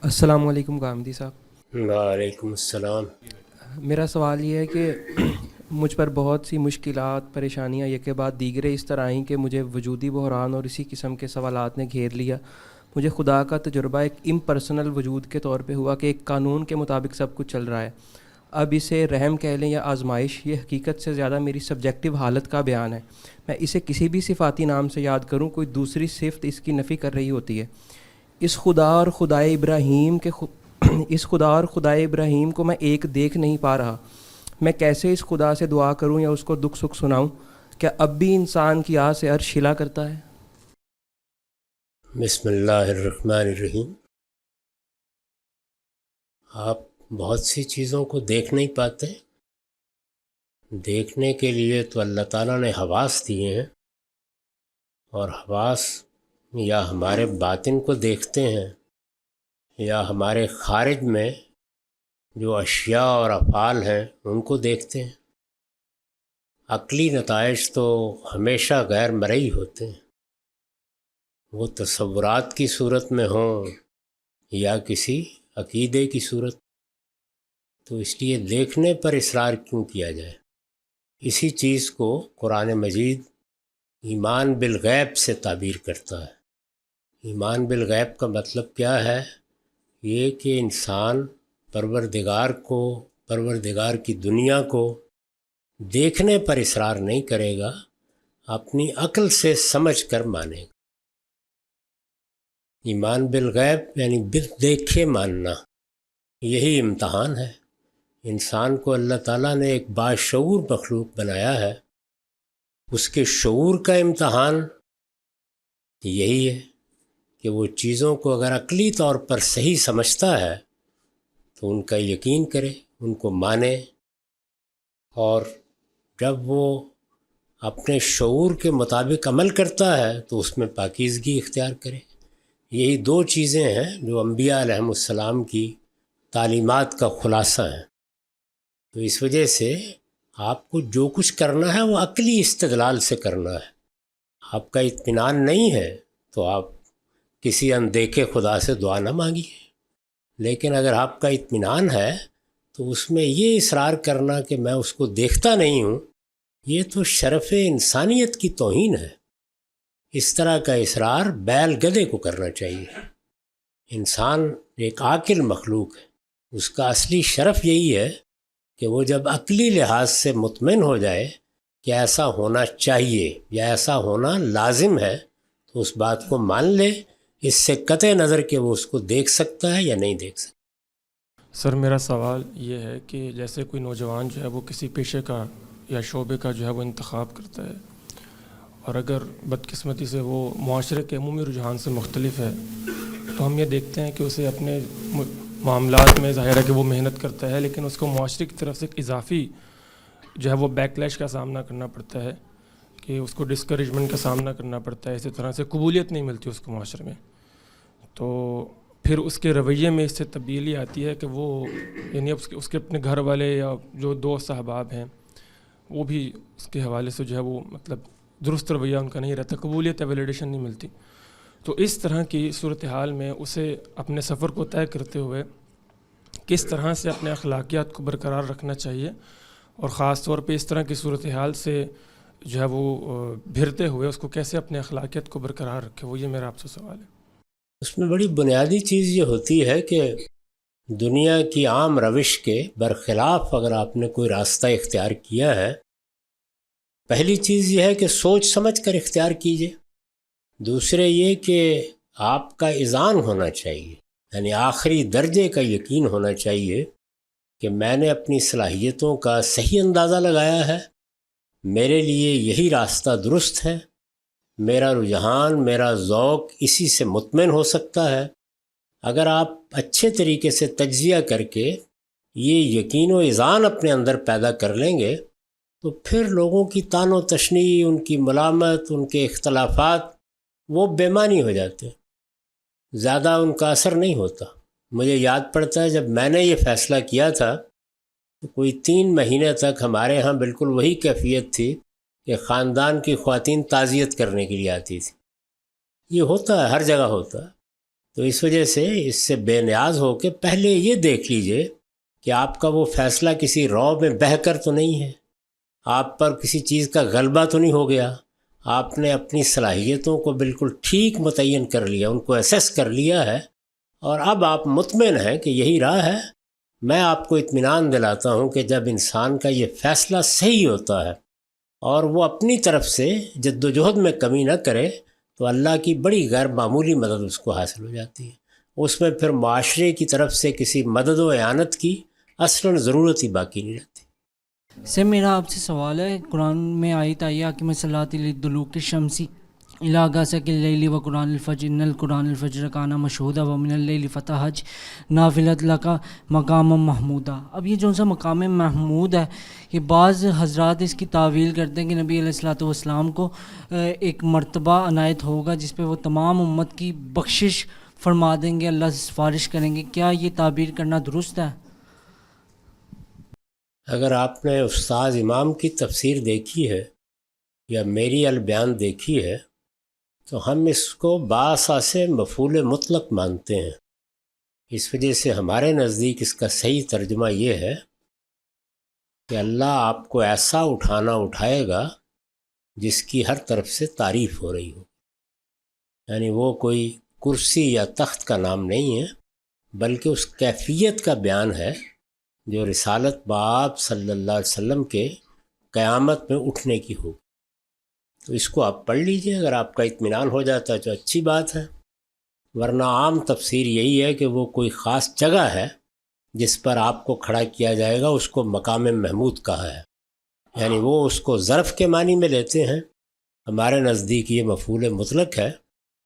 السلام علیکم گامدی صاحب۔ وعلیکم السلام۔ میرا سوال یہ ہے کہ مجھ پر بہت سی مشکلات پریشانیاں یک کے بعد دیگرے اس طرح آئیں کہ مجھے وجودی بحران اور اسی قسم کے سوالات نے گھیر لیا۔ مجھے خدا کا تجربہ ایک امپرسنل وجود کے طور پہ ہوا کہ ایک قانون کے مطابق سب کچھ چل رہا ہے۔ اب اسے رحم کہہ لیں یا آزمائش، یہ حقیقت سے زیادہ میری سبجیکٹو حالت کا بیان ہے۔ میں اسے کسی بھی صفاتی نام سے یاد کروں، کوئی دوسری صفت اس کی نفی کر رہی ہوتی ہے۔ اس خدا اور خدائے ابراہیم کے اس خدا اور خدائے ابراہیم کو میں ایک دیکھ نہیں پا رہا۔ میں کیسے اس خدا سے دعا کروں یا اس کو دکھ سکھ سناؤں؟ کیا اب بھی انسان کی آہ سے عرش ہلا کرتا ہے؟ بسم اللہ الرحمن الرحیم۔ آپ بہت سی چیزوں کو دیکھ نہیں پاتے۔ دیکھنے کے لیے تو اللہ تعالیٰ نے حواس دیے ہیں، اور حواس یا ہمارے باطن کو دیکھتے ہیں یا ہمارے خارج میں جو اشیاء اور افعال ہیں ان کو دیکھتے ہیں۔ عقلی نتائج تو ہمیشہ غیر مرئی ہوتے ہیں، وہ تصورات کی صورت میں ہوں یا کسی عقیدے کی صورت۔ تو اس لیے دیکھنے پر اصرار کیوں کیا جائے؟ اسی چیز کو قرآن مجید ایمان بالغیب سے تعبیر کرتا ہے۔ ایمان بالغیب کا مطلب کیا ہے؟ یہ کہ انسان پروردگار کی دنیا کو دیکھنے پر اصرار نہیں کرے گا، اپنی عقل سے سمجھ کر مانے گا۔ ایمان بالغیب یعنی دیکھے ماننا، یہی امتحان ہے۔ انسان کو اللہ تعالیٰ نے ایک باشعور مخلوق بنایا ہے، اس کے شعور کا امتحان یہی ہے کہ وہ چیزوں کو اگر عقلی طور پر صحیح سمجھتا ہے تو ان کا یقین کرے، ان کو مانے، اور جب وہ اپنے شعور کے مطابق عمل کرتا ہے تو اس میں پاکیزگی اختیار کرے۔ یہی دو چیزیں ہیں جو انبیاء علیہم السلام کی تعلیمات کا خلاصہ ہیں۔ تو اس وجہ سے آپ کو جو کچھ کرنا ہے وہ عقلی استدلال سے کرنا ہے۔ آپ کا اطمینان نہیں ہے تو آپ کسی اندیکھے خدا سے دعا نہ مانگیے، لیکن اگر آپ کا اطمینان ہے تو اس میں یہ اصرار کرنا کہ میں اس کو دیکھتا نہیں ہوں، یہ تو شرف انسانیت کی توہین ہے۔ اس طرح کا اصرار بیل گدھے کو کرنا چاہیے۔ انسان ایک عاقل مخلوق ہے، اس کا اصلی شرف یہی ہے کہ وہ جب عقلی لحاظ سے مطمئن ہو جائے کہ ایسا ہونا چاہیے یا ایسا ہونا لازم ہے، تو اس بات کو مان لے، اس سے قطع نظر کہ وہ اس کو دیکھ سکتا ہے یا نہیں دیکھ سکتا۔ سر میرا سوال یہ ہے کہ جیسے کوئی نوجوان جو ہے وہ کسی پیشے کا یا شعبے کا جو ہے وہ انتخاب کرتا ہے، اور اگر بدقسمتی سے وہ معاشرے کے عمومی رجحان سے مختلف ہے، تو ہم یہ دیکھتے ہیں کہ اسے اپنے معاملات میں ظاہر ہے کہ وہ محنت کرتا ہے، لیکن اس کو معاشرے کی طرف سے ایک اضافی جو ہے وہ بیک لیش کا سامنا کرنا پڑتا ہے، کہ اس کو ڈسکریجمنٹ کا سامنا کرنا پڑتا ہے، اسی طرح سے قبولیت نہیں ملتی اس کو معاشرے میں۔ تو پھر اس کے رویے میں اس سے تبدیلی آتی ہے کہ وہ یعنی اس کے اپنے گھر والے یا جو دوست احباب ہیں وہ بھی اس کے حوالے سے جو ہے وہ مطلب درست رویہ ان کا نہیں رہتا، قبولیت یا ویلیڈیشن نہیں ملتی۔ تو اس طرح کی صورتحال میں اسے اپنے سفر کو طے کرتے ہوئے کس طرح سے اپنے اخلاقیات کو برقرار رکھنا چاہیے، اور خاص طور پہ اس طرح کی صورتحال سے جو ہے وہ بھرتے ہوئے اس کو کیسے اپنے اخلاقیات کو برقرار رکھے، وہ یہ میرا آپ سے سوال ہے۔ اس میں بڑی بنیادی چیز یہ ہوتی ہے کہ دنیا کی عام روش کے برخلاف اگر آپ نے کوئی راستہ اختیار کیا ہے، پہلی چیز یہ ہے کہ سوچ سمجھ کر اختیار کیجیے۔ دوسرے یہ کہ آپ کا اذعان ہونا چاہیے، یعنی آخری درجے کا یقین ہونا چاہیے کہ میں نے اپنی صلاحیتوں کا صحیح اندازہ لگایا ہے، میرے لیے یہی راستہ درست ہے، میرا رجحان، میرا ذوق اسی سے مطمئن ہو سکتا ہے۔ اگر آپ اچھے طریقے سے تجزیہ کر کے یہ یقین و اذعان اپنے اندر پیدا کر لیں گے تو پھر لوگوں کی طعن و تشنیع، ان کی ملامت، ان کے اختلافات وہ بے معنی ہو جاتے ہیں، زیادہ ان کا اثر نہیں ہوتا۔ مجھے یاد پڑتا ہے جب میں نے یہ فیصلہ کیا تھا تو کوئی 3 مہینے تک ہمارے ہاں بالکل وہی کیفیت تھی کہ خاندان کی خواتین تعزیت کرنے کے لیے آتی تھی۔ یہ ہوتا ہے، ہر جگہ ہوتا ہے۔ تو اس وجہ سے اس سے بے نیاز ہو کے پہلے یہ دیکھ لیجئے کہ آپ کا وہ فیصلہ کسی رعب میں بہہ کر تو نہیں ہے، آپ پر کسی چیز کا غلبہ تو نہیں ہو گیا، آپ نے اپنی صلاحیتوں کو بالکل ٹھیک متعین کر لیا، ان کو اسیس کر لیا ہے، اور اب آپ مطمئن ہیں کہ یہی راہ ہے۔ میں آپ کو اطمینان دلاتا ہوں کہ جب انسان کا یہ فیصلہ صحیح ہوتا ہے اور وہ اپنی طرف سے جد و جہد میں کمی نہ کرے تو اللہ کی بڑی غیر معمولی مدد اس کو حاصل ہو جاتی ہے۔ اس میں پھر معاشرے کی طرف سے کسی مدد و اعانت کی اصلاً ضرورت ہی باقی نہیں رہتی۔ سر میرا آپ سے سوال ہے، قرآن میں آیت آئی ہے کہ میں صلاۃ لدلوک الشمسی الی غسق اللیل و قرآن الفجر ان القرآن الفجر کان مشہودا ومن اللیل فتہجد نافلۃ لک مقام محمودا۔ اب یہ جو سا مقام محمود ہے، یہ بعض حضرات اس کی تعویل کرتے ہیں کہ نبی علیہ الصلوۃ والسلام کو ایک مرتبہ عنایت ہوگا جس پہ وہ تمام امت کی بخشش فرما دیں گے، اللہ سے سفارش کریں گے۔ کیا یہ تعبیر کرنا درست ہے؟ اگر آپ نے استاد امام کی تفسیر دیکھی ہے یا میری البیان دیکھی ہے تو ہم اس کو باساس مفعول مطلق مانتے ہیں۔ اس وجہ سے ہمارے نزدیک اس کا صحیح ترجمہ یہ ہے کہ اللہ آپ کو ایسا اٹھائے گا جس کی ہر طرف سے تعریف ہو رہی ہو، یعنی وہ کوئی کرسی یا تخت کا نام نہیں ہے بلکہ اس کیفیت کا بیان ہے جو رسالت باب صلی اللہ علیہ وسلم کے قیامت میں اٹھنے کی ہو۔ تو اس کو آپ پڑھ لیجئے، اگر آپ کا اطمینان ہو جاتا ہے تو اچھی بات ہے، ورنہ عام تفسیر یہی ہے کہ وہ کوئی خاص جگہ ہے جس پر آپ کو کھڑا کیا جائے گا، اس کو مقام محمود کہا ہے، یعنی وہ اس کو ظرف کے معنی میں لیتے ہیں۔ ہمارے نزدیک یہ مفعول مطلق ہے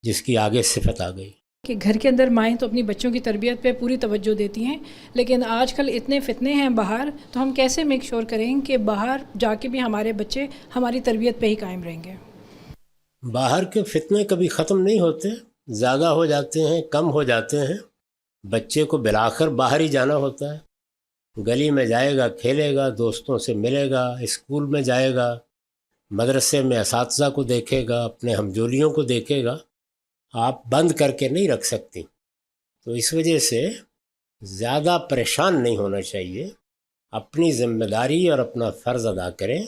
جس کی آگے صفت آ گئی کہ گھر کے اندر مائیں تو اپنی بچوں کی تربیت پہ پوری توجہ دیتی ہیں، لیکن آج کل اتنے فتنے ہیں باہر، تو ہم کیسے میک شور کریں کہ باہر جا کے بھی ہمارے بچے ہماری تربیت پہ ہی قائم رہیں گے؟ باہر کے فتنے کبھی ختم نہیں ہوتے، زیادہ ہو جاتے ہیں، کم ہو جاتے ہیں۔ بچے کو بالآخر باہر ہی جانا ہوتا ہے، گلی میں جائے گا، کھیلے گا، دوستوں سے ملے گا، اسکول میں جائے گا، مدرسے میں اساتذہ کو دیکھے گا، اپنے ہمجولیوں کو دیکھے گا، آپ بند کر کے نہیں رکھ سکتی۔ تو اس وجہ سے زیادہ پریشان نہیں ہونا چاہیے، اپنی ذمہ داری اور اپنا فرض ادا کریں۔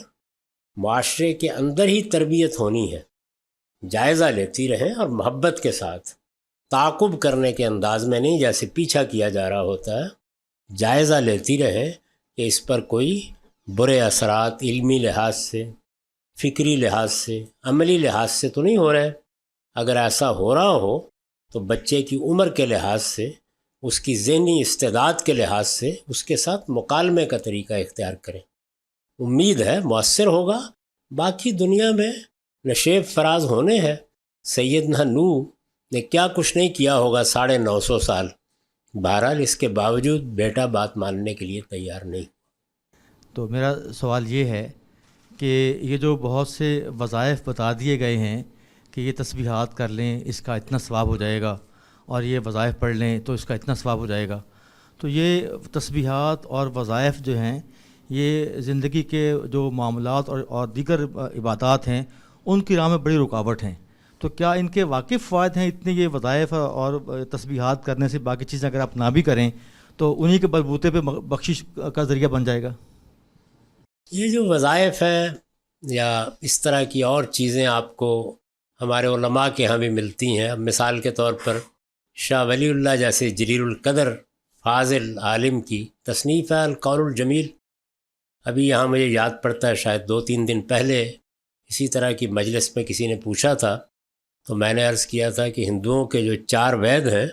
معاشرے کے اندر ہی تربیت ہونی ہے، جائزہ لیتی رہیں اور محبت کے ساتھ، تعاقب کرنے کے انداز میں نہیں جیسے پیچھا کیا جا رہا ہوتا ہے، جائزہ لیتی رہیں کہ اس پر کوئی برے اثرات علمی لحاظ سے، فکری لحاظ سے، عملی لحاظ سے تو نہیں ہو رہے۔ اگر ایسا ہو رہا ہو تو بچے کی عمر کے لحاظ سے، اس کی ذہنی استعداد کے لحاظ سے اس کے ساتھ مکالمے کا طریقہ اختیار کریں، امید ہے مؤثر ہوگا۔ باقی دنیا میں نشیب فراز ہونے ہیں، سیدنا نوح نے کیا کچھ نہیں کیا ہوگا 950 سال، بہرحال اس کے باوجود بیٹا بات ماننے کے لیے تیار نہیں۔ تو میرا سوال یہ ہے کہ یہ جو بہت سے وظائف بتا دیے گئے ہیں کہ یہ تسبیحات کر لیں اس کا اتنا ثواب ہو جائے گا، اور یہ وظائف پڑھ لیں تو اس کا اتنا ثواب ہو جائے گا، تو یہ تسبیحات اور وظائف جو ہیں یہ زندگی کے جو معاملات اور دیگر عبادات ہیں ان کی راہ میں بڑی رکاوٹ ہیں، تو کیا ان کے واقف فوائد ہیں اتنے یہ وظائف اور تسبیحات کرنے سے؟ باقی چیزیں اگر آپ نہ بھی کریں تو انہی کے بلبوتے پہ بخشش کا ذریعہ بن جائے گا؟ یہ جو وظائف ہیں یا اس طرح کی اور چیزیں آپ کو ہمارے علماء کے ہاں بھی ملتی ہیں۔ اب مثال کے طور پر شاہ ولی اللہ جیسے جلیل القدر فاضل عالم کی تصنیف ہے القول الجمیل، ابھی یہاں مجھے یاد پڑتا ہے شاید 2-3 دن پہلے اسی طرح کی مجلس میں کسی نے پوچھا تھا، تو میں نے عرض کیا تھا کہ ہندوؤں کے جو 4 وید ہیں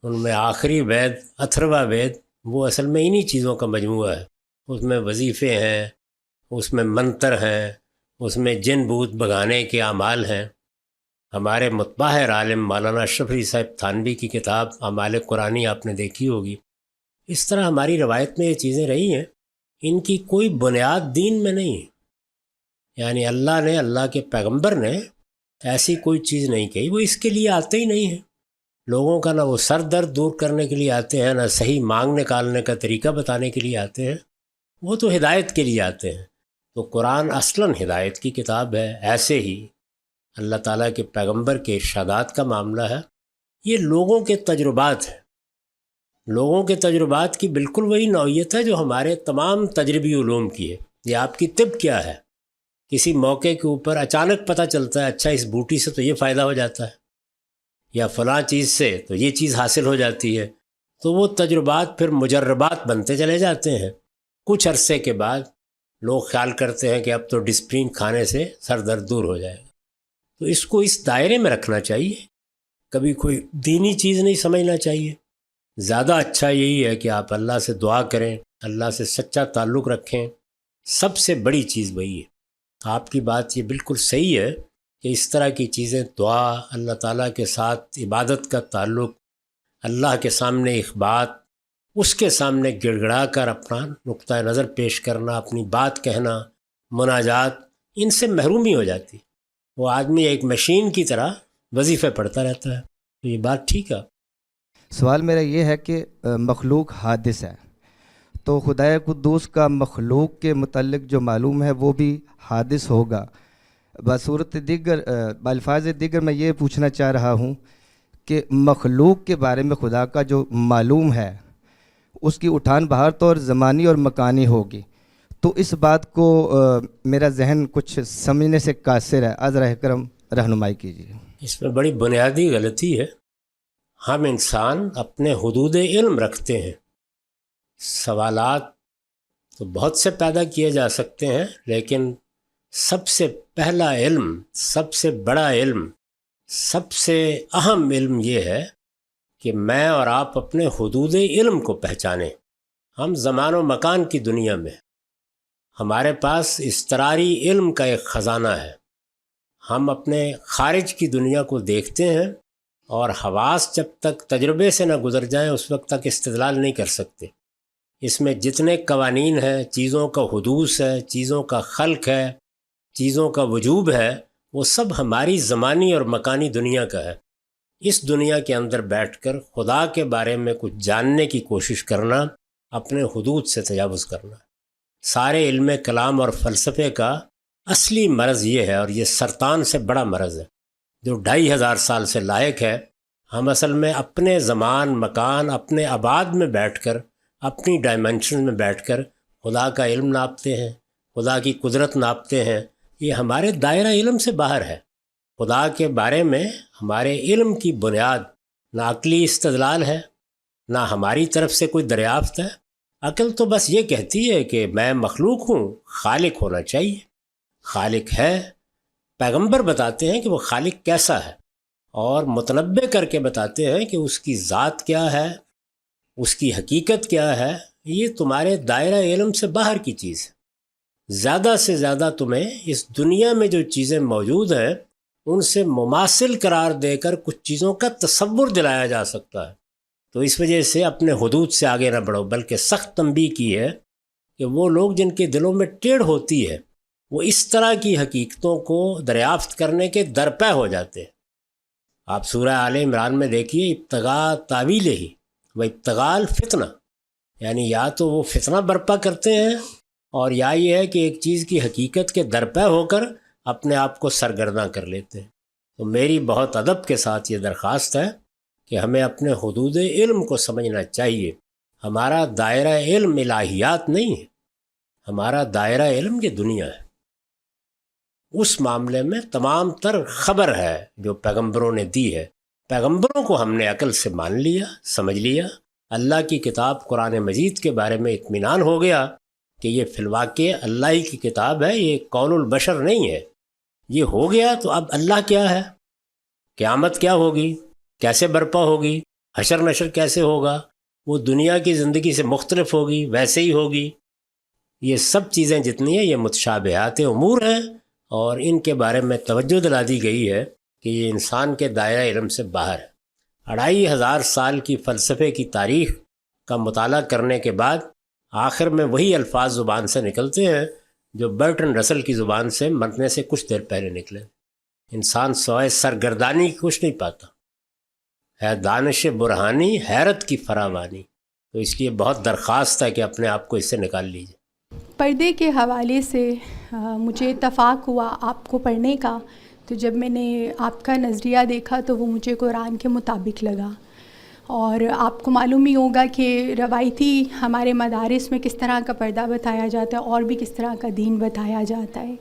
ان میں آخری وید اتھروا وید وہ اصل میں انہی چیزوں کا مجموعہ ہے، اس میں وظیفے ہیں، اس میں منتر ہیں، اس میں جن بھوت بھگانے کے اعمال ہیں۔ ہمارے متباہر عالم مولانا اشرف علی صاحب تھانوی کی کتاب اعمال قرآنی آپ نے دیکھی ہوگی۔ اس طرح ہماری روایت میں یہ چیزیں رہی ہیں، ان کی کوئی بنیاد دین میں نہیں ہے، یعنی اللہ نے، اللہ کے پیغمبر نے ایسی کوئی چیز نہیں کہی، وہ اس کے لیے آتے ہی نہیں ہیں۔ لوگوں کا نہ وہ سر درد دور کرنے کے لیے آتے ہیں، نہ صحیح مانگ نکالنے کا طریقہ بتانے کے لیے آتے ہیں، وہ تو ہدایت کے لیے آتے ہیں۔ تو قرآن اصلاً ہدایت کی کتاب ہے، ایسے ہی اللہ تعالیٰ کے پیغمبر کے ارشادات کا معاملہ ہے۔ یہ لوگوں کے تجربات ہیں. لوگوں کے تجربات کی بالکل وہی نوعیت ہے جو ہمارے تمام تجربی علوم کی ہے. یہ آپ کی طب کیا ہے؟ کسی موقع کے اوپر اچانک پتہ چلتا ہے اچھا اس بوٹی سے تو یہ فائدہ ہو جاتا ہے، یا فلاں چیز سے تو یہ چیز حاصل ہو جاتی ہے. تو وہ تجربات پھر مجربات بنتے چلے جاتے ہیں. کچھ عرصے کے بعد لوگ خیال کرتے ہیں کہ اب تو ڈسپرین کھانے سے سر درد دور ہو جائے گا. تو اس کو اس دائرے میں رکھنا چاہیے، کبھی کوئی دینی چیز نہیں سمجھنا چاہیے. زیادہ اچھا یہی ہے کہ آپ اللہ سے دعا کریں، اللہ سے سچا تعلق رکھیں. سب سے بڑی چیز وہی ہے. آپ کی بات یہ بالکل صحیح ہے کہ اس طرح کی چیزیں، دعا، اللہ تعالیٰ کے ساتھ عبادت کا تعلق، اللہ کے سامنے ایک بات، اس کے سامنے گڑ گڑا کر اپنا نقطہ نظر پیش کرنا، اپنی بات کہنا، مناجات، ان سے محرومی ہو جاتی. وہ آدمی ایک مشین کی طرح وظیفے پڑھتا رہتا ہے. تو یہ بات ٹھیک ہے. سوال میرا یہ ہے کہ مخلوق حادث ہے، تو خدائے قدوس کا مخلوق کے متعلق جو معلوم ہے وہ بھی حادث ہوگا. بصورت دیگر، بالفاظ دیگر میں یہ پوچھنا چاہ رہا ہوں کہ مخلوق کے بارے میں خدا کا جو معلوم ہے اس کی اٹھان بہار طور زمانی اور مکانی ہوگی. تو اس بات کو میرا ذہن کچھ سمجھنے سے قاصر ہے، از رہ کرم رہنمائی کیجیے. اس میں بڑی بنیادی غلطی ہے. ہم انسان اپنے حدود علم رکھتے ہیں. سوالات تو بہت سے پیدا کیے جا سکتے ہیں، لیکن سب سے پہلا علم، سب سے بڑا علم، سب سے اہم علم یہ ہے کہ میں اور آپ اپنے حدود علم کو پہچانیں. ہم زمان و مکان کی دنیا میں، ہمارے پاس اضطراری علم کا ایک خزانہ ہے. ہم اپنے خارج کی دنیا کو دیکھتے ہیں اور حواس جب تک تجربے سے نہ گزر جائیں اس وقت تک استدلال نہیں کر سکتے. اس میں جتنے قوانین ہیں، چیزوں کا حدوث ہے، چیزوں کا خلق ہے، چیزوں کا وجوب ہے، وہ سب ہماری زمانی اور مکانی دنیا کا ہے. اس دنیا کے اندر بیٹھ کر خدا کے بارے میں کچھ جاننے کی کوشش کرنا اپنے حدود سے تجاوز کرنا. سارے علم کلام اور فلسفے کا اصلی مرض یہ ہے، اور یہ سرطان سے بڑا مرض ہے جو 2500 سال سے لاحق ہے. ہم اصل میں اپنے زمان مکان، اپنے آباد میں بیٹھ کر، اپنی ڈائمنشن میں بیٹھ کر خدا کا علم ناپتے ہیں، خدا کی قدرت ناپتے ہیں. یہ ہمارے دائرہ علم سے باہر ہے. خدا کے بارے میں ہمارے علم کی بنیاد نہ عقلی استدلال ہے، نہ ہماری طرف سے کوئی دریافت ہے. عقل تو بس یہ کہتی ہے کہ میں مخلوق ہوں، خالق ہونا چاہیے. خالق ہے. پیغمبر بتاتے ہیں کہ وہ خالق کیسا ہے، اور متنبع کر کے بتاتے ہیں کہ اس کی ذات کیا ہے، اس کی حقیقت کیا ہے. یہ تمہارے دائرہ علم سے باہر کی چیز ہے. زیادہ سے زیادہ تمہیں اس دنیا میں جو چیزیں موجود ہیں ان سے مماثل قرار دے کر کچھ چیزوں کا تصور دلایا جا سکتا ہے. تو اس وجہ سے اپنے حدود سے آگے نہ بڑھو، بلکہ سخت تنبیہ کی ہے کہ وہ لوگ جن کے دلوں میں ٹیڑھ ہوتی ہے وہ اس طرح کی حقیقتوں کو دریافت کرنے کے درپے ہو جاتے ہیں. آپ سورہ آل عمران میں دیکھیے، ابتغاء تاویلہ ہی و ابتغاء الفتنہ، یعنی یا تو وہ فتنہ برپا کرتے ہیں، اور یا یہ ہے کہ ایک چیز کی حقیقت کے درپے ہو کر اپنے آپ کو سرگرداں کر لیتے ہیں. تو میری بہت ادب کے ساتھ یہ درخواست ہے کہ ہمیں اپنے حدود علم کو سمجھنا چاہیے. ہمارا دائرہ علم الہیات نہیں ہے، ہمارا دائرہ علم یہ دنیا ہے. اس معاملے میں تمام تر خبر ہے جو پیغمبروں نے دی ہے. پیغمبروں کو ہم نے عقل سے مان لیا، سمجھ لیا. اللہ کی کتاب قرآن مجید کے بارے میں اطمینان ہو گیا کہ یہ فی الواقع اللہ ہی کی کتاب ہے، یہ قول البشر نہیں ہے. یہ ہو گیا تو اب اللہ کیا ہے، قیامت کیا ہوگی، کیسے برپا ہوگی، حشر نشر کیسے ہوگا، وہ دنیا کی زندگی سے مختلف ہوگی، ویسے ہی ہوگی. یہ سب چیزیں جتنی ہیں یہ متشابہات امور ہیں، اور ان کے بارے میں توجہ دلا دی گئی ہے کہ یہ انسان کے دائرہ علم سے باہر ہے. 2500 سال کی فلسفے کی تاریخ کا مطالعہ کرنے کے بعد آخر میں وہی الفاظ زبان سے نکلتے ہیں جو برٹن رسل کی زبان سے مرنے سے کچھ دیر پہلے نکلے. انسان سوائے سرگردانی کچھ نہیں پاتا ہے. دانش برہانی حیرت کی فراوانی. تو اس لیے بہت درخواست ہے کہ اپنے آپ کو اس سے نکال لیجیے. پردے کے حوالے سے مجھے اتفاق ہوا آپ کو پڑھنے کا، تو جب میں نے آپ کا نظریہ دیکھا تو وہ مجھے قرآن کے مطابق لگا. اور آپ کو معلوم ہی ہوگا کہ روایتی ہمارے مدارس میں کس طرح کا پردہ بتایا جاتا ہے اور بھی کس طرح کا دین بتایا جاتا ہے.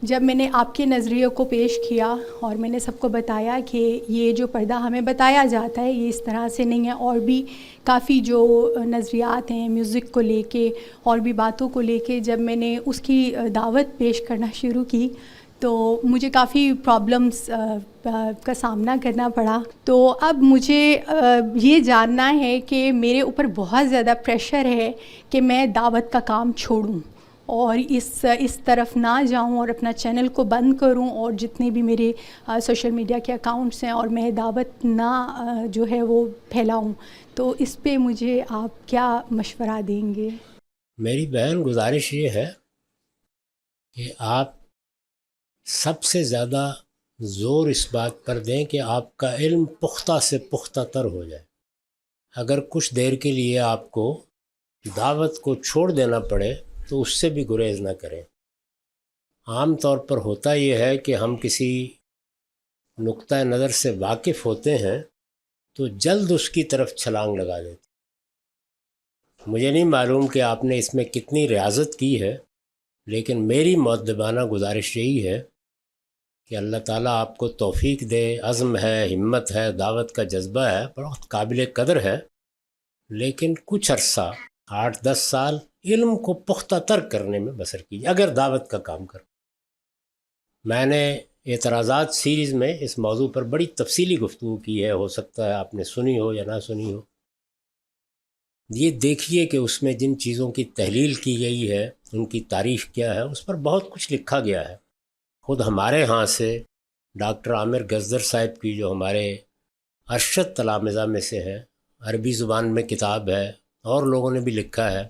جب میں نے آپ کے نظریے کو پیش کیا اور میں نے سب کو بتایا کہ یہ جو پردہ ہمیں بتایا جاتا ہے یہ اس طرح سے نہیں ہے، اور بھی کافی جو نظریات ہیں میوزک کو لے کے اور بھی باتوں کو لے کے، جب میں نے اس کی دعوت پیش کرنا شروع کی تو مجھے کافی پرابلمس کا سامنا کرنا پڑا. تو اب مجھے یہ جاننا ہے کہ میرے اوپر بہت زیادہ پریشر ہے کہ میں دعوت کا کام چھوڑوں اور اس طرف نہ جاؤں اور اپنا چینل کو بند کروں اور جتنے بھی میرے سوشل میڈیا کے اکاؤنٹس ہیں اور میں دعوت نہ جو ہے وہ پھیلاؤں. تو اس پہ مجھے آپ کیا مشورہ دیں گے؟ میری بہن گزارش یہ ہے کہ آپ سب سے زیادہ زور اس بات پر دیں کہ آپ کا علم پختہ سے پختہ تر ہو جائے. اگر کچھ دیر کے لیے آپ کو دعوت کو چھوڑ دینا پڑے تو اس سے بھی گریز نہ کریں. عام طور پر ہوتا یہ ہے کہ ہم کسی نقطۂ نظر سے واقف ہوتے ہیں تو جلد اس کی طرف چھلانگ لگا دیتے. مجھے نہیں معلوم کہ آپ نے اس میں کتنی ریاضت کی ہے، لیکن میری مؤدبانہ گزارش یہی ہے کہ اللہ تعالیٰ آپ کو توفیق دے. عزم ہے، ہمت ہے، دعوت کا جذبہ ہے، بہت قابل قدر ہے، لیکن کچھ عرصہ 8-10 سال علم کو پختہ تر کرنے میں بسر کیجیے اگر دعوت کا کام کر. میں نے اعتراضات سیریز میں اس موضوع پر بڑی تفصیلی گفتگو کی ہے، ہو سکتا ہے آپ نے سنی ہو یا نہ سنی ہو. یہ دیکھیے کہ اس میں جن چیزوں کی تحلیل کی گئی ہے، ان کی تعریف کیا ہے، اس پر بہت کچھ لکھا گیا ہے. خود ہمارے ہاں سے ڈاکٹر عامر گزدر صاحب کی جو ہمارے ارشد تلامذہ میں سے ہے، عربی زبان میں کتاب ہے، اور لوگوں نے بھی لکھا ہے.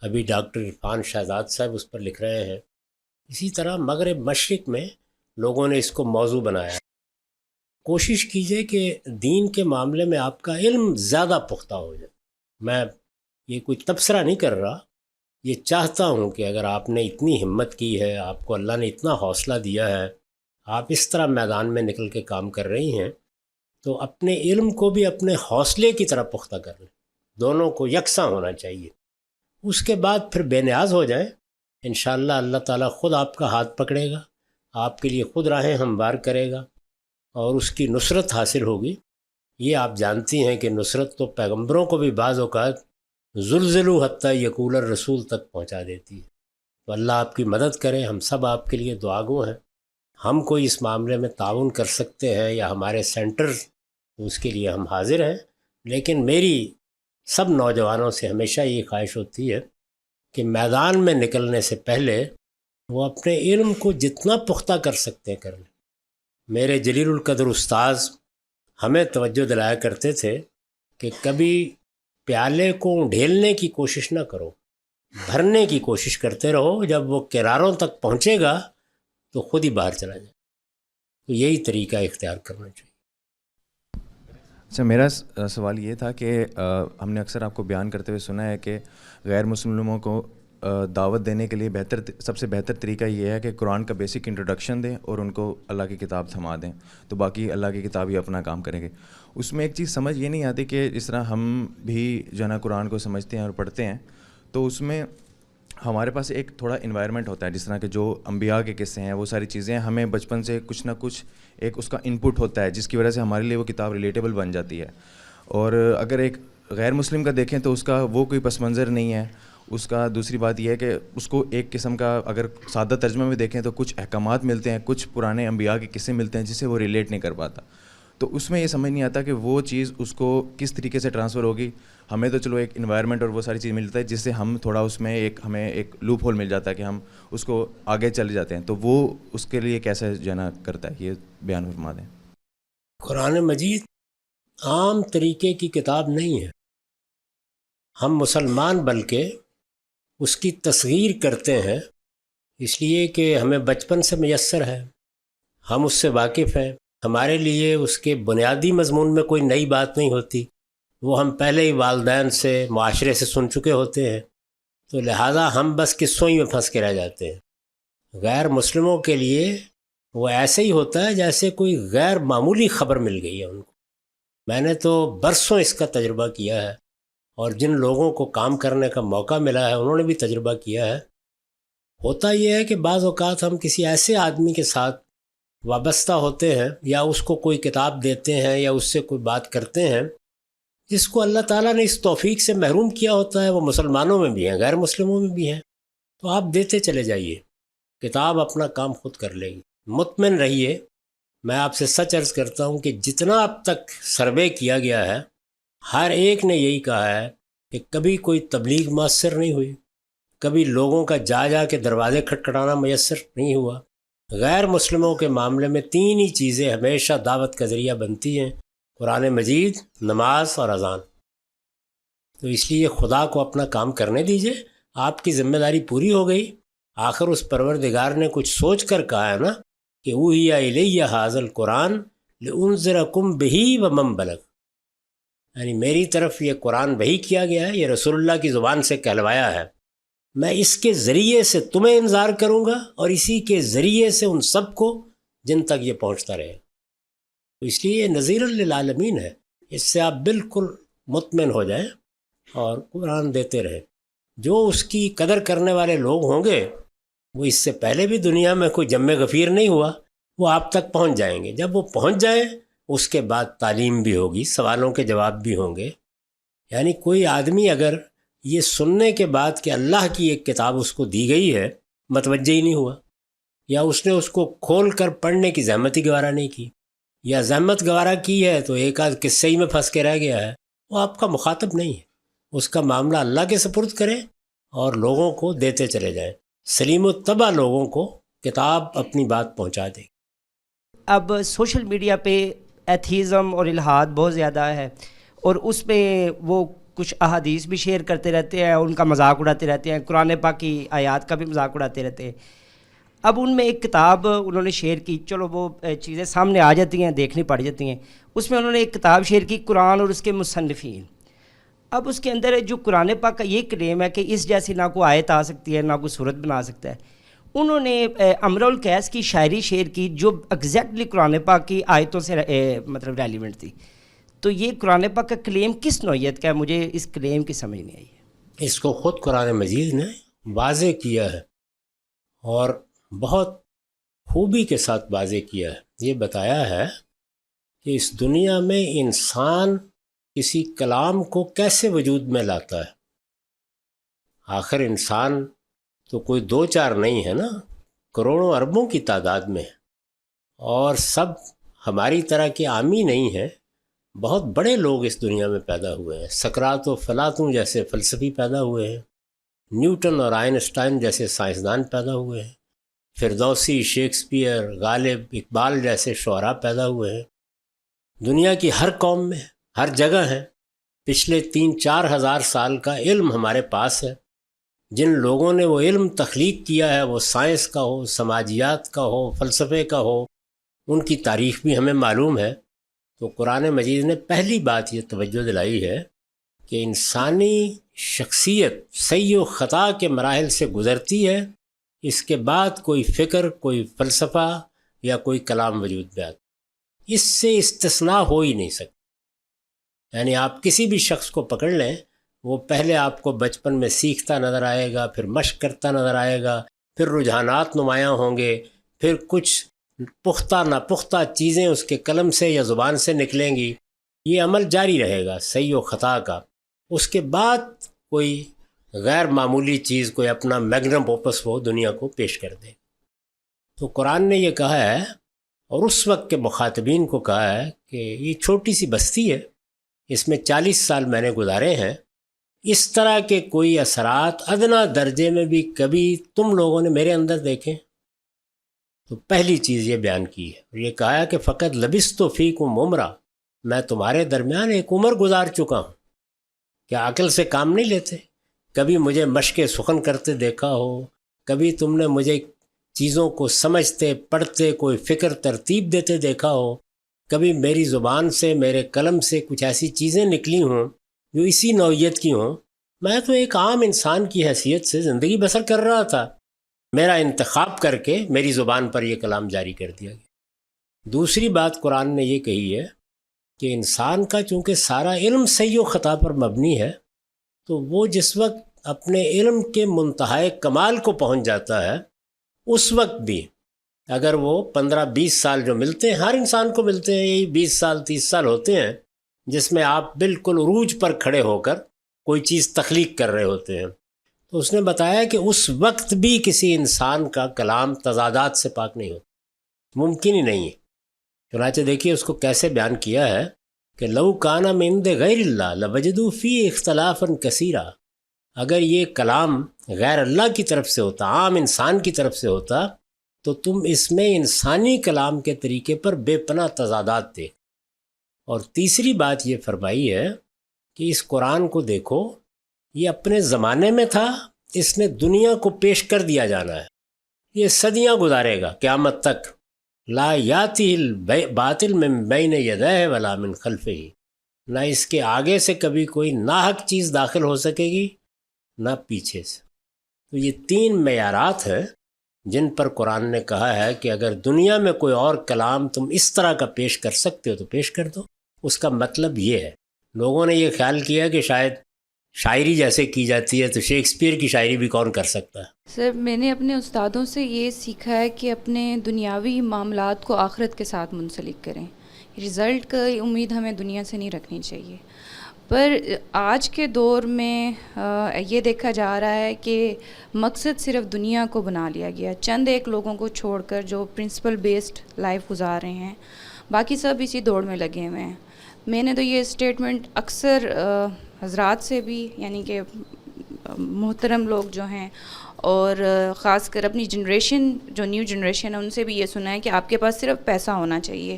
ابھی ڈاکٹر عرفان شہزاد صاحب اس پر لکھ رہے ہیں. اسی طرح مغرب مشرق میں لوگوں نے اس کو موضوع بنایا. کوشش کیجئے کہ دین کے معاملے میں آپ کا علم زیادہ پختہ ہو جائے. میں یہ کوئی تبصرہ نہیں کر رہا، یہ چاہتا ہوں کہ اگر آپ نے اتنی ہمت کی ہے، آپ کو اللہ نے اتنا حوصلہ دیا ہے، آپ اس طرح میدان میں نکل کے کام کر رہی ہیں، تو اپنے علم کو بھی اپنے حوصلے کی طرح پختہ کر لیں. دونوں کو یکساں ہونا چاہیے. اس کے بعد پھر بے نیاز ہو جائیں. انشاءاللہ اللہ تعالیٰ خود آپ کا ہاتھ پکڑے گا، آپ کے لیے خود راہیں ہموار کرے گا اور اس کی نصرت حاصل ہوگی. یہ آپ جانتی ہیں کہ نصرت تو پیغمبروں کو بھی بعض اوقات زلزلوا حتیٰ یقول الرسول تک پہنچا دیتی ہے. تو اللہ آپ کی مدد کرے. ہم سب آپ کے لیے دعا گو ہیں. ہم کوئی اس معاملے میں تعاون کر سکتے ہیں یا ہمارے سینٹرز، اس کے لیے ہم حاضر ہیں. لیکن میری سب نوجوانوں سے ہمیشہ یہ خواہش ہوتی ہے کہ میدان میں نکلنے سے پہلے وہ اپنے علم کو جتنا پختہ کر سکتے ہیں کر لیں. میرے جلیل القدر استاذ ہمیں توجہ دلایا کرتے تھے کہ کبھی پیالے کو ڈھیلنے کی کوشش نہ کرو، بھرنے کی کوشش کرتے رہو. جب وہ کناروں تک پہنچے گا تو خود ہی باہر چلا جائے. تو یہی طریقہ اختیار کرنا چاہیے. اچھا، میرا سوال یہ تھا کہ ہم نے اکثر آپ کو بیان کرتے ہوئے سنا ہے کہ غیر مسلموں کو دعوت دینے کے لیے سب سے بہتر طریقہ یہ ہے کہ قرآن کا بیسک انٹروڈکشن دیں اور ان کو اللہ کی کتاب تھما دیں، تو باقی اللہ کی کتاب ہی اپنا کام کریں گے. اس میں ایک چیز سمجھ یہ نہیں آتی کہ جس طرح ہم بھی جو ہے نا قرآن کو سمجھتے ہیں اور پڑھتے ہیں، تو اس میں ہمارے پاس ایک تھوڑا انوائرمنٹ ہوتا ہے، جس طرح کہ جو انبیاء کے قصے ہیں، وہ ساری چیزیں ہمیں بچپن سے کچھ نہ کچھ ایک اس کا انپٹ ہوتا ہے، جس کی وجہ سے ہمارے لیے وہ کتاب ریلیٹیبل بن جاتی ہے. اور اگر ایک غیر مسلم کا دیکھیں تو اس کا وہ کوئی پس منظر نہیں ہے. اس کا دوسری بات یہ ہے کہ اس کو ایک قسم کا اگر سادہ ترجمے میں دیکھیں تو کچھ احکامات ملتے ہیں، کچھ پرانے انبیاء کے قصے ملتے ہیں جسے وہ ریلیٹ نہیں کر پاتا. تو اس میں یہ سمجھ نہیں آتا کہ وہ چیز اس کو کس طریقے سے ٹرانسفر ہوگی. ہمیں تو چلو ایک انوائرمنٹ اور وہ ساری چیز ملتا ہے جس سے ہم تھوڑا اس میں ہمیں ایک لوپ ہول مل جاتا ہے کہ ہم اس کو آگے چلے جاتے ہیں. تو وہ اس کے لیے کیسے جانا کرتا ہے، یہ بیان فرما دیں. قرآن مجید عام طریقے کی کتاب نہیں ہے. ہم مسلمان بلکہ اس کی تصغیر کرتے ہیں اس لیے کہ ہمیں بچپن سے میسر ہے، ہم اس سے واقف ہیں. ہمارے لیے اس کے بنیادی مضمون میں کوئی نئی بات نہیں ہوتی، وہ ہم پہلے ہی والدین سے، معاشرے سے سن چکے ہوتے ہیں. تو لہٰذا ہم بس قصوں ہی میں پھنس کے رہ جاتے ہیں. غیر مسلموں کے لیے وہ ایسے ہی ہوتا ہے جیسے کوئی غیر معمولی خبر مل گئی ہے ان کو. میں نے تو برسوں اس کا تجربہ کیا ہے، اور جن لوگوں کو کام کرنے کا موقع ملا ہے انہوں نے بھی تجربہ کیا ہے. ہوتا یہ ہے کہ بعض اوقات ہم کسی ایسے آدمی کے ساتھ وابستہ ہوتے ہیں، یا اس کو کوئی کتاب دیتے ہیں، یا اس سے کوئی بات کرتے ہیں جس کو اللہ تعالیٰ نے اس توفیق سے محروم کیا ہوتا ہے. وہ مسلمانوں میں بھی ہیں، غیر مسلموں میں بھی ہیں. تو آپ دیتے چلے جائیے، کتاب اپنا کام خود کر لے گی. مطمئن رہیے. میں آپ سے سچ عرض کرتا ہوں کہ جتنا اب تک سروے کیا گیا ہے، ہر ایک نے یہی کہا ہے کہ کبھی کوئی تبلیغ مؤثر نہیں ہوئی، کبھی لوگوں کا جا جا کے دروازے کھٹکھٹانا میسر نہیں ہوا. غیر مسلموں کے معاملے میں 3 ہی چیزیں ہمیشہ دعوت کا ذریعہ بنتی ہیں: قرآن مجید، نماز اور اذان. تو اس لیے خدا کو اپنا کام کرنے دیجئے. آپ کی ذمہ داری پوری ہو گئی. آخر اس پروردگار نے کچھ سوچ کر کہا ہے نا کہ اوحی الیہ ھذا القرآن لانذرکم بہ ومن بلغ، یعنی میری طرف یہ قرآن وحی کیا گیا ہے، یہ رسول اللہ کی زبان سے کہلوایا ہے. میں اس کے ذریعے سے تمہیں انذار کروں گا، اور اسی کے ذریعے سے ان سب کو جن تک یہ پہنچتا رہے. تو اس لیے یہ نذیر للعالمین ہے. اس سے آپ بالکل مطمئن ہو جائیں اور قرآن دیتے رہیں. جو اس کی قدر کرنے والے لوگ ہوں گے، وہ اس سے پہلے بھی دنیا میں کوئی جم غفیر نہیں ہوا، وہ آپ تک پہنچ جائیں گے. جب وہ پہنچ جائیں اس کے بعد تعلیم بھی ہوگی، سوالوں کے جواب بھی ہوں گے. یعنی کوئی آدمی اگر یہ سننے کے بعد کہ اللہ کی ایک کتاب اس کو دی گئی ہے متوجہ ہی نہیں ہوا، یا اس نے اس کو کھول کر پڑھنے کی زحمت ہی گوارا نہیں کی، یا زحمت گوارا کی ہے تو ایک آدھ قصے ہی میں پھنس کے رہ گیا ہے، وہ آپ کا مخاطب نہیں ہے. اس کا معاملہ اللہ کے سپرد کریں اور لوگوں کو دیتے چلے جائیں. سلیم الطبع لوگوں کو کتاب اپنی بات پہنچا دے. اب سوشل میڈیا پہ ایتھیزم اور الحاد بہت زیادہ ہے، اور اس پہ وہ کچھ احادیث بھی شیئر کرتے رہتے ہیں، ان کا مذاق اڑاتے رہتے ہیں، قرآن پاک کی آیات کا بھی مذاق اڑاتے رہتے ہیں. اب ان میں ایک کتاب انہوں نے شیئر کی، چلو وہ چیزیں سامنے آ جاتی ہیں، دیکھنی پڑ جاتی ہیں. اس میں انہوں نے ایک کتاب شیئر کی، قرآن اور اس کے مصنفین. اب اس کے اندر جو قرآن پاک کا یہ کلیم ہے کہ اس جیسی نہ کوئی آیت آ سکتی ہے، نہ کوئی صورت بنا سکتا ہے. انہوں نے امر القیس کی شاعری شیئر کی جو ایگزیکٹلی قرآن پاک کی آیتوں سے مطلب ریلیونٹ تھی. تو یہ قرآن پاک کا کلیم کس نوعیت کا ہے؟ مجھے اس کلیم کی سمجھ نہیں آئی ہے. اس کو خود قرآن مجید نے واضح کیا ہے، اور بہت خوبی کے ساتھ واضح کیا ہے. یہ بتایا ہے کہ اس دنیا میں انسان کسی کلام کو کیسے وجود میں لاتا ہے. آخر انسان تو کوئی 2-4 نہیں ہے نا، کروڑوں اربوں کی تعداد میں ہے، اور سب ہماری طرح کے عامی نہیں ہیں. بہت بڑے لوگ اس دنیا میں پیدا ہوئے ہیں. سقراط و فلاطوں جیسے فلسفی پیدا ہوئے ہیں، نیوٹن اور آئنسٹائن جیسے سائنسدان پیدا ہوئے ہیں، فردوسی، شیکسپیئر، غالب، اقبال جیسے شعراء پیدا ہوئے ہیں. دنیا کی ہر قوم میں، ہر جگہ ہیں. پچھلے 3-4 ہزار سال کا علم ہمارے پاس ہے. جن لوگوں نے وہ علم تخلیق کیا ہے، وہ سائنس کا ہو، سماجیات کا ہو، فلسفے کا ہو، ان کی تاریخ بھی ہمیں معلوم ہے. تو قرآن مجید نے پہلی بات یہ توجہ دلائی ہے کہ انسانی شخصیت صحیح و خطا کے مراحل سے گزرتی ہے، اس کے بعد کوئی فکر، کوئی فلسفہ یا کوئی کلام وجود میں آتا. اس سے استثناء ہو ہی نہیں سکتا. یعنی آپ کسی بھی شخص کو پکڑ لیں، وہ پہلے آپ کو بچپن میں سیکھتا نظر آئے گا، پھر مشق کرتا نظر آئے گا، پھر رجحانات نمایاں ہوں گے، پھر کچھ پختہ ناپختہ چیزیں اس کے قلم سے یا زبان سے نکلیں گی. یہ عمل جاری رہے گا صحیح و خطا کا. اس کے بعد کوئی غیر معمولی چیز، کوئی اپنا میگنم اوپس وہ دنیا کو پیش کر دے. تو قرآن نے یہ کہا ہے، اور اس وقت کے مخاطبین کو کہا ہے کہ یہ چھوٹی سی بستی ہے، اس میں 40 سال میں نے گزارے ہیں، اس طرح کے کوئی اثرات ادنا درجے میں بھی کبھی تم لوگوں نے میرے اندر دیکھیں. تو پہلی چیز یہ بیان کی ہے، اور یہ کہا ہے کہ فقط لبثت فیکم عمرا، میں تمہارے درمیان ایک عمر گزار چکا ہوں. کیا عقل سے کام نہیں لیتے؟ کبھی مجھے مشق سخن کرتے دیکھا ہو؟ کبھی تم نے مجھے چیزوں کو سمجھتے، پڑھتے، کوئی فکر ترتیب دیتے دیکھا ہو؟ کبھی میری زبان سے، میرے قلم سے کچھ ایسی چیزیں نکلی ہوں جو اسی نوعیت کی ہوں؟ میں تو ایک عام انسان کی حیثیت سے زندگی بسر کر رہا تھا. میرا انتخاب کر کے میری زبان پر یہ کلام جاری کر دیا گیا۔ دوسری بات قرآن نے یہ کہی ہے کہ انسان کا چونکہ سارا علم صحیح و خطا پر مبنی ہے، تو وہ جس وقت اپنے علم کے منتہائے کمال کو پہنچ جاتا ہے، اس وقت بھی اگر وہ 15-20 سال جو ملتے ہیں، ہر انسان کو ملتے ہیں، یہی 20 سال 30 سال ہوتے ہیں جس میں آپ بالکل عروج پر کھڑے ہو کر کوئی چیز تخلیق کر رہے ہوتے ہیں، تو اس نے بتایا کہ اس وقت بھی کسی انسان کا کلام تضادات سے پاک نہیں ہوتا، ممکن ہی نہیں ہے۔ چنانچہ دیکھیے اس کو کیسے بیان کیا ہے کہ لو کان من عند غیر اللہ لوجدوا فیہ اختلافا کثیرا، اگر یہ کلام غیر اللہ کی طرف سے ہوتا، عام انسان کی طرف سے ہوتا، تو تم اس میں انسانی کلام کے طریقے پر بے پناہ تضادات دیکھ۔ اور تیسری بات یہ فرمائی ہے کہ اس قرآن کو دیکھو، یہ اپنے زمانے میں تھا، اس نے دنیا کو پیش کر دیا جانا ہے، یہ صدیاں گزارے گا قیامت تک، لا یاتی الباطل من بین یدیہ ولا من خلفہ، نہ اس کے آگے سے کبھی کوئی ناحق چیز داخل ہو سکے گی نہ پیچھے سے۔ تو یہ 3 معیارات ہیں جن پر قرآن نے کہا ہے کہ اگر دنیا میں کوئی اور کلام تم اس طرح کا پیش کر سکتے ہو تو پیش کر دو۔ اس کا مطلب یہ ہے، لوگوں نے یہ خیال کیا کہ شاید شاعری جیسے کی جاتی ہے تو شیکسپیئر کی شاعری بھی کون کر سکتا ہے۔ سر میں نے اپنے استادوں سے یہ سیکھا ہے کہ اپنے دنیاوی معاملات کو آخرت کے ساتھ منسلک کریں، رزلٹ کی امید ہمیں دنیا سے نہیں رکھنی چاہیے۔ پر آج کے دور میں یہ دیکھا جا رہا ہے کہ مقصد صرف دنیا کو بنا لیا گیا، چند ایک لوگوں کو چھوڑ کر جو پرنسپل بیسڈ لائف گزار رہے ہیں، باقی سب اسی دوڑ میں لگے ہوئے ہیں۔ میں نے تو یہ اسٹیٹمنٹ اکثر حضرات سے بھی، یعنی کہ محترم لوگ جو ہیں، اور خاص کر اپنی جنریشن جو نیو جنریشن ہے ان سے بھی یہ سنا ہے کہ آپ کے پاس صرف پیسہ ہونا چاہیے،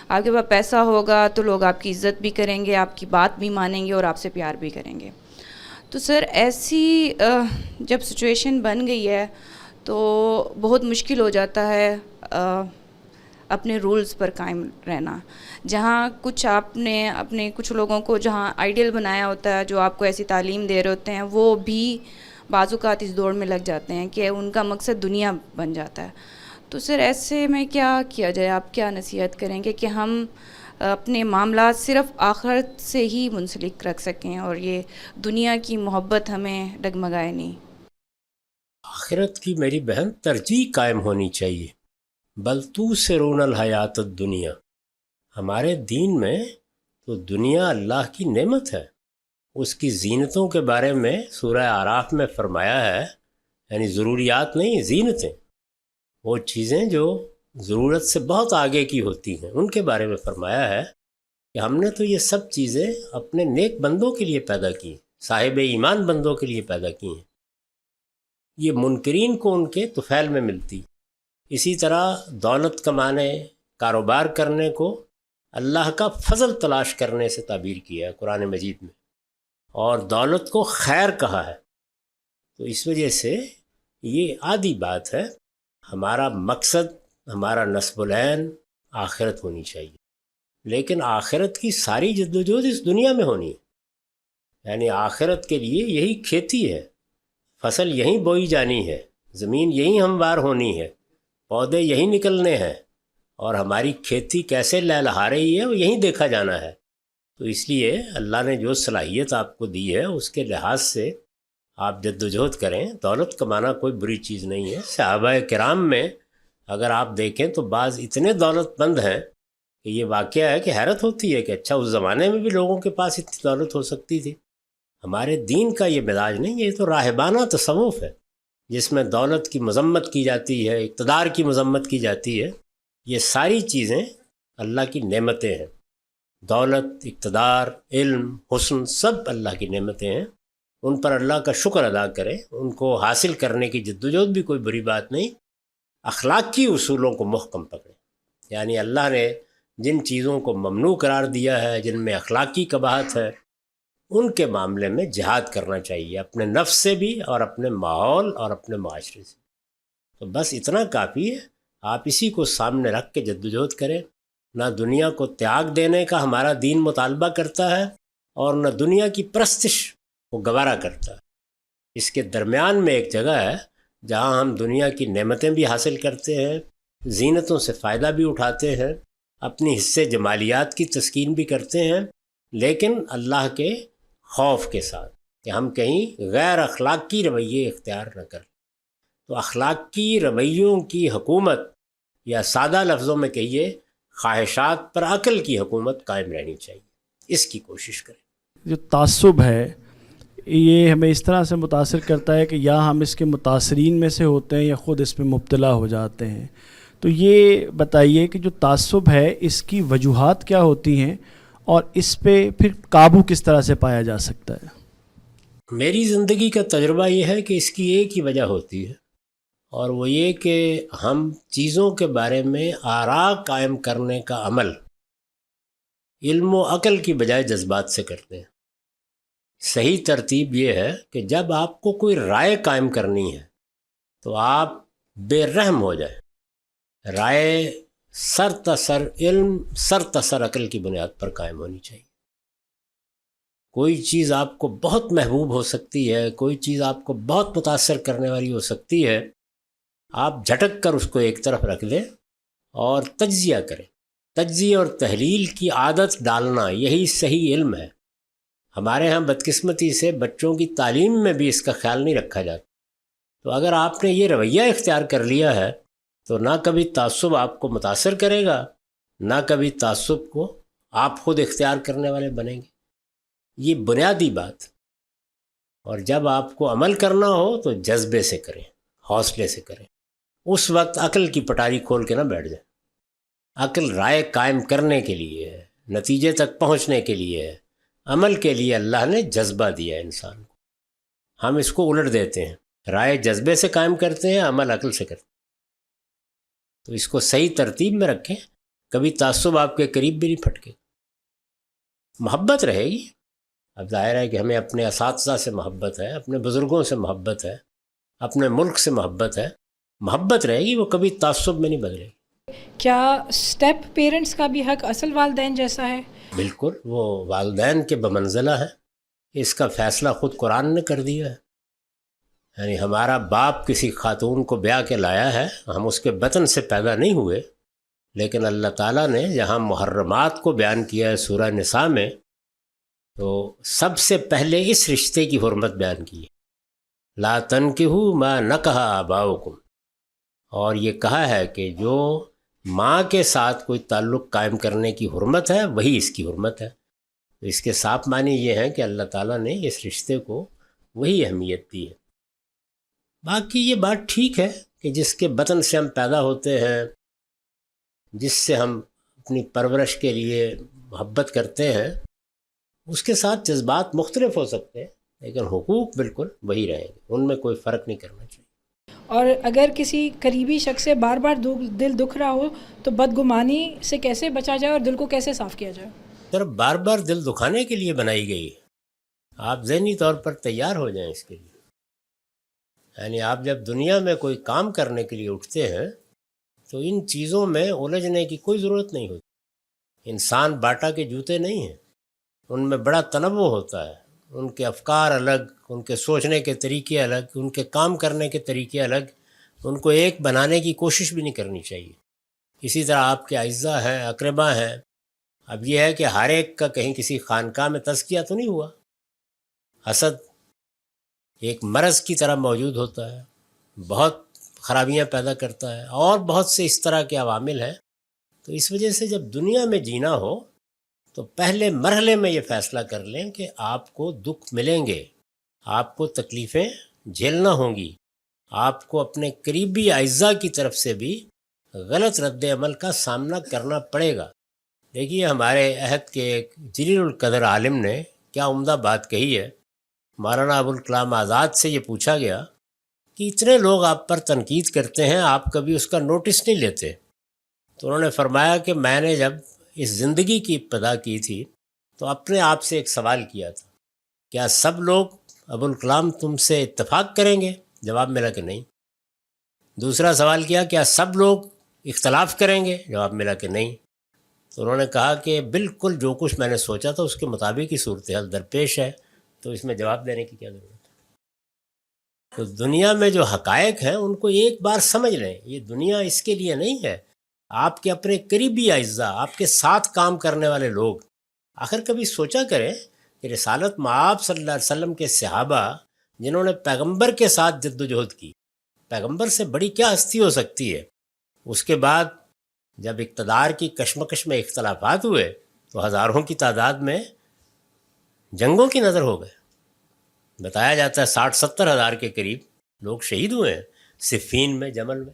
آپ کے پاس پیسہ ہوگا تو لوگ آپ کی عزت بھی کریں گے، آپ کی بات بھی مانیں گے اور آپ سے پیار بھی کریں گے۔ تو سر ایسی جب سچویشن بن گئی ہے تو بہت مشکل ہو جاتا ہے اپنے رولز پر قائم رہنا، جہاں کچھ آپ نے اپنے کچھ لوگوں کو جہاں آئیڈیل بنایا ہوتا ہے، جو آپ کو ایسی تعلیم دے رہے ہوتے ہیں، وہ بھی بعض اوقات اس دوڑ میں لگ جاتے ہیں کہ ان کا مقصد دنیا بن جاتا ہے۔ تو سر ایسے میں کیا کیا جائے، آپ کیا نصیحت کریں گے کہ ہم اپنے معاملات صرف آخرت سے ہی منسلک رکھ سکیں اور یہ دنیا کی محبت ہمیں ڈگمگائے نہیں؟ آخرت کی میری بہن ترجیح قائم ہونی چاہیے، بل توثرون الحیات الدنیا، ہمارے دین میں تو دنیا اللہ کی نعمت ہے، اس کی زینتوں کے بارے میں سورہ اعراف میں فرمایا ہے، یعنی ضروریات نہیں، زینتیں، وہ چیزیں جو ضرورت سے بہت آگے کی ہوتی ہیں، ان کے بارے میں فرمایا ہے کہ ہم نے تو یہ سب چیزیں اپنے نیک بندوں کے لیے پیدا کی، صاحب ایمان بندوں کے لیے پیدا کی ہیں، یہ منکرین کو ان کے طفیل میں ملتی۔ اسی طرح دولت کمانے، کاروبار کرنے کو اللہ کا فضل تلاش کرنے سے تعبیر کیا ہے قرآن مجید میں، اور دولت کو خیر کہا ہے۔ تو اس وجہ سے یہ عادی بات ہے، ہمارا مقصد، ہمارا نصب العین آخرت ہونی چاہیے، لیکن آخرت کی ساری جدوجہد اس دنیا میں ہونی ہے، یعنی آخرت کے لیے یہی کھیتی ہے، فصل یہیں بوئی جانی ہے، زمین یہیں ہموار ہونی ہے، پودے یہیں نکلنے ہیں، اور ہماری کھیتی کیسے لہلہا رہی ہے وہ یہیں دیکھا جانا ہے۔ تو اس لیے اللہ نے جو صلاحیت آپ کو دی ہے اس کے لحاظ سے آپ جدوجہد کریں۔ دولت کمانا کوئی بری چیز نہیں ہے، صحابہ کرام میں اگر آپ دیکھیں تو بعض اتنے دولت مند ہیں کہ یہ واقعہ ہے کہ حیرت ہوتی ہے کہ اچھا اس زمانے میں بھی لوگوں کے پاس اتنی دولت ہو سکتی تھی۔ ہمارے دین کا یہ مزاج نہیں، یہ تو راہبانہ تصوف ہے جس میں دولت کی مذمت کی جاتی ہے، اقتدار کی مذمت کی جاتی ہے۔ یہ ساری چیزیں اللہ کی نعمتیں ہیں، دولت، اقتدار، علم، حسن، سب اللہ کی نعمتیں ہیں، ان پر اللہ کا شکر ادا کریں، ان کو حاصل کرنے کی جدوجہد بھی کوئی بری بات نہیں۔ اخلاقی اصولوں کو محکم پکڑیں، یعنی اللہ نے جن چیزوں کو ممنوع قرار دیا ہے، جن میں اخلاقی قباحت ہے، ان کے معاملے میں جہاد کرنا چاہیے، اپنے نفس سے بھی اور اپنے ماحول اور اپنے معاشرے سے۔ تو بس اتنا کافی ہے، آپ اسی کو سامنے رکھ کے جدوجہد کریں۔ نہ دنیا کو تیاگ دینے کا ہمارا دین مطالبہ کرتا ہے اور نہ دنیا کی پرستش کو گوارا کرتا ہے، اس کے درمیان میں ایک جگہ ہے جہاں ہم دنیا کی نعمتیں بھی حاصل کرتے ہیں، زینتوں سے فائدہ بھی اٹھاتے ہیں، اپنی حصے جمالیات کی تسکین بھی کرتے ہیں، لیکن اللہ کے خوف کے ساتھ کہ ہم کہیں غیر اخلاقی رویے اختیار نہ کریں۔ تو اخلاقی رویوں کی حکومت، یا سادہ لفظوں میں کہیے خواہشات پر عقل کی حکومت قائم رہنی چاہیے، اس کی کوشش کریں۔ جو تعصب ہے یہ ہمیں اس طرح سے متاثر کرتا ہے کہ یا ہم اس کے متاثرین میں سے ہوتے ہیں یا خود اس میں مبتلا ہو جاتے ہیں۔ تو یہ بتائیے کہ جو تعصب ہے اس کی وجوہات کیا ہوتی ہیں اور اس پہ پھر قابو کس طرح سے پایا جا سکتا ہے؟ میری زندگی کا تجربہ یہ ہے کہ اس کی ایک ہی وجہ ہوتی ہے، اور وہ یہ کہ ہم چیزوں کے بارے میں آراء قائم کرنے کا عمل علم و عقل کی بجائے جذبات سے کرتے ہیں۔ صحیح ترتیب یہ ہے کہ جب آپ کو کوئی رائے قائم کرنی ہے تو آپ بے رحم ہو جائیں۔ رائے سر تسر علم، سر تسر عقل کی بنیاد پر قائم ہونی چاہیے۔ کوئی چیز آپ کو بہت محبوب ہو سکتی ہے، کوئی چیز آپ کو بہت متاثر کرنے والی ہو سکتی ہے، آپ جھٹک کر اس کو ایک طرف رکھ دیں اور تجزیہ کریں۔ تجزیہ اور تحلیل کی عادت ڈالنا، یہی صحیح علم ہے۔ ہمارے ہاں بدقسمتی سے بچوں کی تعلیم میں بھی اس کا خیال نہیں رکھا جاتا۔ تو اگر آپ نے یہ رویہ اختیار کر لیا ہے تو نہ کبھی تعصب آپ کو متاثر کرے گا، نہ کبھی تعصب کو آپ خود اختیار کرنے والے بنیں گے۔ یہ بنیادی بات۔ اور جب آپ کو عمل کرنا ہو تو جذبے سے کریں، حوصلے سے کریں۔ اس وقت عقل کی پٹاری کھول کے نہ بیٹھ جائیں۔ عقل رائے قائم کرنے کے لیے ہے، نتیجے تک پہنچنے کے لیے ہے، عمل کے لیے اللہ نے جذبہ دیا ہے انسان کو۔ ہم اس کو الٹ دیتے ہیں، رائے جذبے سے قائم کرتے ہیں، عمل عقل سے کرتے ہیں۔ تو اس کو صحیح ترتیب میں رکھیں، کبھی تعصب آپ کے قریب بھی نہیں پھٹکے۔ محبت رہے گی۔ اب ظاہر ہے کہ ہمیں اپنے اساتذہ سے محبت ہے، اپنے بزرگوں سے محبت ہے، اپنے ملک سے محبت ہے، محبت رہے گی، وہ کبھی تعصب میں نہیں بدلے گی۔ کیا اسٹیپ پیرنٹس کا بھی حق اصل والدین جیسا ہے؟ بالکل، وہ والدین کے بمنزلہ ہے۔ اس کا فیصلہ خود قرآن نے کر دیا ہے۔ یعنی ہمارا باپ کسی خاتون کو بیاہ کے لایا ہے، ہم اس کے بطن سے پیدا نہیں ہوئے، لیکن اللہ تعالیٰ نے جہاں محرمات کو بیان کیا ہے سورہ نساء میں، تو سب سے پہلے اس رشتے کی حرمت بیان کی ہے، لا تنکحوا ما نکح آباؤکم، اور یہ کہا ہے کہ جو ماں کے ساتھ کوئی تعلق قائم کرنے کی حرمت ہے وہی اس کی حرمت ہے۔ تو اس کے صاف معنی یہ ہے کہ اللہ تعالیٰ نے اس رشتے کو وہی اہمیت دی ہے۔ باقی یہ بات ٹھیک ہے کہ جس کے بطن سے ہم پیدا ہوتے ہیں، جس سے ہم اپنی پرورش کے لیے محبت کرتے ہیں، اس کے ساتھ جذبات مختلف ہو سکتے ہیں، لیکن حقوق بالکل وہی رہیں گے، ان میں کوئی فرق نہیں کرنا چاہیے۔ اور اگر کسی قریبی شخص سے بار بار دل دکھ رہا ہو تو بدگمانی سے کیسے بچا جائے اور دل کو کیسے صاف کیا جائے؟ صرف بار بار دل دکھانے کے لیے بنائی گئی ہے، آپ ذہنی طور پر تیار ہو جائیں اس کے لیے۔ یعنی آپ جب دنیا میں کوئی کام کرنے کے لیے اٹھتے ہیں تو ان چیزوں میں الجھنے کی کوئی ضرورت نہیں ہوتی۔ انسان باٹا کے جوتے نہیں ہیں، ان میں بڑا تنوع ہوتا ہے، ان کے افکار الگ، ان کے سوچنے کے طریقے الگ، ان کے کام کرنے کے طریقے الگ، ان کو ایک بنانے کی کوشش بھی نہیں کرنی چاہیے۔ اسی طرح آپ کے اعزاء ہیں، اقربا ہیں۔ اب یہ ہے کہ ہر ایک کا کہیں کسی خانقاہ میں تزکیہ تو نہیں ہوا۔ حسد ایک مرض کی طرح موجود ہوتا ہے، بہت خرابیاں پیدا کرتا ہے، اور بہت سے اس طرح کے عوامل ہیں۔ تو اس وجہ سے جب دنیا میں جینا ہو تو پہلے مرحلے میں یہ فیصلہ کر لیں کہ آپ کو دکھ ملیں گے، آپ کو تکلیفیں جھیلنا ہوں گی، آپ کو اپنے قریبی اعزاء کی طرف سے بھی غلط رد عمل کا سامنا کرنا پڑے گا۔ دیکھیے ہمارے عہد کے ایک جلیل القدر عالم نے کیا عمدہ بات کہی ہے۔ مولانا ابوالکلام آزاد سے یہ پوچھا گیا کہ اتنے لوگ آپ پر تنقید کرتے ہیں، آپ کبھی اس کا نوٹس نہیں لیتے؟ تو انہوں نے فرمایا کہ میں نے جب اس زندگی کی ابتدا کی تھی تو اپنے آپ سے ایک سوال کیا تھا، کیا سب لوگ ابوالکلام تم سے اتفاق کریں گے؟ جواب ملا کہ نہیں۔ دوسرا سوال کیا، کیا سب لوگ اختلاف کریں گے؟ جواب ملا کہ نہیں۔ تو انہوں نے کہا کہ بالکل جو کچھ میں نے سوچا تھا اس کے مطابق ہی صورتحال درپیش ہے، تو اس میں جواب دینے کی کیا ضرورت ہے؟ تو دنیا میں جو حقائق ہیں ان کو ایک بار سمجھ لیں. یہ دنیا اس کے لیے نہیں ہے. آپ کے اپنے قریبی اعزاء، آپ کے ساتھ کام کرنے والے لوگ، آخر کبھی سوچا کریں کہ رسالت مآب صلی اللہ علیہ وسلم کے صحابہ جنہوں نے پیغمبر کے ساتھ جد و جہد کی، پیغمبر سے بڑی کیا ہستی ہو سکتی ہے. اس کے بعد جب اقتدار کی کشمکش میں اختلافات ہوئے تو ہزاروں کی تعداد میں جنگوں کی نظر ہو گئے. بتایا جاتا ہے 60-70 ہزار کے قریب لوگ شہید ہوئے ہیں صفین میں، جمل میں.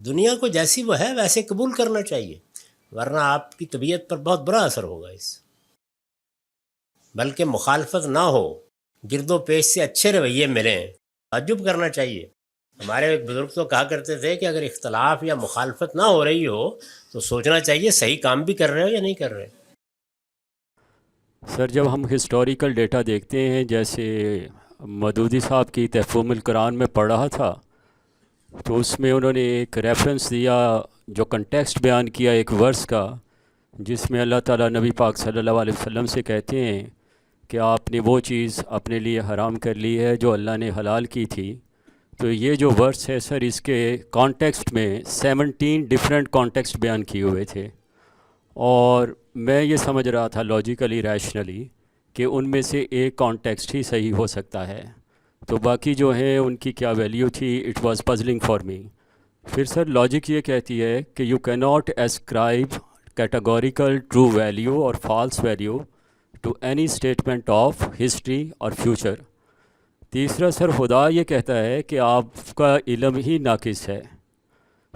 دنیا کو جیسی وہ ہے ویسے قبول کرنا چاہیے، ورنہ آپ کی طبیعت پر بہت برا اثر ہوگا اس سے. بلکہ مخالفت نہ ہو، گرد و پیش سے اچھے رویے ملیں، تعجب کرنا چاہیے. ہمارے ایک بزرگ تو کہا کرتے تھے کہ اگر اختلاف یا مخالفت نہ ہو رہی ہو تو سوچنا چاہیے صحیح کام بھی کر رہے ہو یا نہیں کر رہے. سر جب ہم ہسٹوریکل ڈیٹا دیکھتے ہیں، جیسے مودودی صاحب کی تحفظ القرآن میں پڑھ رہا تھا، تو اس میں انہوں نے ایک ریفرنس دیا، جو کنٹیکسٹ بیان کیا ایک ورس کا، جس میں اللہ تعالیٰ نبی پاک صلی اللہ علیہ وسلم سے کہتے ہیں کہ آپ نے وہ چیز اپنے لیے حرام کر لی ہے جو اللہ نے حلال کی تھی. تو یہ جو ورس ہے سر، اس کے کانٹیکسٹ میں 17 ڈفرینٹ کانٹیکسٹ بیان کیے ہوئے تھے، اور میں یہ سمجھ رہا تھا لاجیکلی ریشنلی کہ ان میں سے ایک کانٹیکسٹ ہی صحیح ہو سکتا ہے، تو باقی جو ہیں ان کی کیا ویلیو تھی. It was puzzling for me. پھر سر لاجک یہ کہتی ہے کہ you can not ascribe categorical true value اور false value to any statement of history اور فیوچر. تیسرا سر، خدا یہ کہتا ہے کہ آپ کا علم ہی ناقص ہے.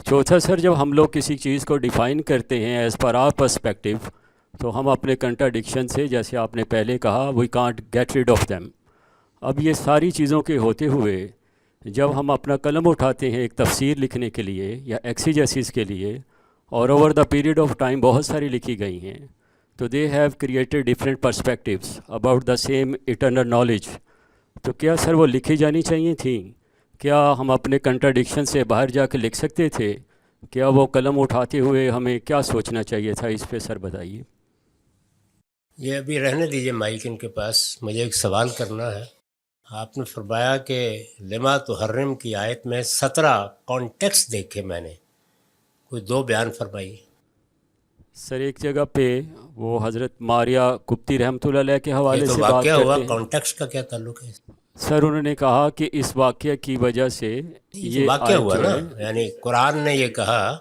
چوتھا سر، جب ہم لوگ کسی چیز کو ڈیفائن کرتے ہیں ایز پر آر پرسپیکٹیو، تو ہم اپنے کنٹراڈکشن سے، جیسے آپ نے پہلے کہا، we can't get rid of them. اب یہ ساری چیزوں کے ہوتے ہوئے جب ہم اپنا قلم اٹھاتے ہیں ایک تفسیر لکھنے کے لیے یا ایکسیجیسس کے لیے، اور over the period of time بہت ساری لکھی گئی ہیں، تو they have created different perspectives about the same eternal knowledge. تو کیا سر وہ لکھی جانی چاہیے تھیں؟ کیا ہم اپنے کنٹراڈکشن سے باہر جا کے لکھ سکتے تھے؟ کیا وہ قلم اٹھاتے ہوئے ہمیں کیا سوچنا چاہیے تھا؟ اس پہ سر بتائیے. یہ ابھی رہنے دیجیے مائک ان کے پاس، مجھے ایک سوال کرنا ہے. آپ نے فرمایا کہ لما تحرم کی آیت میں 17 کانٹیکسٹ دیکھے میں نے، کوئی 2 بیان فرمائیے. سر ایک جگہ پہ وہ حضرت ماریہ قبطی رحمۃ اللہ علیہ کے حوالے سے بات واقعہ ہوا، کرتے ہیں. کانٹیکسٹ کا کیا تعلق ہے؟ سر انہوں نے کہا کہ اس واقعہ کی وجہ سے یہ واقعہ ہوا آیت جو نا، ہے، یعنی قرآن نے یہ کہا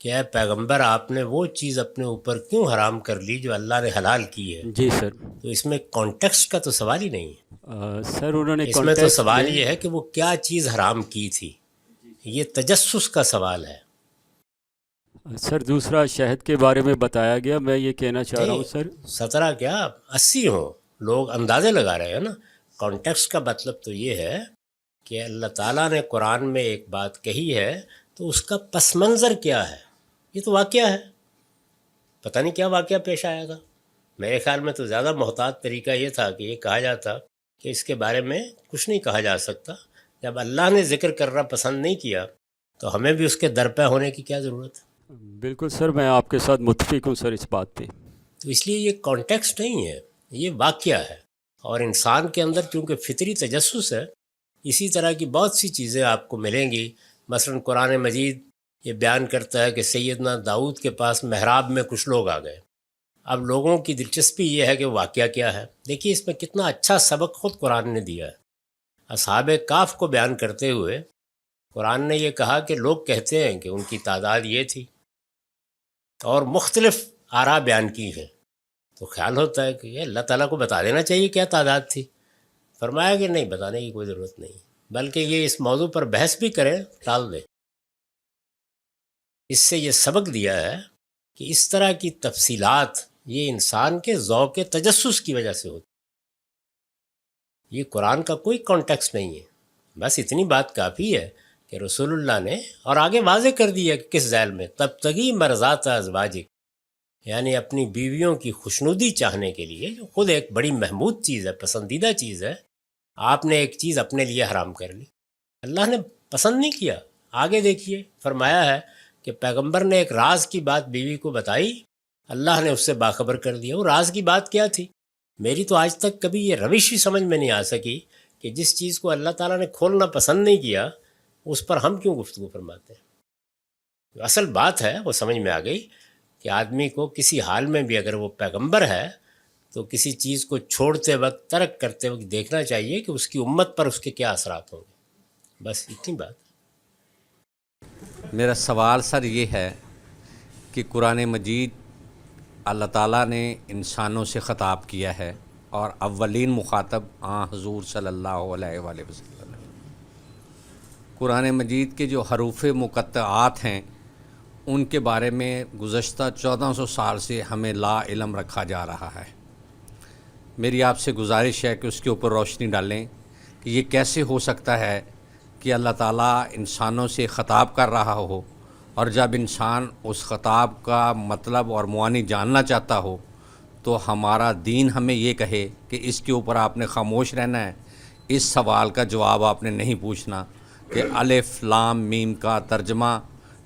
کہ اے پیغمبر آپ نے وہ چیز اپنے اوپر کیوں حرام کر لی جو اللہ نے حلال کی ہے. جی سر. تو اس میں کانٹیکسٹ کا تو سوال ہی نہیں ہے. سر انہوں نے اس میں تو سوال یہ ہے کہ وہ کیا چیز حرام کی تھی. یہ تجسس کا سوال ہے. سر دوسرا شہد کے بارے میں بتایا گیا. میں یہ کہنا چاہ رہا ہوں سر 17 کیا 80 ہوں، لوگ اندازے لگا رہے ہیں نا. کانٹیکسٹ کا مطلب تو یہ ہے کہ اللہ تعالیٰ نے قرآن میں ایک بات کہی ہے تو اس کا پس منظر کیا ہے. یہ تو واقعہ ہے، پتہ نہیں کیا واقعہ پیش آیا تھا. میرے خیال میں تو زیادہ محتاط طریقہ یہ تھا کہ یہ کہا جاتا کہ اس کے بارے میں کچھ نہیں کہا جا سکتا. جب اللہ نے ذکر کرنا پسند نہیں کیا تو ہمیں بھی اس کے درپے ہونے کی کیا ضرورت ہے. بالکل سر، میں آپ کے ساتھ متفق ہوں سر اس بات پہ. تو اس لیے یہ کانٹیکسٹ نہیں ہے، یہ واقعہ ہے. اور انسان کے اندر چونکہ فطری تجسس ہے، اسی طرح کی بہت سی چیزیں آپ کو ملیں گی. مثلا قرآن مجید یہ بیان کرتا ہے کہ سیدنا داؤد کے پاس محراب میں کچھ لوگ آ گئے. اب لوگوں کی دلچسپی یہ ہے کہ واقعہ کیا ہے. دیکھیے اس میں کتنا اچھا سبق خود قرآن نے دیا ہے. اصحاب کاف کو بیان کرتے ہوئے قرآن نے یہ کہا کہ لوگ کہتے ہیں کہ ان کی تعداد یہ تھی، اور مختلف آراء بیان کی ہیں. تو خیال ہوتا ہے کہ یہ اللہ تعالیٰ کو بتا دینا چاہیے کیا تعداد تھی. فرمایا کہ نہیں، بتانے کی کوئی ضرورت نہیں، بلکہ یہ اس موضوع پر بحث بھی کریں، ٹال دیں. اس سے یہ سبق دیا ہے کہ اس طرح کی تفصیلات یہ انسان کے ذوق تجسس کی وجہ سے ہوتی. یہ قرآن کا کوئی کانٹیکسٹ نہیں ہے. بس اتنی بات کافی ہے کہ رسول اللہ نے اور آگے واضح کر دیا کہ کس ذیل میں تبتغی مرضات ازواجک، یعنی اپنی بیویوں کی خوشنودی چاہنے کے لیے، جو خود ایک بڑی محمود چیز ہے، پسندیدہ چیز ہے، آپ نے ایک چیز اپنے لیے حرام کر لی. اللہ نے پسند نہیں کیا. آگے دیکھیے فرمایا ہے کہ پیغمبر نے ایک راز کی بات بیوی کو بتائی، اللہ نے اس سے باخبر کر دیا. وہ راز کی بات کیا تھی؟ میری تو آج تک کبھی یہ روش ہی سمجھ میں نہیں آ سکی کہ کہ جس چیز کو اللہ تعالیٰ نے کھولنا پسند نہیں کیا اس پر ہم کیوں گفتگو فرماتے ہیں؟ اصل بات ہے وہ سمجھ میں آ گئی کہ آدمی کو کسی حال میں بھی اگر وہ پیغمبر ہے تو کسی چیز کو چھوڑتے وقت، ترک کرتے وقت دیکھنا چاہیے کہ اس کی امت پر اس کے کیا اثرات ہوں گے. بس اتنی بات. میرا سوال سر یہ ہے کہ قرآن مجید اللہ تعالیٰ نے انسانوں سے خطاب کیا ہے اور اولین مخاطب حضور صلی اللہ علیہ وآلہ وسلم. قرآن مجید کے جو حروف مقطعات ہیں ان کے بارے میں گزشتہ 1400 سال سے ہمیں لا علم رکھا جا رہا ہے. میری آپ سے گزارش ہے کہ اس کے اوپر روشنی ڈالیں کہ یہ کیسے ہو سکتا ہے کہ اللہ تعالیٰ انسانوں سے خطاب کر رہا ہو اور جب انسان اس خطاب کا مطلب اور معانی جاننا چاہتا ہو تو ہمارا دین ہمیں یہ کہے کہ اس کے اوپر آپ نے خاموش رہنا ہے، اس سوال کا جواب آپ نے نہیں پوچھنا کہ الف لام میم کا ترجمہ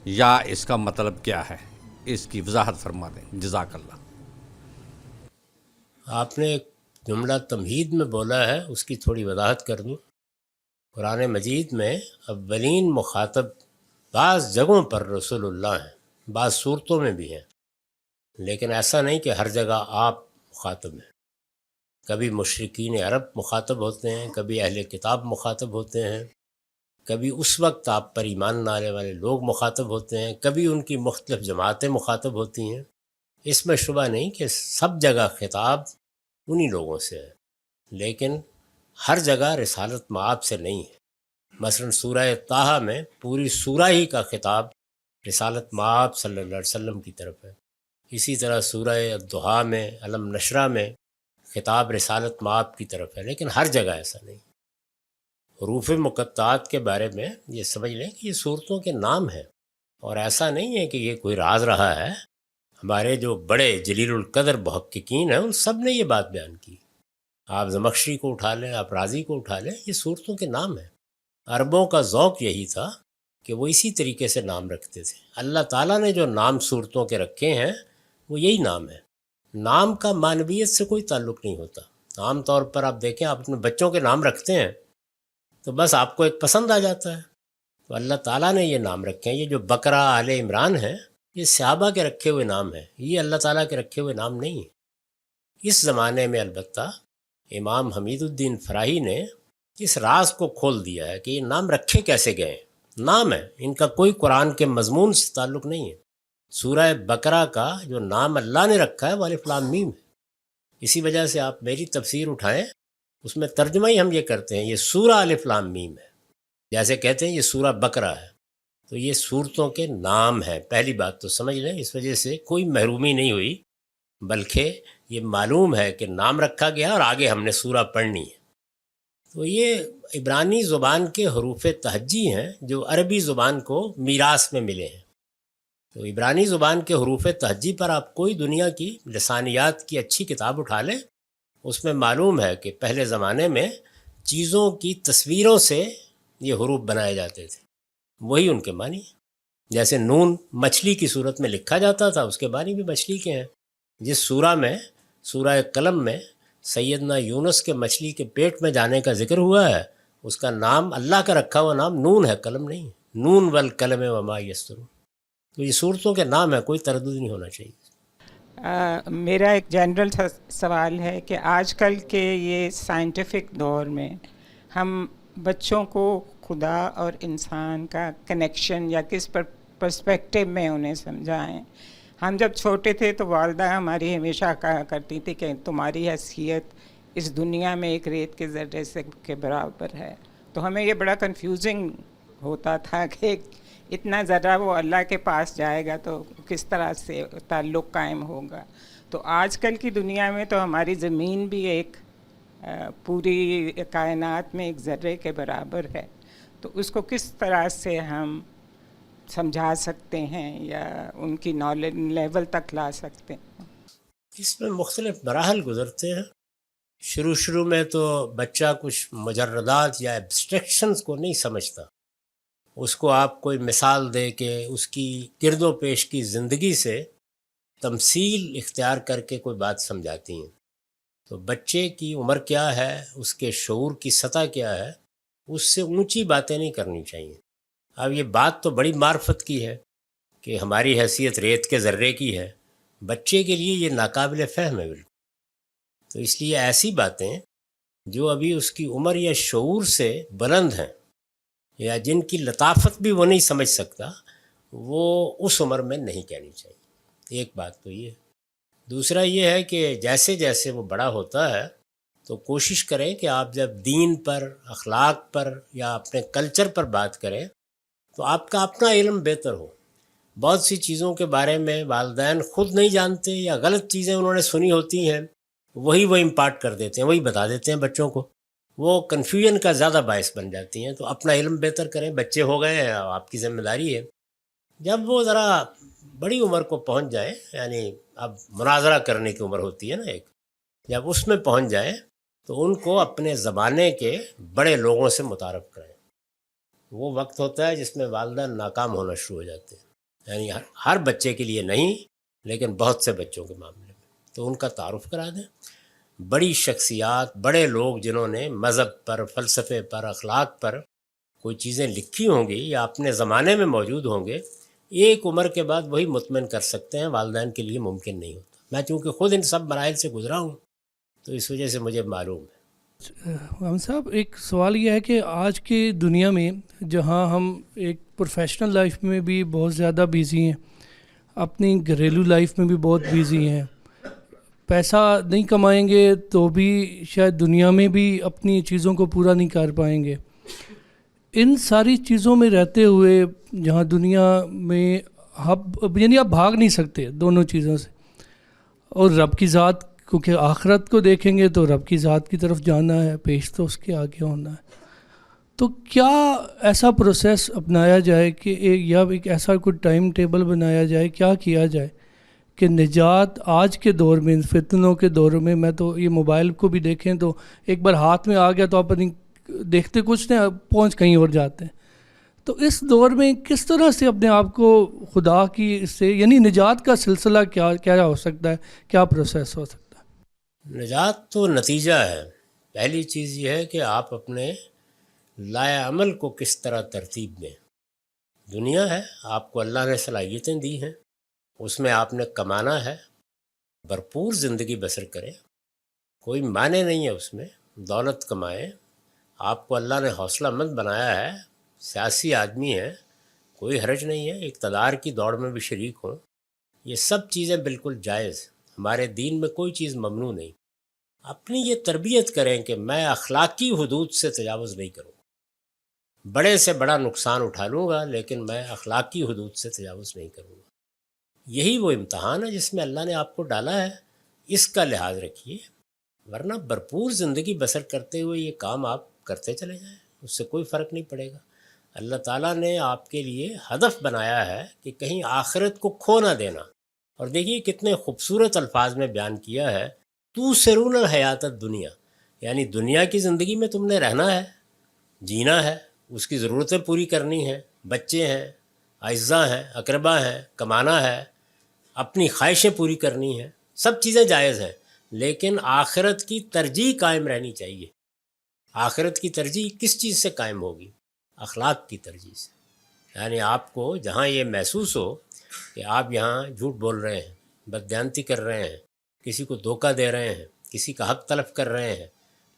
یا اس کا مطلب کیا ہے. اس کی وضاحت فرما دیں. جزاک اللہ. آپ نے ایک جملہ تمہید میں بولا ہے، اس کی تھوڑی وضاحت کر دوں. قرآن مجید میں اولین مخاطب بعض جگہوں پر رسول اللہ ہیں، بعض صورتوں میں بھی ہیں، لیکن ایسا نہیں کہ ہر جگہ آپ مخاطب ہیں. کبھی مشرکین عرب مخاطب ہوتے ہیں، کبھی اہل کتاب مخاطب ہوتے ہیں، کبھی اس وقت آپ پر ایمان لانے والے لوگ مخاطب ہوتے ہیں، کبھی ان کی مختلف جماعتیں مخاطب ہوتی ہیں. اس میں شبہ نہیں کہ سب جگہ خطاب انہی لوگوں سے ہے، لیکن ہر جگہ رسالت مآب سے نہیں ہے. مثلا سورہ طٰہٰ میں پوری سورہ ہی کا خطاب رسالت مآب صلی اللہ علیہ وسلم کی طرف ہے. اسی طرح سورہ الضحیٰ میں، علم نشرہ میں خطاب رسالت مآب کی طرف ہے، لیکن ہر جگہ ایسا نہیں. حروف مقطعات کے بارے میں یہ سمجھ لیں کہ یہ صورتوں کے نام ہیں، اور ایسا نہیں ہے کہ یہ کوئی راز رہا ہے. ہمارے جو بڑے جلیل القدر محققین ہیں ان سب نے یہ بات بیان کی. آپ زمخشری کو اٹھا لیں، آپ رازی کو اٹھا لیں، یہ صورتوں کے نام ہیں. عربوں کا ذوق یہی تھا کہ وہ اسی طریقے سے نام رکھتے تھے. اللہ تعالیٰ نے جو نام صورتوں کے رکھے ہیں وہ یہی نام ہے. نام کا معنویت سے کوئی تعلق نہیں ہوتا. عام طور پر آپ دیکھیں، آپ اپنے بچوں کے نام رکھتے ہیں تو بس آپ کو ایک پسند آ جاتا ہے. تو اللہ تعالیٰ نے یہ نام رکھے ہیں. یہ جو بقرہ، آل عمران ہیں، یہ صحابہ کے رکھے ہوئے نام ہیں، یہ اللہ تعالیٰ کے رکھے ہوئے نام نہیں ہیں. اس زمانے میں البتہ امام حمید الدین فراہی نے اس راز کو کھول دیا ہے کہ یہ نام رکھے کیسے گئے ہیں. نام ہے، ان کا کوئی قرآن کے مضمون سے تعلق نہیں ہے. سورہ بقرہ کا جو نام اللہ نے رکھا ہے وہ الف لام میم ہے. اسی وجہ سے آپ میری تفسیر اٹھائیں، اس میں ترجمہ ہی ہم یہ کرتے ہیں، یہ سورہ الف لام میم ہے. جیسے کہتے ہیں یہ سورہ بقرہ ہے، تو یہ صورتوں کے نام ہیں. پہلی بات تو سمجھ لیں. اس وجہ سے کوئی محرومی نہیں ہوئی، بلکہ یہ معلوم ہے کہ نام رکھا گیا اور آگے ہم نے سورہ پڑھنی ہے. تو یہ عبرانی زبان کے حروف تہجی ہیں جو عربی زبان کو میراث میں ملے ہیں. تو عبرانی زبان کے حروف تہجی پر آپ کوئی دنیا کی لسانیات کی اچھی کتاب اٹھا لیں، اس میں معلوم ہے کہ پہلے زمانے میں چیزوں کی تصویروں سے یہ حروف بنائے جاتے تھے. وہی ان کے معنی ہیں. جیسے نون مچھلی کی صورت میں لکھا جاتا تھا، اس کے معنی بھی مچھلی کے ہیں. جس سورہ میں، سورہ قلم میں سیدنا یونس کے مچھلی کے پیٹ میں جانے کا ذکر ہوا ہے، اس کا نام، اللہ کا رکھا ہوا نام نون ہے، قلم نہیں ہے. نون والقلم وما یسطرون. تو یہ صورتوں کے نام ہے، کوئی تردد نہیں ہونا چاہیے. میرا ایک جنرل سوال ہے کہ آج کل کے یہ سائنٹیفک دور میں ہم بچوں کو خدا اور انسان کا کنیکشن یا کس پرسپیکٹیو میں انہیں سمجھائیں. ہم جب چھوٹے تھے تو والدہ ہماری ہمیشہ کہا کرتی تھی کہ تمہاری حیثیت اس دنیا میں ایک ریت کے ذرے سے کے برابر ہے. تو ہمیں یہ بڑا کنفیوزنگ ہوتا تھا کہ اتنا ذرہ وہ اللہ کے پاس جائے گا تو کس طرح سے تعلق قائم ہوگا. تو آج کل کی دنیا میں تو ہماری زمین بھی ایک پوری کائنات میں ایک ذرے کے برابر ہے. تو اس کو کس طرح سے ہم سمجھا سکتے ہیں یا ان کی نالج لیول تک لا سکتے ہیں؟ اس میں مختلف مراحل گزرتے ہیں. شروع میں تو بچہ کچھ مجردات یا ایبسٹریکشنز کو نہیں سمجھتا. اس کو آپ کوئی مثال دے کے اس کی گرد و پیش کی زندگی سے تمثیل اختیار کر کے کوئی بات سمجھاتی ہیں. تو بچے کی عمر کیا ہے، اس کے شعور کی سطح کیا ہے، اس سے اونچی باتیں نہیں کرنی چاہیے. اب یہ بات تو بڑی معرفت کی ہے کہ ہماری حیثیت ریت کے ذرے کی ہے، بچے کے لیے یہ ناقابل فہم ہے بالکل. تو اس لیے ایسی باتیں جو ابھی اس کی عمر یا شعور سے بلند ہیں یا جن کی لطافت بھی وہ نہیں سمجھ سکتا، وہ اس عمر میں نہیں کہنی چاہیے. ایک بات تو یہ ہے. دوسرا یہ ہے کہ جیسے جیسے وہ بڑا ہوتا ہے تو کوشش کریں کہ آپ جب دین پر، اخلاق پر یا اپنے کلچر پر بات کریں تو آپ کا اپنا علم بہتر ہو. بہت سی چیزوں کے بارے میں والدین خود نہیں جانتے یا غلط چیزیں انہوں نے سنی ہوتی ہیں، وہی وہ امپارٹ کر دیتے ہیں، وہی بتا دیتے ہیں بچوں کو. وہ کنفیوژن کا زیادہ باعث بن جاتی ہیں. تو اپنا علم بہتر کریں. بچے ہو گئے ہیں، آپ کی ذمہ داری ہے جب وہ ذرا بڑی عمر کو پہنچ جائیں، یعنی اب مناظرہ کرنے کی عمر ہوتی ہے نا ایک، جب اس میں پہنچ جائیں تو ان کو اپنے زمانے کے بڑے لوگوں سے متعارف کریں. وہ وقت ہوتا ہے جس میں والدین ناکام ہونا شروع ہو جاتے ہیں، یعنی ہر بچے کے لیے نہیں لیکن بہت سے بچوں کے معاملے میں. تو ان کا تعارف کرا دیں. بڑی شخصیات، بڑے لوگ جنہوں نے مذہب پر، فلسفے پر، اخلاق پر کوئی چیزیں لکھی ہوں گی یا اپنے زمانے میں موجود ہوں گے، ایک عمر کے بعد وہی مطمئن کر سکتے ہیں، والدین کے لیے ممکن نہیں ہوتا. میں چونکہ خود ان سب مراحل سے گزرا ہوں تو اس وجہ سے مجھے معلوم ہے. محمد صاحب، ایک سوال یہ ہے کہ آج کی دنیا میں جہاں ہم ایک پروفیشنل لائف میں بھی بہت زیادہ بیزی ہیں، اپنی گھریلو لائف میں بھی بہت بیزی ہیں، پیسہ نہیں کمائیں گے تو بھی شاید دنیا میں بھی اپنی چیزوں کو پورا نہیں کر پائیں گے. ان ساری چیزوں میں رہتے ہوئے جہاں دنیا میں یعنی آپ بھاگ نہیں سکتے دونوں چیزوں سے، اور رب کی ذات، کیونکہ آخرت کو دیکھیں گے تو رب کی ذات کی طرف جانا ہے، پیش تو اس کے آگے ہونا ہے. تو کیا ایسا پروسیس اپنایا جائے کہ یا ایک ایسا کوئی ٹائم ٹیبل بنایا جائے، کیا کیا جائے کہ نجات آج کے دور میں، فتنوں کے دور میں، میں تو یہ موبائل کو بھی دیکھیں تو ایک بار ہاتھ میں آ گیا تو آپ دیکھتے کچھ نہیں، پہنچ کہیں اور جاتے ہیں. تو اس دور میں کس طرح سے اپنے آپ کو خدا کی سے یعنی نجات کا سلسلہ کیا ہو سکتا ہے، کیا پروسیس ہو سکتا ہے؟ نجات تو نتیجہ ہے. پہلی چیز یہ ہے کہ آپ اپنے لائے عمل کو کس طرح ترتیب دیں. دنیا ہے، آپ کو اللہ نے صلاحیتیں دی ہیں، اس میں آپ نے کمانا ہے، بھرپور زندگی بسر کریں، کوئی معنی نہیں ہے اس میں دولت کمائیں. آپ کو اللہ نے حوصلہ مند بنایا ہے، سیاسی آدمی ہیں، کوئی حرج نہیں ہے، اقتدار کی دوڑ میں بھی شریک ہوں. یہ سب چیزیں بالکل جائز، ہمارے دین میں کوئی چیز ممنوع نہیں. اپنی یہ تربیت کریں کہ میں اخلاقی حدود سے تجاوز نہیں کروں، بڑے سے بڑا نقصان اٹھا لوں گا لیکن میں اخلاقی حدود سے تجاوز نہیں کروں گا. یہی وہ امتحان ہے جس میں اللہ نے آپ کو ڈالا ہے، اس کا لحاظ رکھیے، ورنہ بھرپور زندگی بسر کرتے ہوئے یہ کام آپ کرتے چلے جائیں، اس سے کوئی فرق نہیں پڑے گا. اللہ تعالیٰ نے آپ کے لیے ہدف بنایا ہے کہ کہیں آخرت کو کھو نہ دینا. اور دیکھیے کتنے خوبصورت الفاظ میں بیان کیا ہے، تو سرون حیات دنیا، یعنی دنیا کی زندگی میں تم نے رہنا ہے، جینا ہے، اس کی ضرورتیں پوری کرنی ہیں، بچے ہیں، اعزاء ہیں، اقربا ہیں، کمانا ہے، اپنی خواہشیں پوری کرنی ہیں، سب چیزیں جائز ہیں، لیکن آخرت کی ترجیح قائم رہنی چاہیے. آخرت کی ترجیح کس چیز سے قائم ہوگی؟ اخلاق کی ترجیح سے. یعنی آپ کو جہاں یہ محسوس ہو کہ آپ یہاں جھوٹ بول رہے ہیں، بددیانتی کر رہے ہیں، کسی کو دھوکہ دے رہے ہیں، کسی کا حق تلف کر رہے ہیں،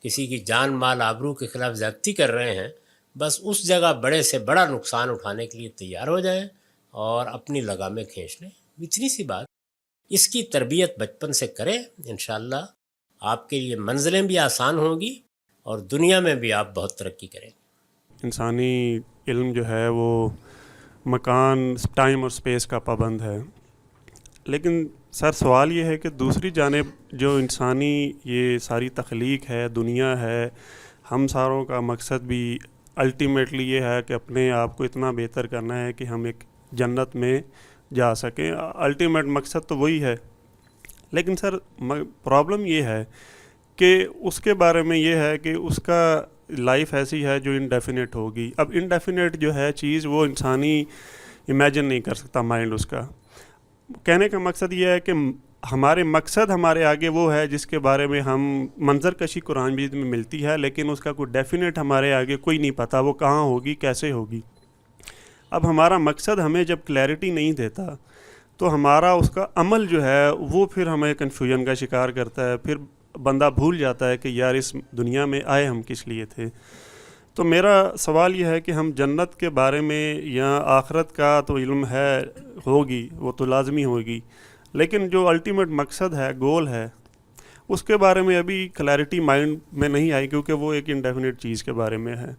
کسی کی جان مال آبرو کے خلاف زیادتی کر رہے ہیں، بس اس جگہ بڑے سے بڑا نقصان اٹھانے کے لیے تیار ہو جائیں اور اپنی لگامیں کھینچ لیں. اتنی سی بات. اس کی تربیت بچپن سے کریں، انشاءاللہ آپ کے لیے منزلیں بھی آسان ہوں گی اور دنیا میں بھی آپ بہت ترقی کریں گے. انسانی علم جو ہے وہ مکان، ٹائم اور سپیس کا پابند ہے. لیکن سر سوال یہ ہے کہ دوسری جانب جو انسانی یہ ساری تخلیق ہے، دنیا ہے، ہم ساروں کا مقصد بھی الٹیمیٹلی یہ ہے کہ اپنے آپ کو اتنا بہتر کرنا ہے کہ ہم ایک جنت میں جا سکیں. الٹیمیٹ مقصد تو وہی ہے. لیکن سر پرابلم یہ ہے کہ اس کے بارے میں یہ ہے کہ اس کا لائف ایسی ہے جو انڈیفینٹ ہوگی. اب انڈیفینٹ جو ہے چیز وہ انسانی امیجن نہیں کر سکتا مائنڈ اس کا. کہنے کا مقصد یہ ہے کہ ہمارے مقصد ہمارے آگے وہ ہے جس کے بارے میں ہم منظر کشی قرآن مجید میں ملتی ہے، لیکن اس کا کوئی ڈیفینیٹ ہمارے آگے کوئی نہیں پتہ وہ کہاں ہوگی، کیسے ہوگی۔ اب ہمارا مقصد ہمیں جب کلیئرٹی نہیں دیتا تو ہمارا اس کا عمل جو ہے وہ پھر ہمیں کنفیوژن کا شکار کرتا ہے، پھر بندہ بھول جاتا ہے کہ یار اس دنیا میں آئے ہم کس لیے تھے۔ تو میرا سوال یہ ہے کہ ہم جنت کے بارے میں یا آخرت کا تو علم ہے، ہوگی، وہ تو لازمی ہوگی، لیکن جو الٹیمیٹ مقصد ہے، گول ہے، اس کے بارے میں ابھی کلیئرٹی مائنڈ میں نہیں آئی، کیونکہ وہ ایک انڈیفینٹ چیز کے بارے میں ہے۔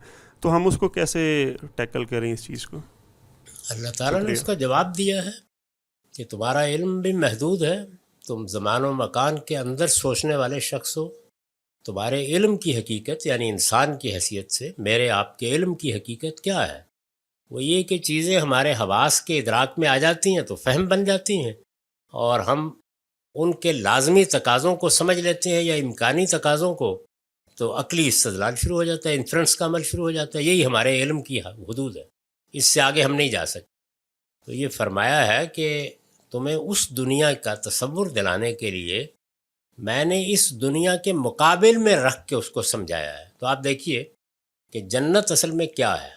تو ہم اس کو کیسے ٹیکل کریں اس چیز کو؟ اللہ تعالیٰ نے اس کا جواب دیا ہے کہ تمہارا علم بھی محدود ہے، تم زمان و مکان کے اندر سوچنے والے شخص ہو۔ تمہارے علم کی حقیقت یعنی انسان کی حیثیت سے میرے آپ کے علم کی حقیقت کیا ہے؟ وہ یہ کہ چیزیں ہمارے حواس کے ادراک میں آ جاتی ہیں تو فہم بن جاتی ہیں، اور ہم ان کے لازمی تقاضوں کو سمجھ لیتے ہیں یا امکانی تقاضوں کو، تو عقلی استدلال شروع ہو جاتا ہے، انفرنس کا عمل شروع ہو جاتا ہے۔ یہی ہمارے علم کی حدود ہے، اس سے آگے ہم نہیں جا سکتے۔ تو یہ فرمایا ہے کہ تمہیں اس دنیا کا تصور دلانے کے لیے میں نے اس دنیا کے مقابل میں رکھ کے اس کو سمجھایا ہے۔ تو آپ دیکھیے کہ جنت اصل میں کیا ہے،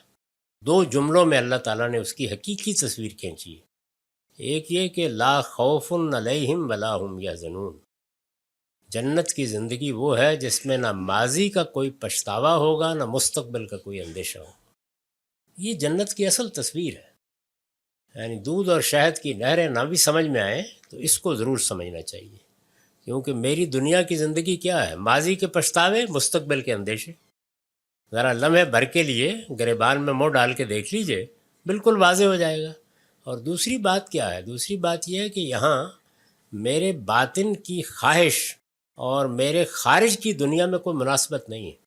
2 جملوں میں اللہ تعالیٰ نے اس کی حقیقی تصویر کھینچی ہے۔ ایک یہ کہ لا خوف علیہم ولا ہم یحزنون، جنت کی زندگی وہ ہے جس میں نہ ماضی کا کوئی پچھتاوا ہوگا، نہ مستقبل کا کوئی اندیشہ ہوگا۔ یہ جنت کی اصل تصویر ہے۔ یعنی دودھ اور شہد کی نہریں نہ بھی سمجھ میں آئیں تو اس کو ضرور سمجھنا چاہیے، کیونکہ میری دنیا کی زندگی کیا ہے، ماضی کے پچھتاوے، مستقبل کے اندیشے۔ ذرا لمحے بھر کے لیے گریبان میں منہ ڈال کے دیکھ لیجئے، بالکل واضح ہو جائے گا۔ اور دوسری بات کیا ہے؟ دوسری بات یہ ہے کہ یہاں میرے باطن کی خواہش اور میرے خارج کی دنیا میں کوئی مناسبت نہیں ہے۔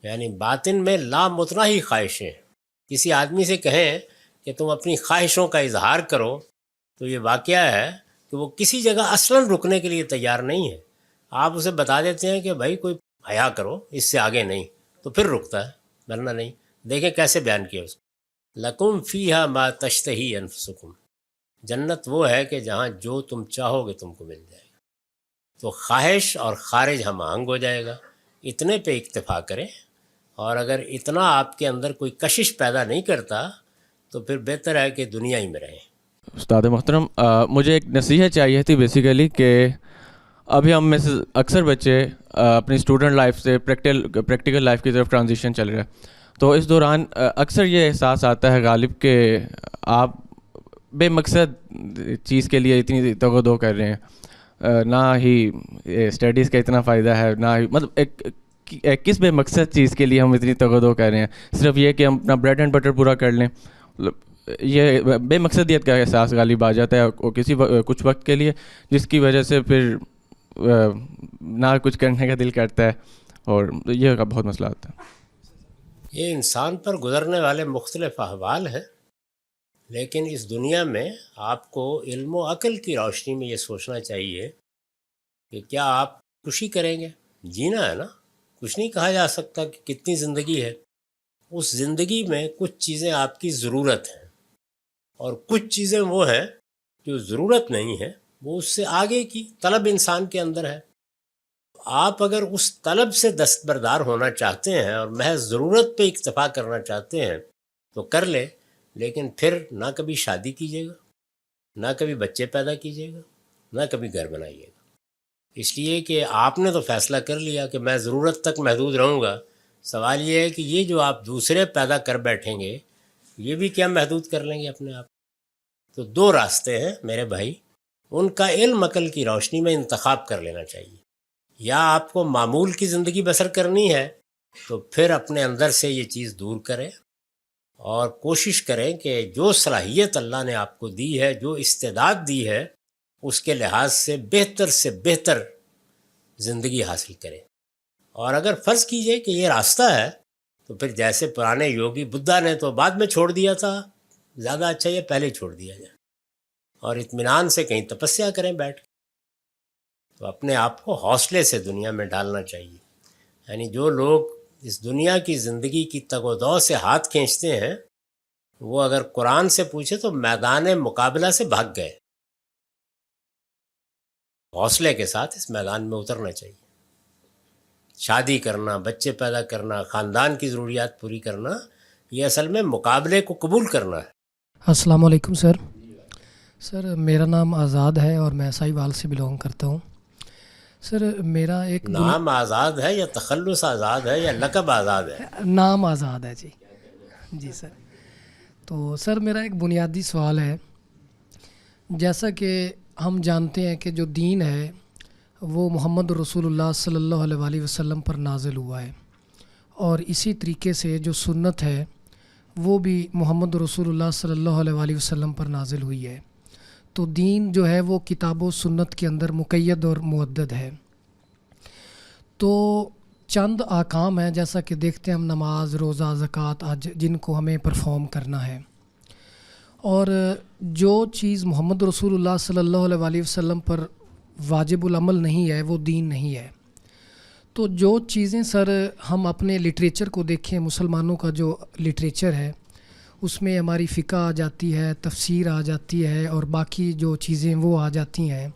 یعنی باطن میں لامتناہی خواہشیں۔ کسی آدمی سے کہیں کہ تم اپنی خواہشوں کا اظہار کرو تو یہ واقعہ ہے کہ وہ کسی جگہ اصلاً رکنے کے لیے تیار نہیں ہے۔ آپ اسے بتا دیتے ہیں کہ بھائی کوئی حیا کرو، اس سے آگے نہیں، تو پھر رکتا ہے، ورنہ نہیں۔ دیکھیں کیسے بیان کیا اس کو، لکم فیہا ما تشتہی انفسکم، جنت وہ ہے کہ جہاں جو تم چاہو گے تم کو مل جائے گا۔ تو خواہش اور خارج ہم آہنگ ہو جائے گا۔ اتنے پہ اکتفا کریں، اور اگر اتنا آپ کے اندر کوئی کشش پیدا نہیں کرتا تو پھر بہتر ہے کہ دنیا ہی میں رہیں۔ استاد محترم، مجھے ایک نصیحت چاہیے تھی بیسیکلی، کہ ابھی ہم میں سے اکثر بچے اپنی اسٹوڈنٹ لائف سے پریکٹیکل لائف کی طرف ٹرانزیشن چل رہا ہے، تو اس دوران اکثر یہ احساس آتا ہے غالب کہ آپ بے مقصد چیز کے لیے اتنی توغ و دو کر رہے ہیں، نہ ہی اسٹڈیز کا اتنا فائدہ ہے، نہ ہی مطلب ایک کس بے مقصد چیز کے لیے ہم اتنی توغ و دو کر رہے ہیں، صرف یہ کہ ہم اپنا بریڈ اینڈ بٹر پورا کر لیں۔ یہ بے مقصدیت کا احساس غالب آ جاتا ہے کچھ وقت کے لیے، جس کی وجہ سے پھر نہ کچھ کرنے کا دل کرتا ہے، اور یہ کا بہت مسئلہ آتا ہے۔ یہ انسان پر گزرنے والے مختلف احوال ہیں، لیکن اس دنیا میں آپ کو علم و عقل کی روشنی میں یہ سوچنا چاہیے کہ کیا آپ خوشی کریں گے؟ جینا ہے نا، کچھ نہیں کہا جا سکتا کہ کتنی زندگی ہے۔ اس زندگی میں کچھ چیزیں آپ کی ضرورت ہیں، اور کچھ چیزیں وہ ہیں جو ضرورت نہیں ہے، وہ اس سے آگے کی طلب انسان کے اندر ہے۔ آپ اگر اس طلب سے دستبردار ہونا چاہتے ہیں اور محض ضرورت پہ اکتفا کرنا چاہتے ہیں تو کر لیں، لیکن پھر نہ کبھی شادی کیجیے گا، نہ کبھی بچے پیدا کیجیے گا، نہ کبھی گھر بنائیے گا، اس لیے کہ آپ نے تو فیصلہ کر لیا کہ میں ضرورت تک محدود رہوں گا۔ سوال یہ ہے کہ یہ جو آپ دوسرے پیدا کر بیٹھیں گے، یہ بھی کیا محدود کر لیں گے اپنے آپ؟ تو 2 راستے ہیں میرے بھائی، ان کا علم عقل کی روشنی میں انتخاب کر لینا چاہیے۔ یا آپ کو معمول کی زندگی بسر کرنی ہے تو پھر اپنے اندر سے یہ چیز دور کریں، اور کوشش کریں کہ جو صلاحیت اللہ نے آپ کو دی ہے، جو استعداد دی ہے، اس کے لحاظ سے بہتر زندگی حاصل کریں۔ اور اگر فرض کیجئے کہ یہ راستہ ہے تو پھر جیسے پرانے یوگی بدھا نے تو بعد میں چھوڑ دیا تھا، زیادہ اچھا یہ پہلے چھوڑ دیا جائے، اور اطمینان سے کہیں تپسیا کریں بیٹھ کے۔ تو اپنے آپ کو حوصلے سے دنیا میں ڈالنا چاہیے۔ یعنی جو لوگ اس دنیا کی زندگی کی تگ و دو سے ہاتھ کھینچتے ہیں، وہ اگر قرآن سے پوچھے تو میدان مقابلہ سے بھاگ گئے۔ حوصلے کے ساتھ اس میدان میں اترنا چاہیے. شادی کرنا، بچے پیدا کرنا، خاندان کی ضروریات پوری کرنا، یہ اصل میں مقابلے کو قبول کرنا ہے. السلام علیکم سر. سر میرا نام آزاد ہے اور میں سائی وال سے بلونگ کرتا ہوں. سر میرا ایک نام آزاد ہے یا تخلص آزاد ہے یا لقب آزاد ہے؟ نام آزاد ہے جی. جی سر. تو سر میرا ایک بنیادی سوال ہے. جیسا کہ ہم جانتے ہیں کہ جو دین ہے وہ محمد رسول اللہ صلی اللہ علیہ وآلہ وسلم پر نازل ہوا ہے، اور اسی طریقے سے جو سنت ہے وہ بھی محمد رسول اللہ صلی اللہ علیہ وآلہ وسلم پر نازل ہوئی ہے. تو دین جو ہے وہ کتاب و سنت کے اندر مقید اور معدد ہے. تو چند احکام ہیں جیسا کہ دیکھتے ہیں ہم، نماز، روزہ، زکوٰۃ، حج، جن کو ہمیں پرفارم کرنا ہے. اور جو چیز محمد رسول اللہ صلی اللہ علیہ وآلہ وسلم پر واجب العمل نہیں ہے وہ دین نہیں ہے. تو جو چیزیں سر ہم اپنے لٹریچر کو دیکھیں، مسلمانوں کا جو لٹریچر ہے اس میں ہماری فقہ آ جاتی ہے، تفسیر آ جاتی ہے، اور باقی جو چیزیں وہ آ جاتی ہیں.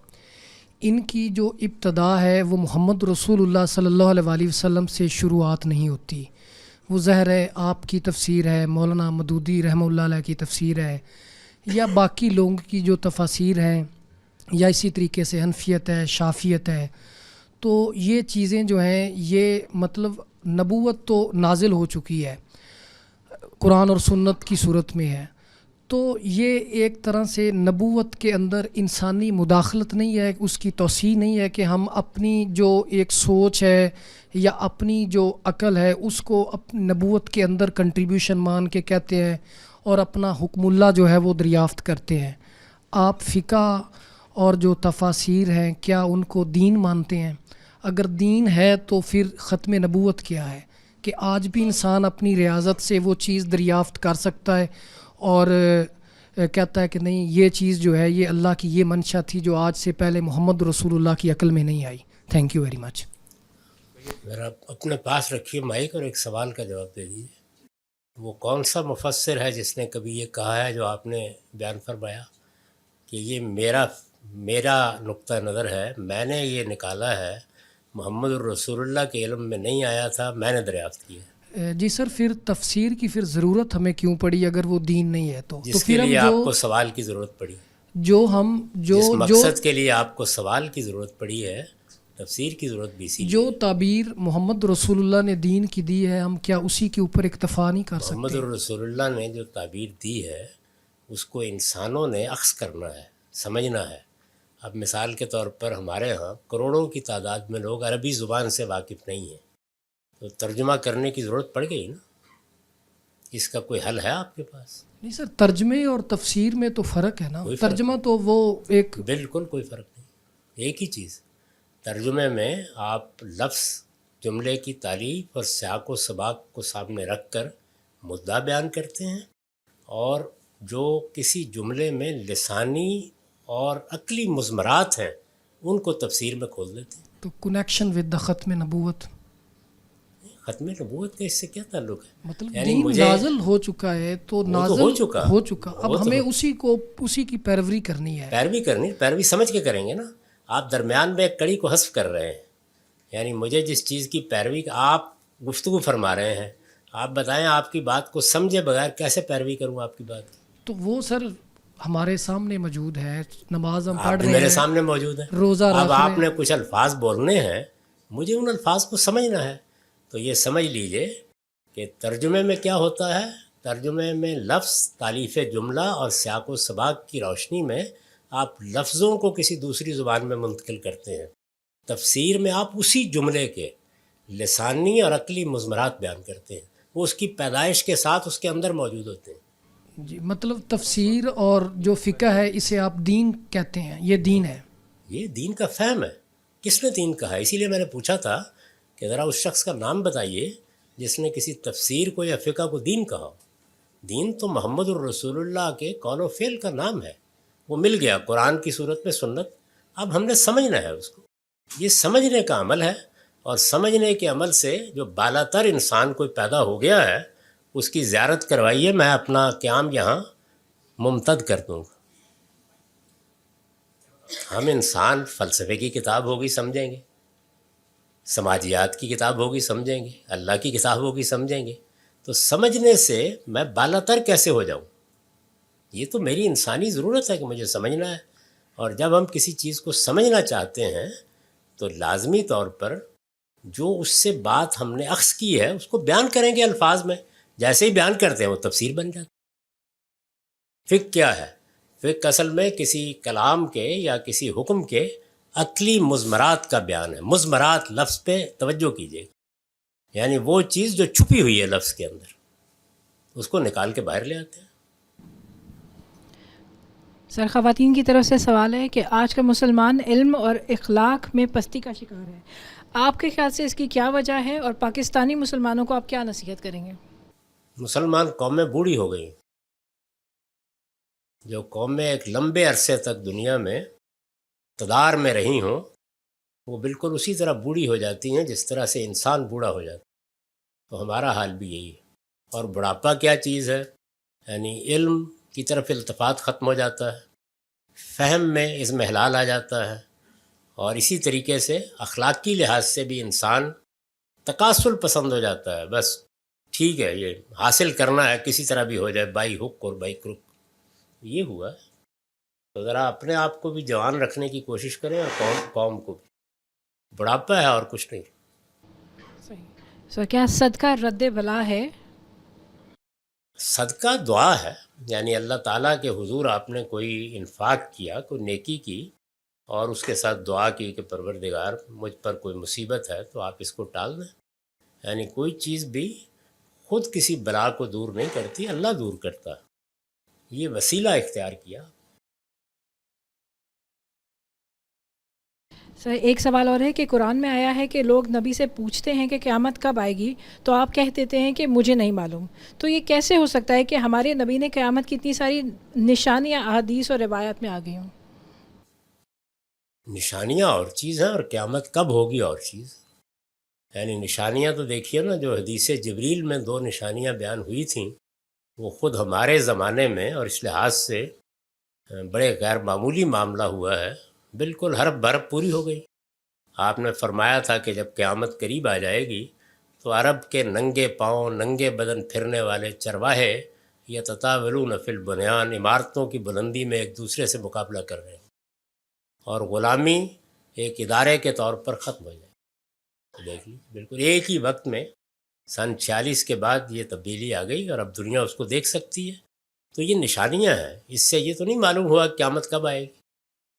ان کی جو ابتدا ہے وہ محمد رسول اللہ صلی اللہ علیہ وآلہ وسلم سے شروعات نہیں ہوتی. وہ ظاہر ہے آپ کی تفسیر ہے، مولانا مودودی رحمہ اللہ علیہ کی تفسیر ہے، یا باقی لوگوں کی جو تفاسیر ہیں، یا اسی طریقے سے حنفیت ہے، شافیت ہے. تو یہ چیزیں جو ہیں یہ مطلب نبوت تو نازل ہو چکی ہے، قرآن اور سنت کی صورت میں ہے. تو یہ ایک طرح سے نبوت کے اندر انسانی مداخلت نہیں ہے، اس کی توسیع نہیں ہے کہ ہم اپنی جو ایک سوچ ہے یا اپنی جو عقل ہے اس کو نبوت کے اندر کنٹریبیوشن مان کے کہتے ہیں اور اپنا حکم اللہ جو ہے وہ دریافت کرتے ہیں. آپ فقہ اور جو تفاسیر ہیں کیا ان کو دین مانتے ہیں؟ اگر دین ہے تو پھر ختم نبوت کیا ہے کہ آج بھی انسان اپنی ریاضت سے وہ چیز دریافت کر سکتا ہے اور کہتا ہے کہ نہیں یہ چیز جو ہے یہ اللہ کی یہ منشا تھی جو آج سے پہلے محمد رسول اللہ کی عقل میں نہیں آئی. Thank you very much. ذرا اپنے پاس رکھیے مائک اور ایک سوال کا جواب دے دیجیے. وہ کون سا مفسر ہے جس نے کبھی یہ کہا ہے جو آپ نے بیان فرمایا کہ یہ میرا نقطہ نظر ہے، میں نے یہ نکالا ہے، محمد الرسول اللہ کے علم میں نہیں آیا تھا، میں نے دریافت کیا. جی سر پھر تفسیر کی پھر ضرورت ہمیں کیوں پڑی اگر وہ دین نہیں ہے تو جس پھر کے لیے ہم آپ کو سوال کی ضرورت پڑی، جس مقصد کے لیے آپ کو سوال کی ضرورت پڑی ہے، تفسیر کی ضرورت بھی اسی جو تعبیر محمد رسول اللہ نے دین کی دی ہے ہم کیا اسی کے اوپر اکتفا نہیں کر سکتے؟ محمد الرسول اللہ نے جو تعبیر دی ہے اس کو انسانوں نے اخذ کرنا ہے، سمجھنا ہے. اب مثال کے طور پر ہمارے ہاں کروڑوں کی تعداد میں لوگ عربی زبان سے واقف نہیں ہیں، تو ترجمہ کرنے کی ضرورت پڑ گئی نا. اس کا کوئی حل ہے آپ کے پاس؟ نہیں سر، ترجمے اور تفسیر میں تو فرق ہے نا. ترجمہ تو وہ ایک بالکل کوئی فرق نہیں، ایک ہی چیز. ترجمے میں آپ لفظ، جملے کی تعریف اور سیاق و سباق کو سامنے رکھ کر مدعا بیان کرتے ہیں، اور جو کسی جملے میں لسانی اور عقلی مضمرات ہیں ان کو تفسیر میں کھول دیتے ہیں. تو کنیکشن ود دا ختم نبوت، ختم نبوت کا اس سے کیا تعلق ہے؟ مطلب دین نازل ہو چکا ہے تو نازل ہو چکا، اب ہمیں اسی کی پیروی کرنی ہے. پیروی سمجھ کے کریں گے نا. آپ درمیان میں ایک کڑی کو حذف کر رہے ہیں، یعنی مجھے جس چیز کی پیروی آپ گفتگو فرما رہے ہیں، آپ بتائیں آپ کی بات کو سمجھے بغیر کیسے پیروی کروں آپ کی بات کی؟ تو وہ سر ہمارے سامنے موجود ہے، نماز ہم پڑھ رہے ہیں، میرے سامنے موجود ہے، روزہ رکھ رہے ہیں. اب آپ نے کچھ الفاظ بولنے ہیں، مجھے ان الفاظ کو سمجھنا ہے. تو یہ سمجھ لیجئے کہ ترجمے میں کیا ہوتا ہے. ترجمے میں لفظ، تالیف جملہ اور سیاق و سباق کی روشنی میں آپ لفظوں کو کسی دوسری زبان میں منتقل کرتے ہیں. تفسیر میں آپ اسی جملے کے لسانی اور عقلی مضمرات بیان کرتے ہیں، وہ اس کی پیدائش کے ساتھ اس کے اندر موجود ہوتے ہیں. جی مطلب تفسیر اور جو فقہ ہے اسے آپ دین کہتے ہیں، یہ دین ہے، یہ دین کا فہم ہے. کس نے دین کہا؟ اسی لیے میں نے پوچھا تھا کہ ذرا اس شخص کا نام بتائیے جس نے کسی تفسیر کو یا فقہ کو دین کہا. دین تو محمد الرسول اللہ کے قول و فعل کا نام ہے. وہ مل گیا قرآن کی صورت میں سنت. اب ہم نے سمجھنا ہے اس کو. یہ سمجھنے کا عمل ہے، اور سمجھنے کے عمل سے جو بالا تر انسان کوئی پیدا ہو گیا ہے اس کی زیارت کروائیے. میں اپنا قیام یہاں ممتد کر دوں گا. ہم انسان فلسفے کی کتاب ہوگی سمجھیں گے، سماجیات کی کتاب ہوگی سمجھیں گے، اللہ کی کتاب ہوگی سمجھیں گے، تو سمجھنے سے میں بالاتر کیسے ہو جاؤں؟ یہ تو میری انسانی ضرورت ہے کہ مجھے سمجھنا ہے، اور جب ہم کسی چیز کو سمجھنا چاہتے ہیں تو لازمی طور پر جو اس سے بات ہم نے اخذ کی ہے اس کو بیان کریں گے الفاظ میں، جیسے ہی بیان کرتے ہیں وہ تفسیر بن جاتی ہے۔ فقہ کیا ہے؟ فقہ اصل میں کسی کلام کے یا کسی حکم کے عقلی مضمرات کا بیان ہے۔ مضمرات لفظ پہ توجہ کیجیے، یعنی وہ چیز جو چھپی ہوئی ہے لفظ کے اندر، اس کو نکال کے باہر لے آتے ہیں۔ سر، خواتین کی طرف سے سوال ہے کہ آج کا مسلمان علم اور اخلاق میں پستی کا شکار ہے، آپ کے خیال سے اس کی کیا وجہ ہے، اور پاکستانی مسلمانوں کو آپ کیا نصیحت کریں گے؟ مسلمان قومیں بوڑھی ہو گئیں۔ جو قومیں ایک لمبے عرصے تک دنیا میں اقتدار میں رہی ہوں، وہ بالکل اسی طرح بوڑھی ہو جاتی ہیں جس طرح سے انسان بوڑھا ہو جاتا ہے۔ تو ہمارا حال بھی یہی ہے۔ اور بڑھاپا کیا چیز ہے؟ یعنی علم کی طرف التفات ختم ہو جاتا ہے، فہم میں اضمحلال آ جاتا ہے، اور اسی طریقے سے اخلاقی لحاظ سے بھی انسان تکاسل پسند ہو جاتا ہے۔ بس ٹھیک ہے، یہ حاصل کرنا ہے کسی طرح بھی ہو جائے، بائی ہک اور بائی کرک، یہ ہوا ہے۔ تو ذرا اپنے آپ کو بھی جوان رکھنے کی کوشش کریں، اور قوم کو بھی۔ بڑھاپا ہے اور کچھ نہیں۔ سر، کیا صدقہ رد بلا ہے؟ صدقہ دعا ہے، یعنی اللہ تعالیٰ کے حضور آپ نے کوئی انفاق کیا، کوئی نیکی کی، اور اس کے ساتھ دعا کی کہ پروردگار مجھ پر کوئی مصیبت ہے تو آپ اس کو ٹال دیں۔ یعنی کوئی چیز بھی خود کسی بلا کو دور نہیں کرتی، اللہ دور کرتا ہے۔ یہ وسیلہ اختیار کیا۔ سر، ایک سوال اور ہے کہ قرآن میں آیا ہے کہ لوگ نبی سے پوچھتے ہیں کہ قیامت کب آئے گی، تو آپ کہہ دیتے ہیں کہ مجھے نہیں معلوم۔ تو یہ کیسے ہو سکتا ہے کہ ہمارے نبی نے قیامت کی اتنی ساری نشانیاں احادیث اور روایات میں آ گئی ہوں؟ نشانیاں اور چیز ہیں، اور قیامت کب ہوگی اور چیز۔ یعنی نشانیاں تو دیکھیے نا، جو حدیث جبریل میں 2 نشانیاں بیان ہوئی تھیں، وہ خود ہمارے زمانے میں اور اس لحاظ سے بڑے غیر معمولی معاملہ ہوا ہے، بالکل حرف برف پوری ہو گئی۔ آپ نے فرمایا تھا کہ جب قیامت قریب آ جائے گی تو عرب کے ننگے پاؤں، ننگے بدن پھرنے والے چرواہے یتطاولون فی البنیان، عمارتوں کی بلندی میں ایک دوسرے سے مقابلہ کر رہے ہیں، اور غلامی ایک ادارے کے طور پر ختم ہو جائے۔ دیکھ لی، بالکل ایک ہی وقت میں سن 46 کے بعد یہ تبدیلی آ گئی، اور اب دنیا اس کو دیکھ سکتی ہے۔ تو یہ نشانیاں ہیں، اس سے یہ تو نہیں معلوم ہوا کہ قیامت کب آئے گی۔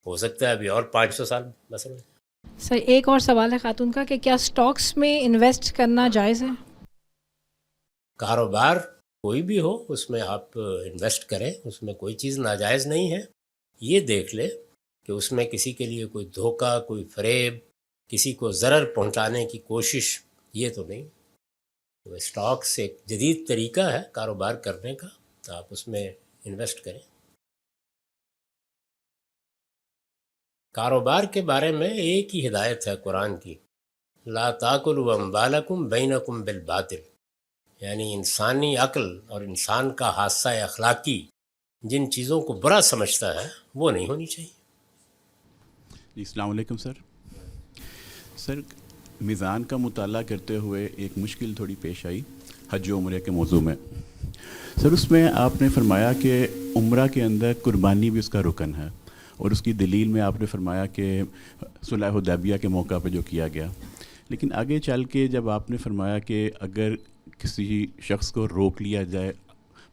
ہو سکتا ہے ابھی اور 500 سال مثلا۔ سر، ایک اور سوال ہے خاتون کا کہ کیا سٹاکس میں انویسٹ کرنا جائز ہے؟ کاروبار کوئی بھی ہو، اس میں آپ انویسٹ کریں، اس میں کوئی چیز ناجائز نہیں ہے۔ یہ دیکھ لے کہ اس میں کسی کے لیے کوئی دھوکہ، کوئی فریب، کسی کو ضرر پہنچانے کی کوشش، یہ تو نہیں۔ تو سٹاکس ایک جدید طریقہ ہے کاروبار کرنے کا، تو آپ اس میں انویسٹ کریں۔ کاروبار کے بارے میں ایک ہی ہدایت ہے قرآن کی، لا تاکلوا اموالکم بینکم بالباطل، یعنی انسانی عقل اور انسان کا حادثہ اخلاقی جن چیزوں کو برا سمجھتا ہے وہ نہیں ہونی چاہیے۔ السلام علیکم سر، میزان کا مطالعہ کرتے ہوئے ایک مشکل تھوڑی پیش آئی حج و عمرے کے موضوع میں۔ سر، اس میں آپ نے فرمایا کہ عمرہ کے اندر قربانی بھی اس کا رکن ہے، اور اس کی دلیل میں آپ نے فرمایا کہ صلح حدیبیہ کے موقع پہ جو کیا گیا، لیکن آگے چل کے جب آپ نے فرمایا کہ اگر کسی شخص کو روک لیا جائے،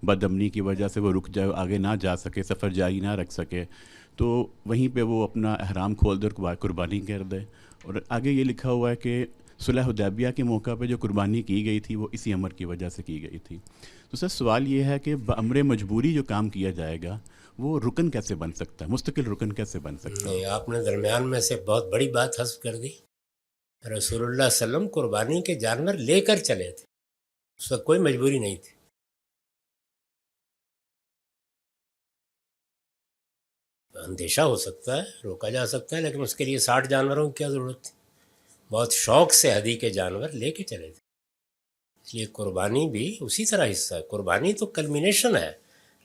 بد امنی کی وجہ سے وہ رک جائے، آگے نہ جا سکے، سفر جاری نہ رکھ سکے، تو وہیں پہ وہ اپنا احرام کھول دے اور قربانی کر دے۔ اور آگے یہ لکھا ہوا ہے کہ صلح حدیبیہ کے موقع پہ جو قربانی کی گئی تھی وہ اسی امر کی وجہ سے کی گئی تھی۔ تو سر سوال یہ ہے کہ بامر مجبوری جو کام کیا جائے گا وہ رکن کیسے بن سکتا ہے، مستقل رکن کیسے بن سکتا ہے؟ آپ نے درمیان میں سے بہت بڑی بات حذف کر دی۔ رسول اللہ صلی اللہ علیہ وسلم قربانی کے جانور لے کر چلے تھے، اس وقت کوئی مجبوری نہیں تھی۔ اندیشہ ہو سکتا ہے، روکا جا سکتا ہے، لیکن اس کے لیے 60 جانوروں کی کیا ضرورت تھی؟ بہت شوق سے ہدی کے جانور لے کے چلے تھے۔ اس لیے قربانی بھی اسی طرح حصہ ہے۔ قربانی تو کلمینیشن ہے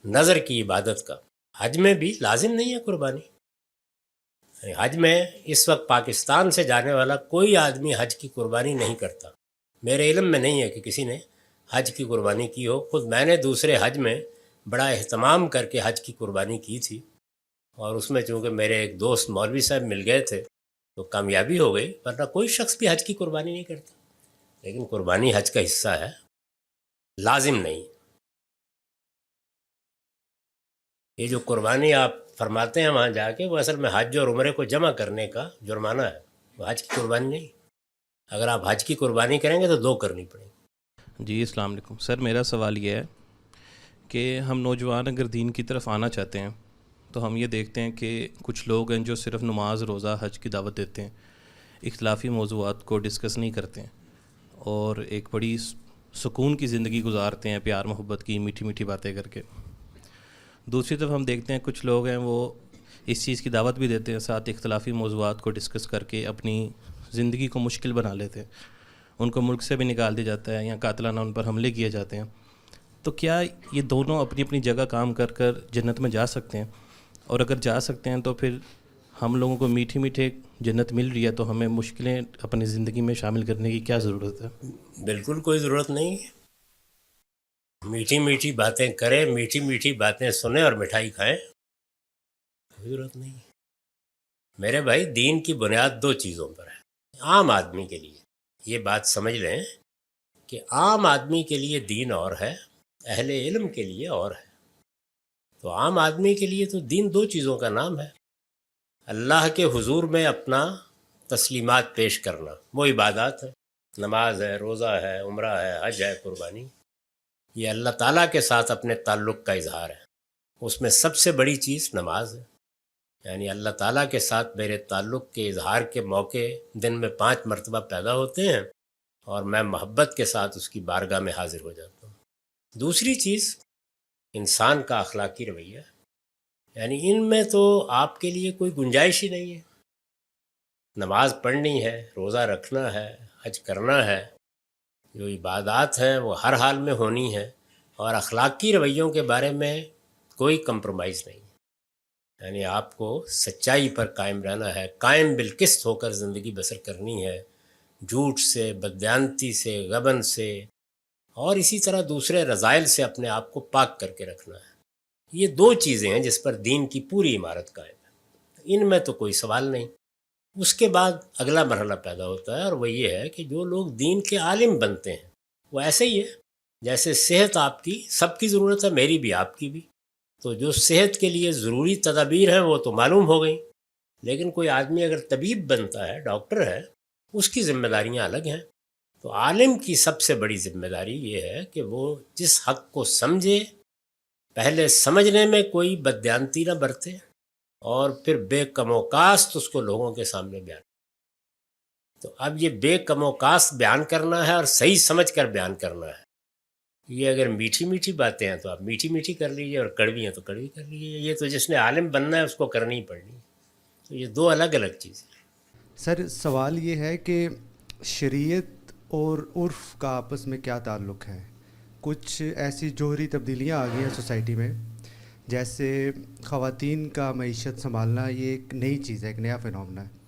نظر کی عبادت کا۔ حج میں بھی لازم نہیں ہے قربانی، حج میں اس وقت پاکستان سے جانے والا کوئی آدمی حج کی قربانی نہیں کرتا. میرے علم میں نہیں ہے کہ کسی نے حج کی قربانی کی ہو. خود میں نے دوسرے حج میں بڑا اہتمام کر کے حج کی قربانی کی تھی، اور اس میں چونکہ میرے ایک دوست مولوی صاحب مل گئے تھے تو کامیابی ہو گئی، ورنہ کوئی شخص بھی حج کی قربانی نہیں کرتا. لیکن قربانی حج کا حصہ ہے، لازم نہیں. یہ جو قربانی آپ فرماتے ہیں وہاں جا کے، وہ اصل میں حج اور عمرے کو جمع کرنے کا جرمانہ ہے، وہ حج کی قربانی نہیں. اگر آپ حج کی قربانی کریں گے تو 2 کرنی پڑیں گی. جی السلام علیکم سر. میرا سوال یہ ہے کہ ہم نوجوان اگر دین کی طرف آنا چاہتے ہیں تو ہم یہ دیکھتے ہیں کہ کچھ لوگ ہیں جو صرف نماز، روزہ، حج کی دعوت دیتے ہیں، اختلافی موضوعات کو ڈسکس نہیں کرتے ہیں، اور ایک بڑی سکون کی زندگی گزارتے ہیں پیار محبت کی میٹھی میٹھی باتیں کر کے. دوسری طرف ہم دیکھتے ہیں کچھ لوگ ہیں وہ اس چیز کی دعوت بھی دیتے ہیں، ساتھ اختلافی موضوعات کو ڈسکس کر کے اپنی زندگی کو مشکل بنا لیتے ہیں. ان کو ملک سے بھی نکال دیا جاتا ہے یا قاتلانہ ان پر حملے کیے جاتے ہیں. تو کیا یہ دونوں اپنی اپنی جگہ کام کر کر جنت میں جا سکتے ہیں؟ اور اگر جا سکتے ہیں تو پھر ہم لوگوں کو میٹھی میٹھے جنت مل رہی ہے تو ہمیں مشکلیں اپنی زندگی میں شامل کرنے کی کیا ضرورت ہے؟ بالکل کوئی ضرورت نہیں. میٹھی میٹھی باتیں کریں، میٹھی میٹھی باتیں سنیں اور مٹھائی کھائیں، کوئی ضرورت نہیں. میرے بھائی، دین کی بنیاد 2 چیزوں پر ہے. عام آدمی کے لیے یہ بات سمجھ لیں کہ عام آدمی کے لیے دین اور ہے، اہل علم کے لیے اور ہے. تو عام آدمی کے لیے تو دین 2 چیزوں کا نام ہے. اللہ کے حضور میں اپنا تسلیمات پیش کرنا، وہ عبادات ہے، نماز ہے، روزہ ہے، عمرہ ہے، حج ہے، قربانی. یہ اللہ تعالیٰ کے ساتھ اپنے تعلق کا اظہار ہے. اس میں سب سے بڑی چیز نماز ہے. یعنی اللہ تعالیٰ کے ساتھ میرے تعلق کے اظہار کے موقع دن میں 5 مرتبہ پیدا ہوتے ہیں، اور میں محبت کے ساتھ اس کی بارگاہ میں حاضر ہو جاتا ہوں. دوسری چیز انسان کا اخلاقی رویہ، یعنی ان میں تو آپ کے لیے کوئی گنجائش ہی نہیں ہے. نماز پڑھنی ہے، روزہ رکھنا ہے، حج کرنا ہے، جو عبادات ہیں وہ ہر حال میں ہونی ہے، اور اخلاقی رویوں کے بارے میں کوئی کمپرومائز نہیں. یعنی آپ کو سچائی پر قائم رہنا ہے، قائم بالقسط ہو کر زندگی بسر کرنی ہے، جھوٹ سے، بددیانتی سے، غبن سے، اور اسی طرح دوسرے رذائل سے اپنے آپ کو پاک کر کے رکھنا ہے. یہ 2 چیزیں ہیں جس پر دین کی پوری عمارت قائم ہے. ان میں تو کوئی سوال نہیں. اس کے بعد اگلا مرحلہ پیدا ہوتا ہے، اور وہ یہ ہے کہ جو لوگ دین کے عالم بنتے ہیں وہ ایسے ہی ہے جیسے صحت آپ کی سب کی ضرورت ہے، میری بھی آپ کی بھی. تو جو صحت کے لیے ضروری تدابیر ہیں وہ تو معلوم ہو گئیں، لیکن کوئی آدمی اگر طبیب بنتا ہے، ڈاکٹر ہے، اس کی ذمہ داریاں الگ ہیں. تو عالم کی سب سے بڑی ذمہ داری یہ ہے کہ وہ جس حق کو سمجھے، پہلے سمجھنے میں کوئی بددیانتی نہ برتے، اور پھر بے کم و کاست اس کو لوگوں کے سامنے بیان. تو اب یہ بے کم و کاست بیان کرنا ہے اور صحیح سمجھ کر بیان کرنا ہے. یہ اگر میٹھی میٹھی باتیں ہیں تو آپ میٹھی میٹھی کر لیجئے، اور کڑوی ہیں تو کڑوی کر لیجئے. یہ تو جس نے عالم بننا ہے اس کو کرنی ہی پڑنی. تو یہ 2 الگ الگ چیزیں. سر سوال یہ ہے کہ شریعت اور عرف کا آپس میں کیا تعلق ہے؟ کچھ ایسی جوہری تبدیلیاں آ گئی ہیں سوسائٹی میں، جیسے خواتین کا معیشت سنبھالنا، یہ ایک نئی چیز ہے، ایک نیا فینومنا ہے.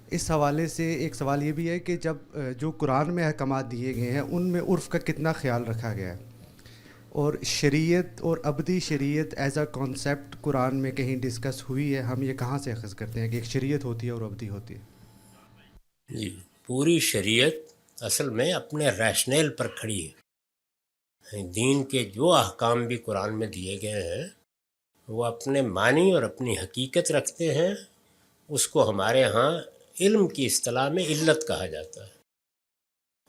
اس حوالے سے ایک سوال یہ بھی ہے کہ جب جو قرآن میں احکامات دیے گئے ہیں ان میں عرف کا کتنا خیال رکھا گیا ہے، اور شریعت اور ابدی شریعت ایز اے کانسیپٹ قرآن میں کہیں ڈسکس ہوئی ہے؟ ہم یہ کہاں سے اخذ کرتے ہیں کہ ایک شریعت ہوتی ہے اور ابدی ہوتی ہے؟ جی، پوری شریعت اصل میں اپنے ریشنیل پر کھڑی ہے. دین کے جو احکام بھی قرآن میں دیے گئے ہیں وہ اپنے معنی اور اپنی حقیقت رکھتے ہیں. اس کو ہمارے ہاں علم کی اصطلاح میں علت کہا جاتا ہے،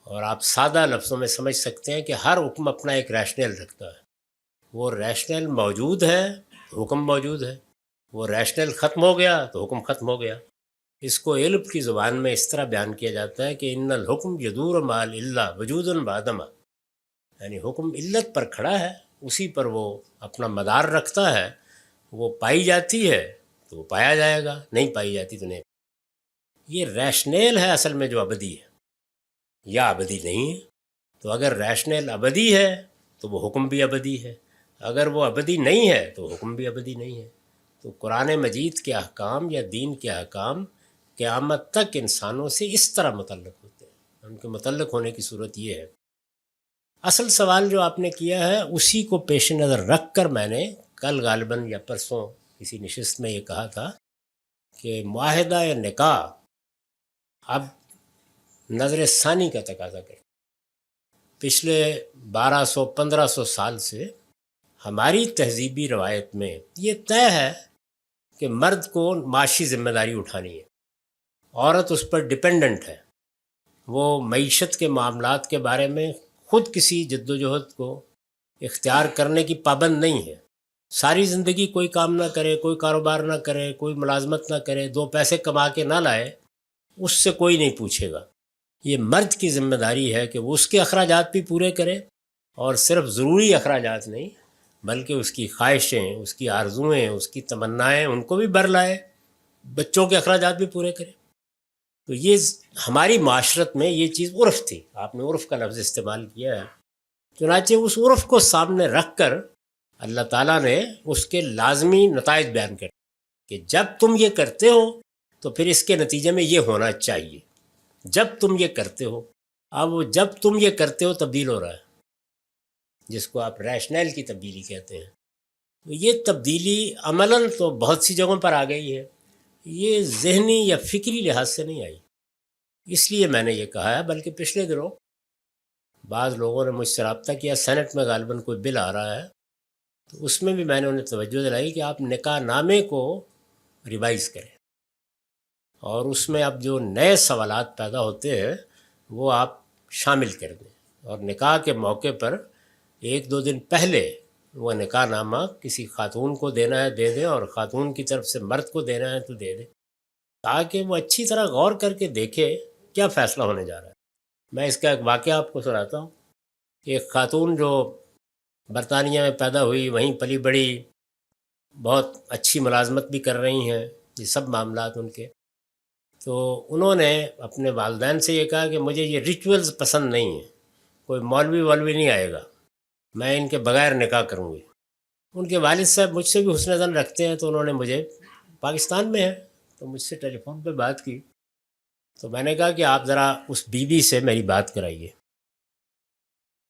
اور آپ سادہ لفظوں میں سمجھ سکتے ہیں کہ ہر حکم اپنا ایک ریشنل رکھتا ہے. وہ ریشنل موجود ہے تو حکم موجود ہے، وہ ریشنل ختم ہو گیا تو حکم ختم ہو گیا. اس کو علم کی زبان میں اس طرح بیان کیا جاتا ہے کہ ان الحکم یدور مع العلہ وجودا وعدما. یعنی حکم علت پر کھڑا ہے، اسی پر وہ اپنا مدار رکھتا ہے. وہ پائی جاتی ہے تو وہ پایا جائے گا، نہیں پائی جاتی تو نہیں. یہ ریشنل ہے اصل میں جو ابدی ہے، یا ابدی نہیں ہے. تو اگر ریشنل ابدی ہے تو وہ حکم بھی ابدی ہے، اگر وہ ابدی نہیں ہے تو حکم بھی ابدی نہیں ہے. تو قرآن مجید کے احکام یا دین کے احکام قیامت تک انسانوں سے اس طرح متعلق ہوتے ہیں. ان کے متعلق ہونے کی صورت یہ ہے. اصل سوال جو آپ نے کیا ہے اسی کو پیش نظر رکھ کر میں نے کل غالباً یا پرسوں کسی نشست میں یہ کہا تھا کہ معاہدہ یا نکاح اب نظر ثانی کا تقاضا کرے. پچھلے 1200-1500 سال سے ہماری تہذیبی روایت میں یہ طے ہے کہ مرد کو معاشی ذمہ داری اٹھانی ہے، عورت اس پر ڈپینڈنٹ ہے. وہ معیشت کے معاملات کے بارے میں خود کسی جد و جہد کو اختیار کرنے کی پابند نہیں ہے. ساری زندگی کوئی کام نہ کرے، کوئی کاروبار نہ کرے، کوئی ملازمت نہ کرے، 2 پیسے کما کے نہ لائے، اس سے کوئی نہیں پوچھے گا. یہ مرد کی ذمہ داری ہے کہ وہ اس کے اخراجات بھی پورے کرے، اور صرف ضروری اخراجات نہیں بلکہ اس کی خواہشیں، اس کی آرزوئیں، اس کی تمنائیں ان کو بھی بر لائے، بچوں کے اخراجات بھی پورے کرے. تو یہ ہماری معاشرت میں یہ چیز عرف تھی. آپ نے عرف کا لفظ استعمال کیا ہے. چنانچہ اس عرف کو سامنے رکھ کر اللہ تعالیٰ نے اس کے لازمی نتائج بیان کر کہ جب تم یہ کرتے ہو تو پھر اس کے نتیجے میں یہ ہونا چاہیے. جب تم یہ کرتے ہو، اب وہ جب تم یہ کرتے ہو تبدیل ہو رہا ہے، جس کو آپ ریشنل کی تبدیلی کہتے ہیں. تو یہ تبدیلی عملاً تو بہت سی جگہوں پر آ گئی ہے، یہ ذہنی یا فکری لحاظ سے نہیں آئی. اس لیے میں نے یہ کہا ہے. بلکہ پچھلے دنوں بعض لوگوں نے مجھ سے رابطہ کیا، سینٹ میں غالباً کوئی بل آ رہا ہے، تو اس میں بھی میں نے انہیں توجہ دلائی کہ آپ نکاح نامے کو ریوائز کریں، اور اس میں اب جو نئے سوالات پیدا ہوتے ہیں وہ آپ شامل کر دیں، اور نکاح کے موقع پر 1-2 دن پہلے وہ نکاح نامہ کسی خاتون کو دینا ہے دے دیں، اور خاتون کی طرف سے مرد کو دینا ہے تو دے دیں، تاکہ وہ اچھی طرح غور کر کے دیکھے کیا فیصلہ ہونے جا رہا ہے. میں اس کا ایک واقعہ آپ کو سناتا ہوں. ایک خاتون جو برطانیہ میں پیدا ہوئی، وہیں پلی بڑی، بہت اچھی ملازمت بھی کر رہی ہیں، یہ سب معاملات ان کے. تو انہوں نے اپنے والدین سے یہ کہا کہ مجھے یہ ریچولز پسند نہیں ہیں، کوئی مولوی نہیں آئے گا، میں ان کے بغیر نکاح کروں گی. ان کے والد صاحب مجھ سے بھی حسن ظن رکھتے ہیں، تو انہوں نے مجھے، پاکستان میں ہے تو مجھ سے ٹیلی فون پہ بات کی. تو میں نے کہا کہ آپ ذرا اس بی بی سے میری بات کرائیے.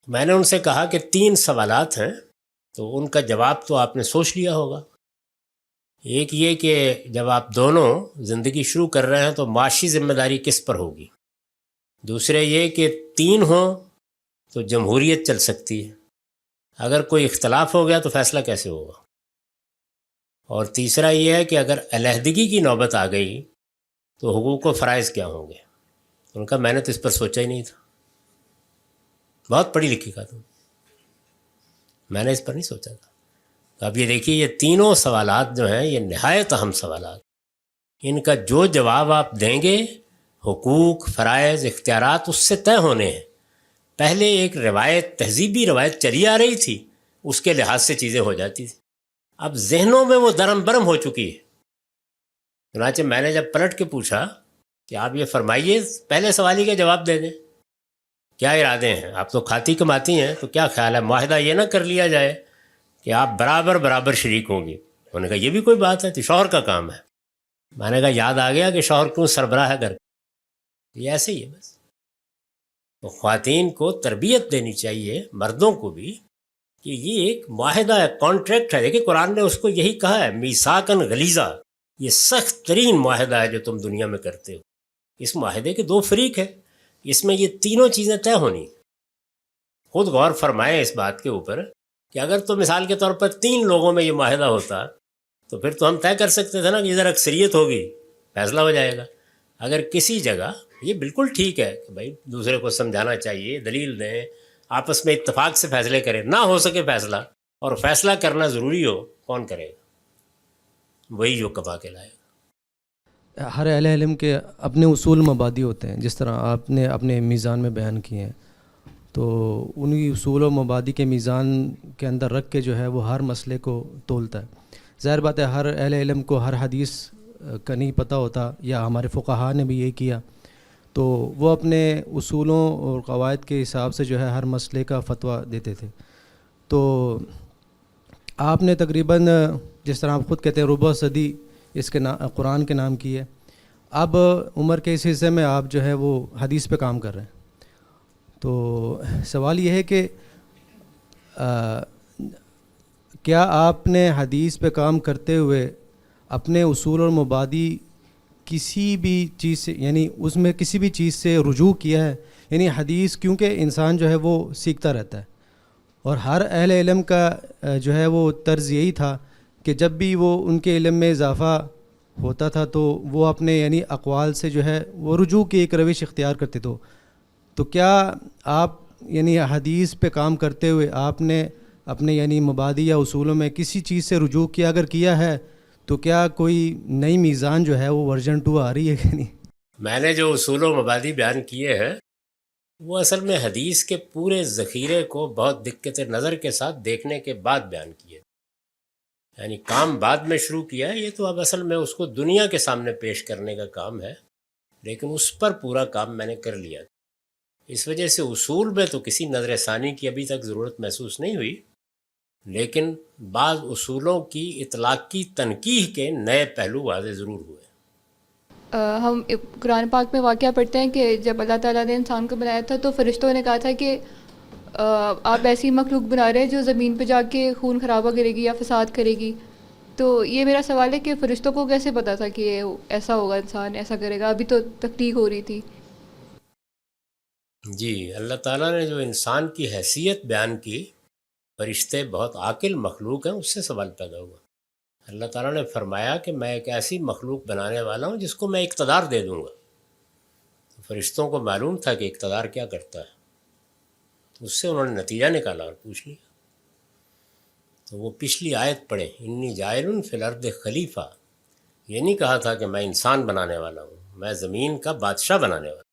میں نے ان سے کہا کہ 3 سوالات ہیں، تو ان کا جواب تو آپ نے سوچ لیا ہوگا. ایک یہ کہ جب آپ دونوں زندگی شروع کر رہے ہیں تو معاشی ذمہ داری کس پر ہوگی. دوسرے یہ کہ 3 ہوں تو جمہوریت چل سکتی ہے، اگر کوئی اختلاف ہو گیا تو فیصلہ کیسے ہوگا. اور تیسرا یہ ہے کہ اگر علیحدگی کی نوبت آ گئی تو حقوق و فرائض کیا ہوں گے. ان کا میں نے تو اس پر سوچا ہی نہیں تھا، بہت پڑھی لکھی کا تم، میں نے اس پر نہیں سوچا تھا. اب یہ دیکھیے، یہ تینوں سوالات جو ہیں یہ نہایت اہم سوالات، ان کا جو جواب آپ دیں گے حقوق، فرائض، اختیارات اس سے طے ہونے ہیں. پہلے ایک روایت، تہذیبی روایت چلی آ رہی تھی، اس کے لحاظ سے چیزیں ہو جاتی تھیں. اب ذہنوں میں وہ درم برم ہو چکی ہے. چنانچہ میں نے جب پلٹ کے پوچھا کہ آپ یہ فرمائیے، پہلے سوال ہی کا جواب دے دیں، کیا ارادے ہیں؟ آپ تو کھاتی کماتی ہیں، تو کیا خیال ہے معاہدہ یہ نہ کر لیا جائے کہ آپ برابر شریک ہوں گی؟ انہوں نے کہا یہ بھی کوئی بات ہے، تو شوہر کا کام ہے. میں نے کہا یاد آ گیا کہ شوہر کیوں سربراہ ہے گھر کا. یہ ایسے ہی ہے بس. تو خواتین کو تربیت دینی چاہیے، مردوں کو بھی، کہ یہ ایک معاہدہ ہے، کانٹریکٹ ہے. دیکھیں قرآن نے اس کو یہی کہا ہے، میثاقاً غلیظا، یہ سخت ترین معاہدہ ہے جو تم دنیا میں کرتے ہو. اس معاہدے کے 2 فریق ہیں، اس میں یہ تینوں چیزیں طے ہونی. خود غور فرمائیں اس بات کے اوپر کہ اگر تو مثال کے طور پر 3 لوگوں میں یہ معاہدہ ہوتا تو پھر تو ہم طے کر سکتے تھے نا کہ ادھر اکثریت ہوگی، فیصلہ ہو جائے گا. اگر کسی جگہ یہ بالکل ٹھیک ہے کہ بھائی دوسرے کو سمجھانا چاہیے، دلیل دیں، آپس میں اتفاق سے فیصلے کریں، نہ ہو سکے فیصلہ اور فیصلہ کرنا ضروری ہو، کون کرے گا؟ وہی جو کما کے لائے گا. ہر اہل علم کے اپنے اصول مبادی ہوتے ہیں، جس طرح آپ نے اپنے میزان میں بیان کیے ہیں، تو انہی اصول و مبادی کے میزان کے اندر رکھ کے جو ہے وہ ہر مسئلے کو تولتا ہے. ظاہر بات ہے ہر اہل علم کو ہر حدیث کا نہیں پتہ ہوتا، یا ہمارے فقہاء نے بھی یہ کیا، تو وہ اپنے اصولوں اور قواعد کے حساب سے جو ہے ہر مسئلے کا فتویٰ دیتے تھے. تو آپ نے تقریباً جس طرح آپ خود کہتے ہیں ربع صدی اس کے قرآن کے نام کی ہے. اب عمر کے اس حصے میں آپ جو ہے وہ حدیث پہ کام کر رہے ہیں. تو سوال یہ ہے کہ کیا آپ نے حدیث پہ کام کرتے ہوئے اپنے اصول اور مبادی کسی بھی چیز سے یعنی اس میں کسی بھی چیز سے رجوع کیا ہے؟ یعنی حدیث کیونکہ انسان جو ہے وہ سیکھتا رہتا ہے اور ہر اہل علم کا جو ہے وہ طرز یہی تھا کہ جب بھی وہ ان کے علم میں اضافہ ہوتا تھا تو وہ اپنے یعنی اقوال سے جو ہے وہ رجوع کی ایک روش اختیار کرتے. تو کیا آپ یعنی حدیث پہ کام کرتے ہوئے آپ نے اپنے یعنی مبادی یا اصولوں میں کسی چیز سے رجوع کیا؟ اگر کیا ہے تو کیا کوئی نئی میزان جو ہے وہ ورژن 2 آ رہی ہے کہ نہیں؟ میں نے جو اصول و مبادی بیان کیے ہیں وہ اصل میں حدیث کے پورے ذخیرے کو بہت دقت نظر کے ساتھ دیکھنے کے بعد بیان کیے. یعنی کام بعد میں شروع کیا ہے، یہ تو اب اصل میں اس کو دنیا کے سامنے پیش کرنے کا کام ہے، لیکن اس پر پورا کام میں نے کر لیا. اس وجہ سے اصول میں تو کسی نظر ثانی کی ابھی تک ضرورت محسوس نہیں ہوئی، لیکن بعض اصولوں کی اطلاقی تنقیح کے نئے پہلو واضح ضرور ہوئے. ہم قرآن پاک میں واقعہ پڑھتے ہیں کہ جب اللہ تعالیٰ نے انسان کو بنایا تھا تو فرشتوں نے کہا تھا کہ آپ ایسی مخلوق بنا رہے ہیں جو زمین پہ جا کے خون خرابہ کرے گی یا فساد کرے گی. تو یہ میرا سوال ہے کہ فرشتوں کو کیسے پتا تھا کہ ایسا ہوگا، انسان ایسا کرے گا؟ ابھی تو تخلیق ہو رہی تھی. جی، اللہ تعالیٰ نے جو انسان کی حیثیت بیان کی، فرشتے بہت عاقل مخلوق ہیں، اس سے سوال پیدا ہوا. اللہ تعالیٰ نے فرمایا کہ میں ایک ایسی مخلوق بنانے والا ہوں جس کو میں اقتدار دے دوں گا. فرشتوں کو معلوم تھا کہ اقتدار کیا کرتا ہے، تو اس سے انہوں نے نتیجہ نکالا اور پوچھ لیا. تو وہ پچھلی آیت پڑھیں، انی جائل فی الارض خلیفہ. یہ نہیں کہا تھا کہ میں انسان بنانے والا ہوں، میں زمین کا بادشاہ بنانے والا ہوں.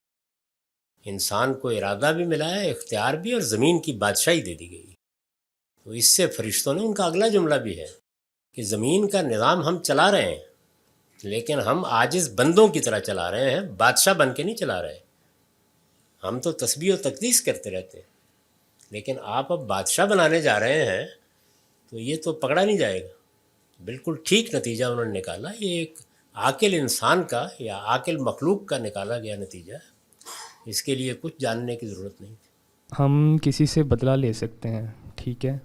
انسان کو ارادہ بھی ملا ہے، اختیار بھی، اور زمین کی بادشاہی دے دی گئی. تو اس سے فرشتوں نے، ان کا اگلا جملہ بھی ہے کہ زمین کا نظام ہم چلا رہے ہیں، لیکن ہم عاجز بندوں کی طرح چلا رہے ہیں، بادشاہ بن کے نہیں چلا رہے. ہم تو تسبیح و تقدیس کرتے رہتے ہیں، لیکن آپ اب بادشاہ بنانے جا رہے ہیں تو یہ تو پکڑا نہیں جائے گا. بالکل ٹھیک نتیجہ انہوں نے نکالا. یہ ایک عاقل انسان کا یا عاقل مخلوق کا نکالا گیا نتیجہ ہے. اس کے لیے کچھ جاننے کی ضرورت نہیں تھی. ہم کسی سے بدلہ لے سکتے ہیں، ٹھیک ہے،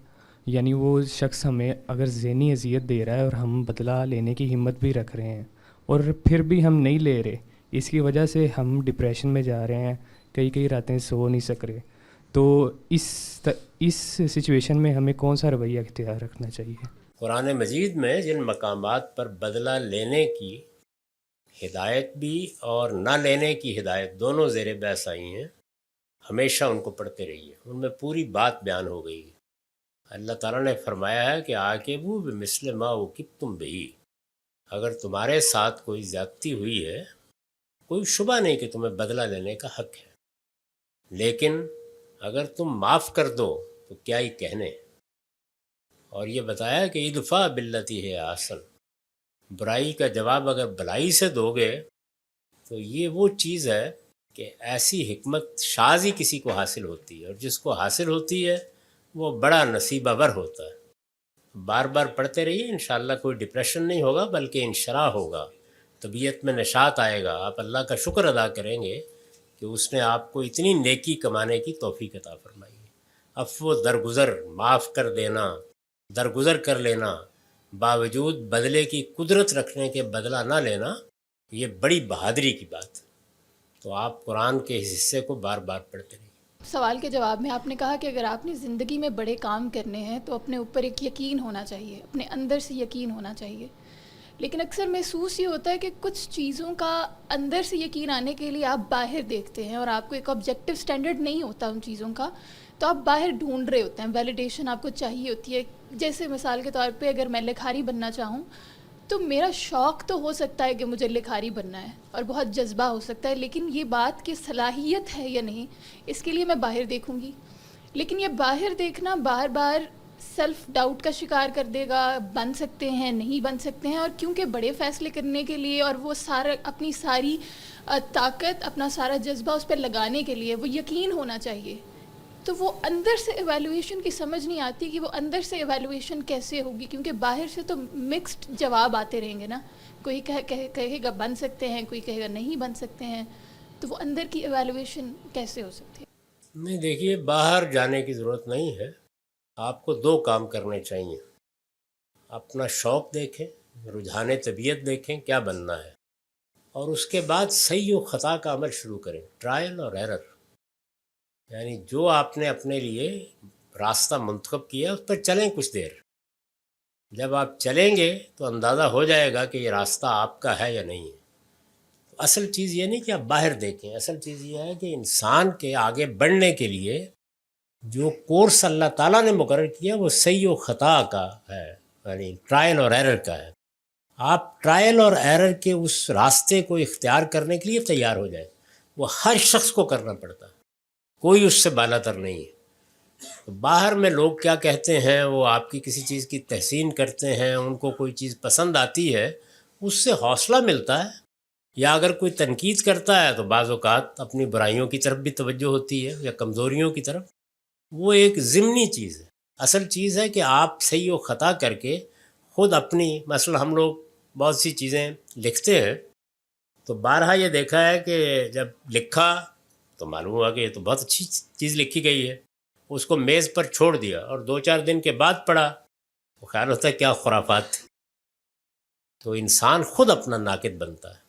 یعنی وہ شخص ہمیں اگر ذہنی اذیت دے رہا ہے اور ہم بدلہ لینے کی ہمت بھی رکھ رہے ہیں اور پھر بھی ہم نہیں لے رہے، اس کی وجہ سے ہم ڈپریشن میں جا رہے ہیں، کئی راتیں سو نہیں سک رہے. تو اس سچویشن میں ہمیں کون سا رویہ اختیار رکھنا چاہیے؟ قرآن مجید میں جن مقامات پر بدلہ لینے کی ہدایت بھی اور نہ لینے کی ہدایت دونوں زیر بحث آئی ہیں، ہمیشہ ان کو پڑھتے رہیے. ان میں پوری بات بیان ہو گئی ہے. اللہ تعالیٰ نے فرمایا ہے کہ عاقبوا بمثل ما عوقبتم بہ. اگر تمہارے ساتھ کوئی زیادتی ہوئی ہے، کوئی شبہ نہیں کہ تمہیں بدلہ لینے کا حق ہے، لیکن اگر تم معاف کر دو تو کیا ہی کہنے. اور یہ بتایا کہ ادفع باللتی ہے احسن. برائی کا جواب اگر بلائی سے دو گے تو یہ وہ چیز ہے کہ ایسی حکمت شاذ ہی کسی کو حاصل ہوتی ہے، اور جس کو حاصل ہوتی ہے وہ بڑا نصیبہ ور ہوتا ہے. بار بار پڑھتے رہیے، انشاءاللہ کوئی ڈپریشن نہیں ہوگا بلکہ انشراح ہوگا، طبیعت میں نشاط آئے گا. آپ اللہ کا شکر ادا کریں گے کہ اس نے آپ کو اتنی نیکی کمانے کی توفیق عطا فرمائی ہے. عفو درگزر، معاف کر دینا، درگزر کر لینا، باوجود بدلے کی قدرت رکھنے کے بدلہ نہ لینا، یہ بڑی بہادری کی بات ہے. تو آپ قرآن کے اس حصے کو بار بار پڑھتے رہیے. سوال کے جواب میں آپ نے کہا کہ اگر آپ نے زندگی میں بڑے کام کرنے ہیں تو اپنے اوپر ایک یقین ہونا چاہیے، اپنے اندر سے یقین ہونا چاہیے. لیکن اکثر محسوس یہ ہوتا ہے کہ کچھ چیزوں کا اندر سے یقین آنے کے لیے آپ باہر دیکھتے ہیں اور آپ کو ایک آبجیکٹیو سٹینڈرڈ نہیں ہوتا ان چیزوں کا، تو آپ باہر ڈھونڈ رہے ہوتے ہیں، ویلیڈیشن آپ کو چاہیے ہوتی ہے. جیسے مثال کے طور پہ اگر میں لکھاری بننا چاہوں تو میرا شوق تو ہو سکتا ہے کہ مجھے لکھاری بننا ہے اور بہت جذبہ ہو سکتا ہے، لیکن یہ بات کہ صلاحیت ہے یا نہیں، اس کے لیے میں باہر دیکھوں گی. لیکن یہ باہر دیکھنا بار بار سیلف ڈاؤٹ کا شکار کر دے گا، بن سکتے ہیں نہیں بن سکتے ہیں. اور کیونکہ بڑے فیصلے کرنے کے لیے اور وہ سارا اپنی ساری طاقت، اپنا سارا جذبہ اس پہ لگانے کے لیے وہ یقین ہونا چاہیے تو وہ اندر سے ایویلویشن کی سمجھ نہیں آتی کہ وہ اندر سے ایویلویشن کیسے ہوگی، کیونکہ باہر سے تو مکسڈ جواب آتے رہیں گے نا، کوئی کہے گا بن سکتے ہیں، کوئی کہے گا نہیں بن سکتے ہیں، تو وہ اندر کی ایویلویشن کیسے ہو سکتی ہے؟ نہیں، دیکھیے باہر جانے کی ضرورت نہیں ہے، آپ کو دو کام کرنے چاہیے. اپنا شوق دیکھیں، رجحان طبیعت دیکھیں کیا بننا ہے، اور اس کے بعد صحیح و خطا کا عمل شروع کریں، ٹرائل اور ایرر. یعنی جو آپ نے اپنے لیے راستہ منتخب کیا اس پر چلیں کچھ دیر. جب آپ چلیں گے تو اندازہ ہو جائے گا کہ یہ راستہ آپ کا ہے یا نہیں ہے. اصل چیز یہ نہیں کہ آپ باہر دیکھیں، اصل چیز یہ ہے کہ انسان کے آگے بڑھنے کے لیے جو کورس اللہ تعالیٰ نے مقرر کیا وہ صحیح و خطا کا ہے، یعنی ٹرائل اور ایرر کا ہے. آپ ٹرائل اور ایرر کے اس راستے کو اختیار کرنے کے لیے تیار ہو جائیں. وہ ہر شخص کو کرنا پڑتا ہے، کوئی اس سے بالا تر نہیں ہے. باہر میں لوگ کیا کہتے ہیں، وہ آپ کی کسی چیز کی تحسین کرتے ہیں، ان کو کوئی چیز پسند آتی ہے، اس سے حوصلہ ملتا ہے. یا اگر کوئی تنقید کرتا ہے تو بعض اوقات اپنی برائیوں کی طرف بھی توجہ ہوتی ہے یا کمزوریوں کی طرف. وہ ایک ضمنی چیز ہے. اصل چیز ہے کہ آپ صحیح و خطا کر کے خود اپنی، مثلا ہم لوگ بہت سی چیزیں لکھتے ہیں تو بارہا یہ دیکھا ہے کہ جب لکھا تو معلوم ہوا کہ یہ تو بہت اچھی چیز لکھی گئی ہے، اس کو میز پر چھوڑ دیا اور 2-4 دن کے بعد پڑھا تو خیال ہوتا ہے کیا خرافات تھی. تو انسان خود اپنا ناقد بنتا ہے.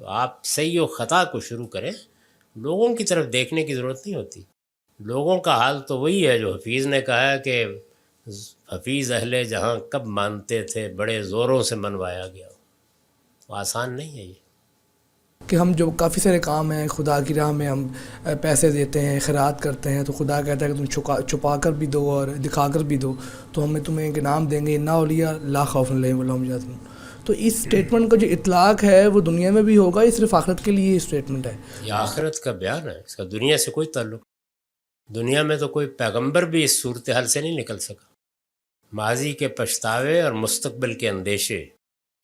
تو آپ صحیح و خطا کو شروع کریں، لوگوں کی طرف دیکھنے کی ضرورت نہیں ہوتی. لوگوں کا حال تو وہی ہے جو حفیظ نے کہا ہے کہ حفیظ اہل جہاں کب مانتے تھے، بڑے زوروں سے منوایا گیا. آسان نہیں ہے یہ کہ ہم جو کافی سارے کام ہیں خدا کی راہ میں ہم پیسے دیتے ہیں، خیرات کرتے ہیں، تو خدا کہتا ہے کہ تم چھپا کر بھی دو اور دکھا کر بھی دو تو ہمیں تمہیں ایک انعام دیں گے، انا اولیاء لا خوف علیہم ولا ہم یحزنون. تو اس سٹیٹمنٹ کا جو اطلاق ہے وہ دنیا میں بھی ہوگا، یہ صرف آخرت کے لیے سٹیٹمنٹ ہے؟ یہ آخرت کا بیان ہے، اس کا دنیا سے کوئی تعلق. دنیا میں تو کوئی پیغمبر بھی اس صورتحال سے نہیں نکل سکا. ماضی کے پچھتاوے اور مستقبل کے اندیشے،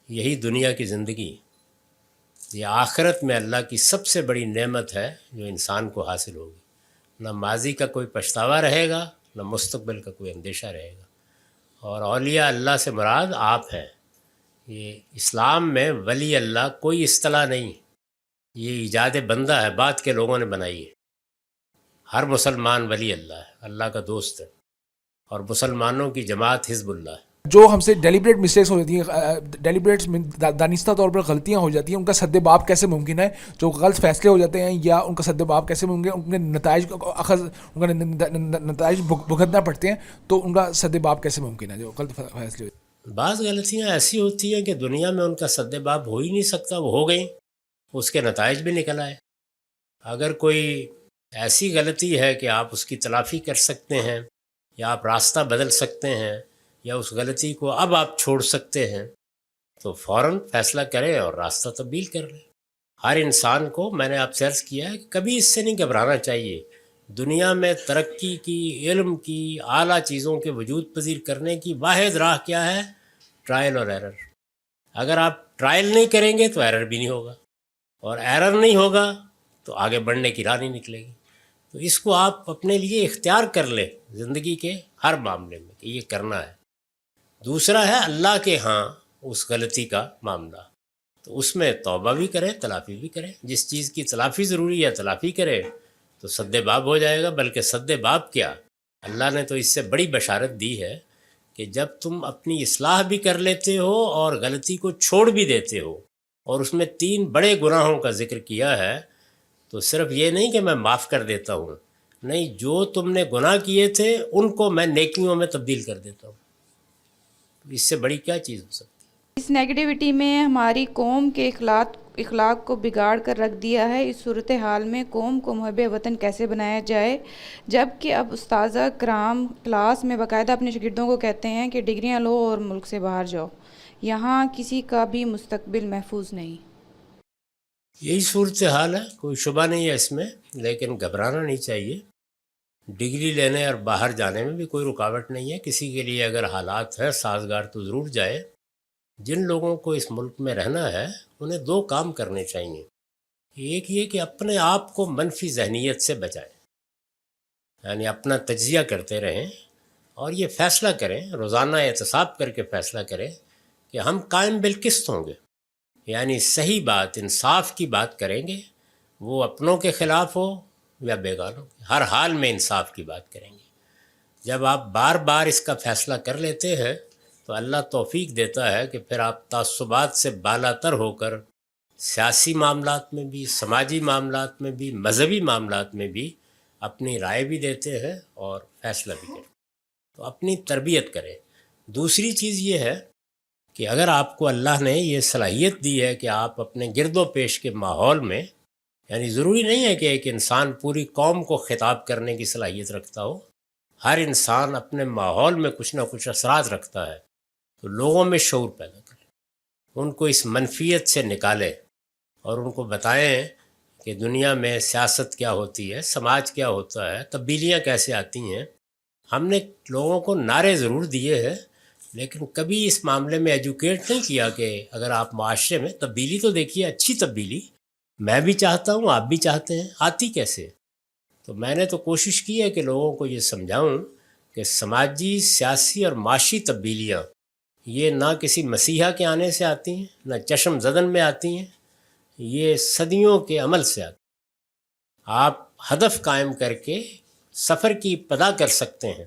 یہی دنیا کی زندگی. یہ آخرت میں اللہ کی سب سے بڑی نعمت ہے جو انسان کو حاصل ہوگی. نہ ماضی کا کوئی پچھتاوا رہے گا، نہ مستقبل کا کوئی اندیشہ رہے گا. اور اولیاء اللہ سے مراد آپ ہیں. یہ اسلام میں ولی اللہ کوئی اصطلاح نہیں، یہ ایجاد بندہ ہے، بعد کے لوگوں نے بنائی ہے. ہر مسلمان ولی اللہ ہے، اللہ کا دوست ہے، اور مسلمانوں کی جماعت حزب اللہ ہے. جو ہم سے ڈیلیبریٹ مسٹیکس ہو جاتی ہیں، ڈیلیبریٹ دانستہ طور پر غلطیاں ہو جاتی ہیں، ان کا سد باب کیسے ممکن ہے؟ جو غلط فیصلے ہو جاتے ہیں یا ان کا سد باب کیسے ممکن ہے؟ ان کے نتائج نتائج بھگتنا پڑتے ہیں، تو ان کا سد باب کیسے ممکن ہے جو غلط فیصلے ہوتے ہیں؟ بعض غلطیاں ایسی ہوتی ہیں کہ دنیا میں ان کا سد باب ہو ہی نہیں سکتا، وہ ہو گئیں، اس کے نتائج بھی نکل آئے. اگر کوئی ایسی غلطی ہے کہ آپ اس کی تلافی کر سکتے ہیں یا آپ راستہ بدل سکتے ہیں یا اس غلطی کو اب آپ چھوڑ سکتے ہیں تو فوراً فیصلہ کریں اور راستہ تبدیل کر لیں. ہر انسان کو، میں نے آپ سے عرض کیا ہے کہ کبھی اس سے نہیں گھبرانا چاہیے. دنیا میں ترقی کی، علم کی، اعلیٰ چیزوں کے وجود پذیر کرنے کی واحد راہ کیا ہے؟ ٹرائل اور ایرر. اگر آپ ٹرائل نہیں کریں گے تو ایرر بھی نہیں ہوگا، اور ایرر نہیں ہوگا تو آگے بڑھنے کی راہ نہیں نکلے گی. تو اس کو آپ اپنے لیے اختیار کر لیں زندگی کے ہر معاملے میں کہ یہ کرنا ہے. دوسرا ہے اللہ کے ہاں اس غلطی کا معاملہ، تو اس میں توبہ بھی کریں، تلافی بھی کریں. جس چیز کی تلافی ضروری ہے تلافی کریں تو سد باب ہو جائے گا. بلکہ سد باب کیا، اللہ نے تو اس سے بڑی بشارت دی ہے کہ جب تم اپنی اصلاح بھی کر لیتے ہو اور غلطی کو چھوڑ بھی دیتے ہو، اور اس میں 3 بڑے گناہوں کا ذکر کیا ہے، تو صرف یہ نہیں کہ میں معاف کر دیتا ہوں، نہیں، جو تم نے گناہ کیے تھے ان کو میں نیکیوں میں تبدیل کر دیتا ہوں. اس سے بڑی کیا چیز ہو سکتی ہے؟ اس نیگیٹیوٹی میں ہماری قوم کے اخلاق کو بگاڑ کر رکھ دیا ہے. اس صورتحال میں قوم کو محب وطن کیسے بنایا جائے، جب کہ اب اساتذہ کرام کلاس میں باقاعدہ اپنے شاگردوں کو کہتے ہیں کہ ڈگریاں لو اور ملک سے باہر جاؤ، یہاں کسی کا بھی مستقبل محفوظ نہیں. یہی صورتحال ہے، کوئی شبہ نہیں ہے اس میں، لیکن گھبرانا نہیں چاہیے. ڈگری لینے اور باہر جانے میں بھی کوئی رکاوٹ نہیں ہے. کسی کے لیے اگر حالات ہیں سازگار تو ضرور جائے. جن لوگوں کو اس ملک میں رہنا ہے انہیں 2 کام کرنے چاہیے. ایک یہ کہ اپنے آپ کو منفی ذہنیت سے بچائیں. یعنی اپنا تجزیہ کرتے رہیں اور یہ فیصلہ کریں، روزانہ احتساب کر کے فیصلہ کریں کہ ہم قائم بالقسط ہوں گے، یعنی صحیح بات، انصاف کی بات کریں گے، وہ اپنوں کے خلاف ہو یا بیگانوں کے، ہر حال میں انصاف کی بات کریں گے۔ جب آپ بار بار اس کا فیصلہ کر لیتے ہیں تو اللہ توفیق دیتا ہے کہ پھر آپ تعصبات سے بالاتر ہو کر سیاسی معاملات میں بھی، سماجی معاملات میں بھی، مذہبی معاملات میں بھی اپنی رائے بھی دیتے ہیں اور فیصلہ بھی کرتے ہیں۔ تو اپنی تربیت کریں۔ دوسری چیز یہ ہے کہ اگر آپ کو اللہ نے یہ صلاحیت دی ہے کہ آپ اپنے گرد و پیش کے ماحول میں، یعنی ضروری نہیں ہے کہ ایک انسان پوری قوم کو خطاب کرنے کی صلاحیت رکھتا ہو، ہر انسان اپنے ماحول میں کچھ نہ کچھ اثرات رکھتا ہے، تو لوگوں میں شعور پیدا کریں، ان کو اس منفیت سے نکالیں اور ان کو بتائیں کہ دنیا میں سیاست کیا ہوتی ہے، سماج کیا ہوتا ہے، تبدیلیاں کیسے آتی ہیں۔ ہم نے لوگوں کو نعرے ضرور دیے ہیں لیکن کبھی اس معاملے میں ایجوکیٹ نہیں کیا کہ اگر آپ معاشرے میں تبدیلی تو دیکھیے، اچھی تبدیلی میں بھی چاہتا ہوں، آپ بھی چاہتے ہیں، آتی کیسے؟ تو میں نے تو کوشش کی ہے کہ لوگوں کو یہ سمجھاؤں کہ سماجی، سیاسی اور معاشی تبدیلیاں یہ نہ کسی مسیحا کے آنے سے آتی ہیں، نہ چشم زدن میں آتی ہیں، یہ صدیوں کے عمل سے آتی ہیں۔ آپ ہدف قائم کر کے سفر کی ابتدا کر سکتے ہیں،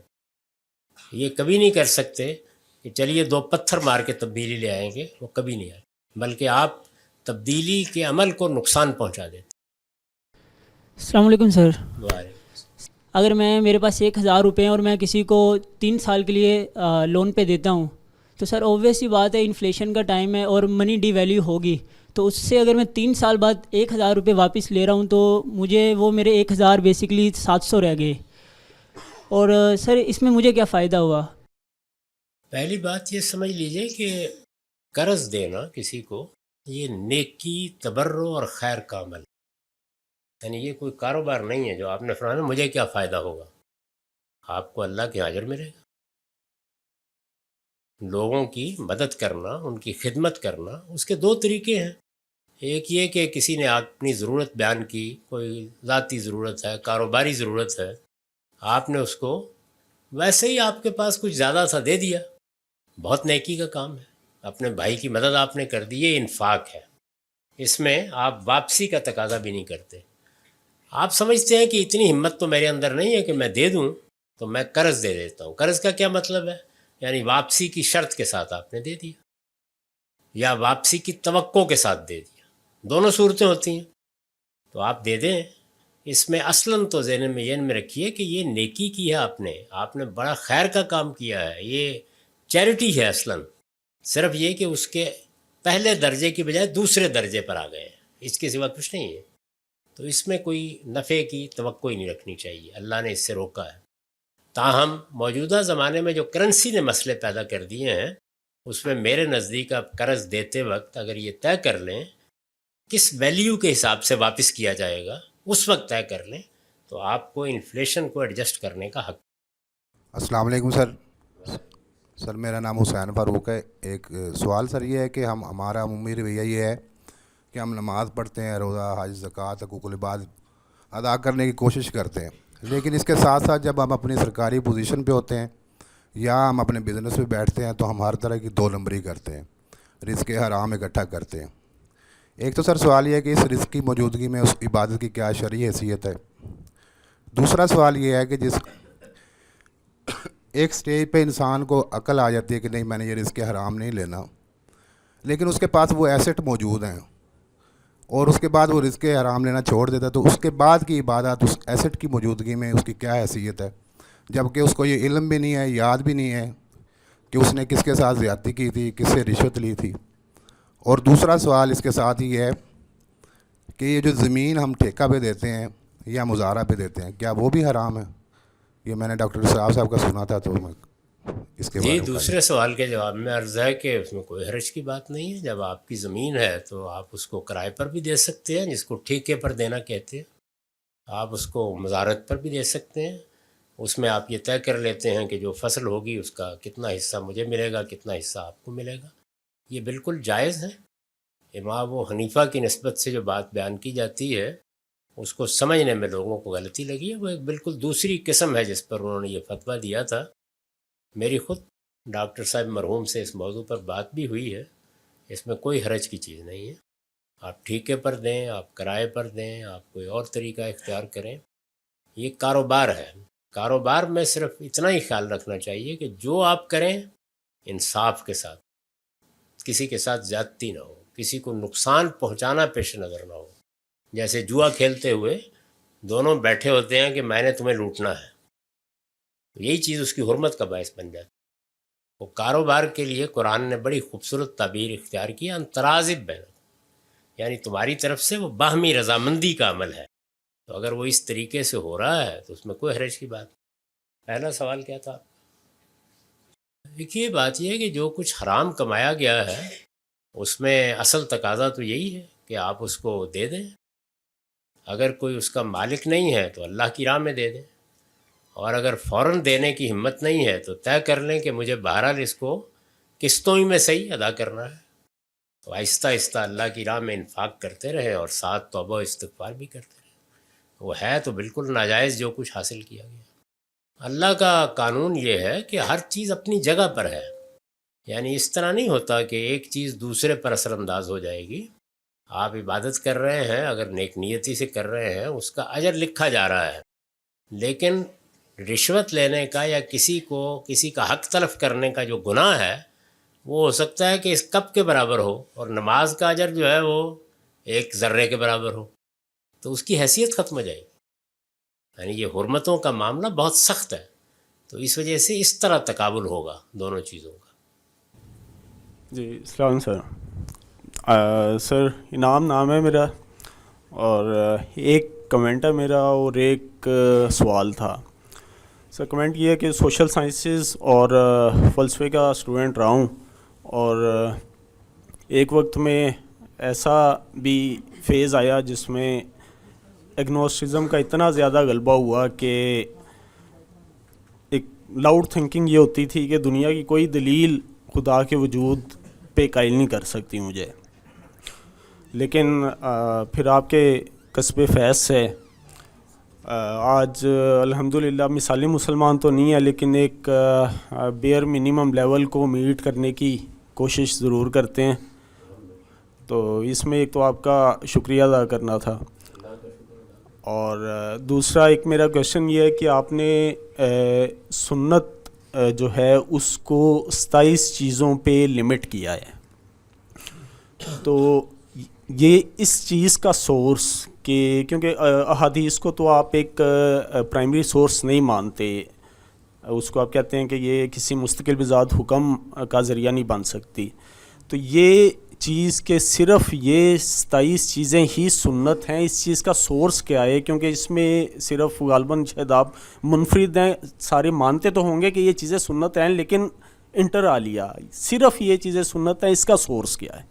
یہ کبھی نہیں کر سکتے کہ چلیے 2 پتھر مار کے تبدیلی لے آئیں گے، وہ کبھی نہیں آئے، بلکہ آپ تبدیلی کے عمل کو نقصان پہنچا دیتے۔ السلام علیکم سر۔ وعلیکم۔ اگر میرے پاس 1000 روپے ہیں اور میں کسی کو 3 سال کے لیے لون پہ دیتا ہوں تو سر اوبویس سی بات ہے، انفلیشن کا ٹائم ہے اور منی ڈی ویلیو ہوگی، تو اس سے اگر میں 3 سال بعد 1000 روپے واپس لے رہا ہوں تو مجھے وہ میرے 1000 بیسکلی 700 رہ گئے، اور سر اس میں مجھے کیا فائدہ ہوا؟ پہلی بات یہ سمجھ لیجئے کہ قرض دینا کسی کو یہ نیکی، تبرع اور خیر کا عمل، یعنی یہ کوئی کاروبار نہیں ہے جو آپ نے فرمایا مجھے کیا فائدہ ہوگا، آپ کو اللہ کے اجر ملے گا۔ لوگوں کی مدد کرنا، ان کی خدمت کرنا، اس کے 2 طریقے ہیں۔ ایک یہ کہ کسی نے اپنی ضرورت بیان کی، کوئی ذاتی ضرورت ہے، کاروباری ضرورت ہے، آپ نے اس کو ویسے ہی آپ کے پاس کچھ زیادہ سا دے دیا، بہت نیکی کا کام ہے، اپنے بھائی کی مدد آپ نے کر دی، یہ انفاق ہے، اس میں آپ واپسی کا تقاضا بھی نہیں کرتے۔ آپ سمجھتے ہیں کہ اتنی ہمت تو میرے اندر نہیں ہے کہ میں دے دوں تو میں قرض دے دیتا ہوں۔ قرض کا کیا مطلب ہے؟ یعنی واپسی کی شرط کے ساتھ آپ نے دے دیا یا واپسی کی توقع کے ساتھ دے دیا، دونوں صورتیں ہوتی ہیں، تو آپ دے دیں۔ اس میں اصلاً تو ذہن میں رکھیے کہ یہ نیکی کی ہے، آپ نے بڑا خیر کا کام کیا ہے، یہ چیریٹی ہے اصلاً، صرف یہ کہ اس کے پہلے درجے کی بجائے دوسرے درجے پر آ گئے ہیں، اس کے سوا کچھ نہیں ہے، تو اس میں کوئی نفع کی توقع ہی نہیں رکھنی چاہیے، اللہ نے اس سے روکا ہے۔ تاہم موجودہ زمانے میں جو کرنسی نے مسئلے پیدا کر دیے ہیں، اس میں میرے نزدیک آپ قرض دیتے وقت اگر یہ طے کر لیں کس ویلیو کے حساب سے واپس کیا جائے گا، اس وقت طے کر لیں تو آپ کو انفلیشن کو ایڈجسٹ کرنے کا حق۔ السلام علیکم سر، میرا نام حسین فاروق ہے۔ ایک سوال سر یہ ہے کہ ہمارا عمومی رویہ یہ ہے کہ ہم نماز پڑھتے ہیں، روزہ، حج، زکوٰۃ، حقوق العباد ادا کرنے کی کوشش کرتے ہیں، لیکن اس کے ساتھ ساتھ جب ہم اپنی سرکاری پوزیشن پہ ہوتے ہیں یا ہم اپنے بزنس پہ بیٹھتے ہیں تو ہم ہر طرح کی 2 نمبری کرتے ہیں، رزق حرام اکٹھا کرتے ہیں۔ ایک تو سر سوال یہ ہے کہ اس رزق کی موجودگی میں اس عبادت کی کیا شرعی حیثیت ہے؟ دوسرا سوال یہ ہے کہ جس ایک سٹیج پہ انسان کو عقل آ جاتی ہے کہ نہیں میں نے یہ رزق حرام نہیں لینا، لیکن اس کے پاس وہ ایسٹ موجود ہیں اور اس کے بعد وہ رزق حرام لینا چھوڑ دیتا ہے، تو اس کے بعد کی عبادت اس ایسٹ کی موجودگی میں اس کی کیا حیثیت ہے؟ جبکہ اس کو یہ علم بھی نہیں ہے، یاد بھی نہیں ہے کہ اس نے کس کے ساتھ زیادتی کی تھی، کس سے رشوت لی تھی۔ اور دوسرا سوال اس کے ساتھ یہ ہے کہ یہ جو زمین ہم ٹھیکہ پہ دیتے ہیں یا مزارہ پہ دیتے ہیں، کیا وہ بھی حرام ہے؟ یہ میں نے ڈاکٹر صاحب کا سنا تھا، تو میں اس کے جی دوسرے سوال کے جواب میں عرض ہے کہ اس میں کوئی حرج کی بات نہیں ہے۔ جب آپ کی زمین ہے تو آپ اس کو کرائے پر بھی دے سکتے ہیں، جس کو ٹھیکے پر دینا کہتے ہیں، آپ اس کو مزارت پر بھی دے سکتے ہیں۔ اس میں آپ یہ طے کر لیتے ہیں کہ جو فصل ہوگی اس کا کتنا حصہ مجھے ملے گا، کتنا حصہ آپ کو ملے گا، یہ بالکل جائز ہے۔ امام ابو حنیفہ کی نسبت سے جو بات بیان کی جاتی ہے اس کو سمجھنے میں لوگوں کو غلطی لگی ہے. وہ ایک بالکل دوسری قسم ہے جس پر انہوں نے یہ فتویٰ دیا تھا. میری خود ڈاکٹر صاحب مرحوم سے اس موضوع پر بات بھی ہوئی ہے. اس میں کوئی حرج کی چیز نہیں ہے. آپ ٹھیکے پر دیں، آپ کرائے پر دیں، آپ کوئی اور طریقہ اختیار کریں. یہ کاروبار ہے. کاروبار میں صرف اتنا ہی خیال رکھنا چاہیے کہ جو آپ کریں انصاف کے ساتھ، کسی کے ساتھ زیادتی نہ ہو، کسی کو نقصان پہنچانا پیش نظر نہ ہو. جیسے جوا کھیلتے ہوئے دونوں بیٹھے ہوتے ہیں کہ میں نے تمہیں لوٹنا ہے، تو یہی چیز اس کی حرمت کا باعث بن جاتی. وہ کاروبار کے لیے قرآن نے بڑی خوبصورت تعبیر اختیار کی، انترازب بین، یعنی تمہاری طرف سے وہ باہمی رضامندی کا عمل ہے. تو اگر وہ اس طریقے سے ہو رہا ہے تو اس میں کوئی حرج کی بات. پہلا سوال کیا تھا؟ دیکھیے بات یہ ہے کہ جو کچھ حرام کمایا گیا ہے اس میں اصل تقاضا تو یہی ہے کہ آپ اس کو دے دیں. اگر کوئی اس کا مالک نہیں ہے تو اللہ کی راہ میں دے دیں، اور اگر فوراً دینے کی ہمت نہیں ہے تو طے کر لیں کہ مجھے بہرحال اس کو قسطوں ہی میں صحیح ادا کرنا ہے. تو آہستہ آہستہ اللہ کی راہ میں انفاق کرتے رہے اور ساتھ توبہ و استغفار بھی کرتے رہے. وہ ہے تو بالکل ناجائز جو کچھ حاصل کیا گیا. اللہ کا قانون یہ ہے کہ ہر چیز اپنی جگہ پر ہے. یعنی اس طرح نہیں ہوتا کہ ایک چیز دوسرے پر اثر انداز ہو جائے گی. آپ عبادت کر رہے ہیں، اگر نیک نیتی سے کر رہے ہیں اس کا اجر لکھا جا رہا ہے، لیکن رشوت لینے کا یا کسی کا حق تلف کرنے کا جو گناہ ہے وہ ہو سکتا ہے کہ اس کپ کے برابر ہو، اور نماز کا اجر جو ہے وہ ایک ذرے کے برابر ہو. تو اس کی حیثیت ختم ہو جائے گی. یعنی یہ حرمتوں کا معاملہ بہت سخت ہے. تو اس وجہ سے اس طرح تقابل ہوگا دونوں چیزوں کا. جی السلام سر. سر انعام نام ہے میرا، اور ایک کمنٹ ہے میرا اور ایک سوال تھا. سر کمنٹ یہ ہے کہ سوشل سائنسز اور فلسفے کا اسٹوڈنٹ رہا ہوں، اور ایک وقت میں ایسا بھی فیز آیا جس میں ایگنوسٹزم کا اتنا زیادہ غلبہ ہوا کہ ایک لاؤڈ تھنکنگ یہ ہوتی تھی کہ دنیا کی کوئی دلیل خدا کے وجود پہ قائل نہیں کر سکتی مجھے. لیکن پھر آپ کے قصبِ فیض سے آج الحمدللہ مثالی مسلمان تو نہیں ہے، لیکن ایک بیئر منیمم لیول کو میٹ کرنے کی کوشش ضرور کرتے ہیں. تو اس میں ایک تو آپ کا شکریہ ادا کرنا تھا، اور دوسرا ایک میرا کویشچن یہ ہے کہ آپ نے سنت جو ہے اس کو 27 چیزوں پہ لمٹ کیا ہے. تو یہ اس چیز کا سورس کہ کیونکہ احادیث کو تو آپ ایک پرائمری سورس نہیں مانتے، اس کو آپ کہتے ہیں کہ یہ کسی مستقل بذات حکم کا ذریعہ نہیں بن سکتی. تو یہ چیز کہ صرف یہ 27 چیزیں ہی سنت ہیں، اس چیز کا سورس کیا ہے؟ کیونکہ اس میں صرف غالباً شاید آپ منفرد ہیں، سارے مانتے تو ہوں گے کہ یہ چیزیں سنت ہیں، لیکن انٹر عالیہ صرف یہ چیزیں سنت ہیں، اس کا سورس کیا ہے؟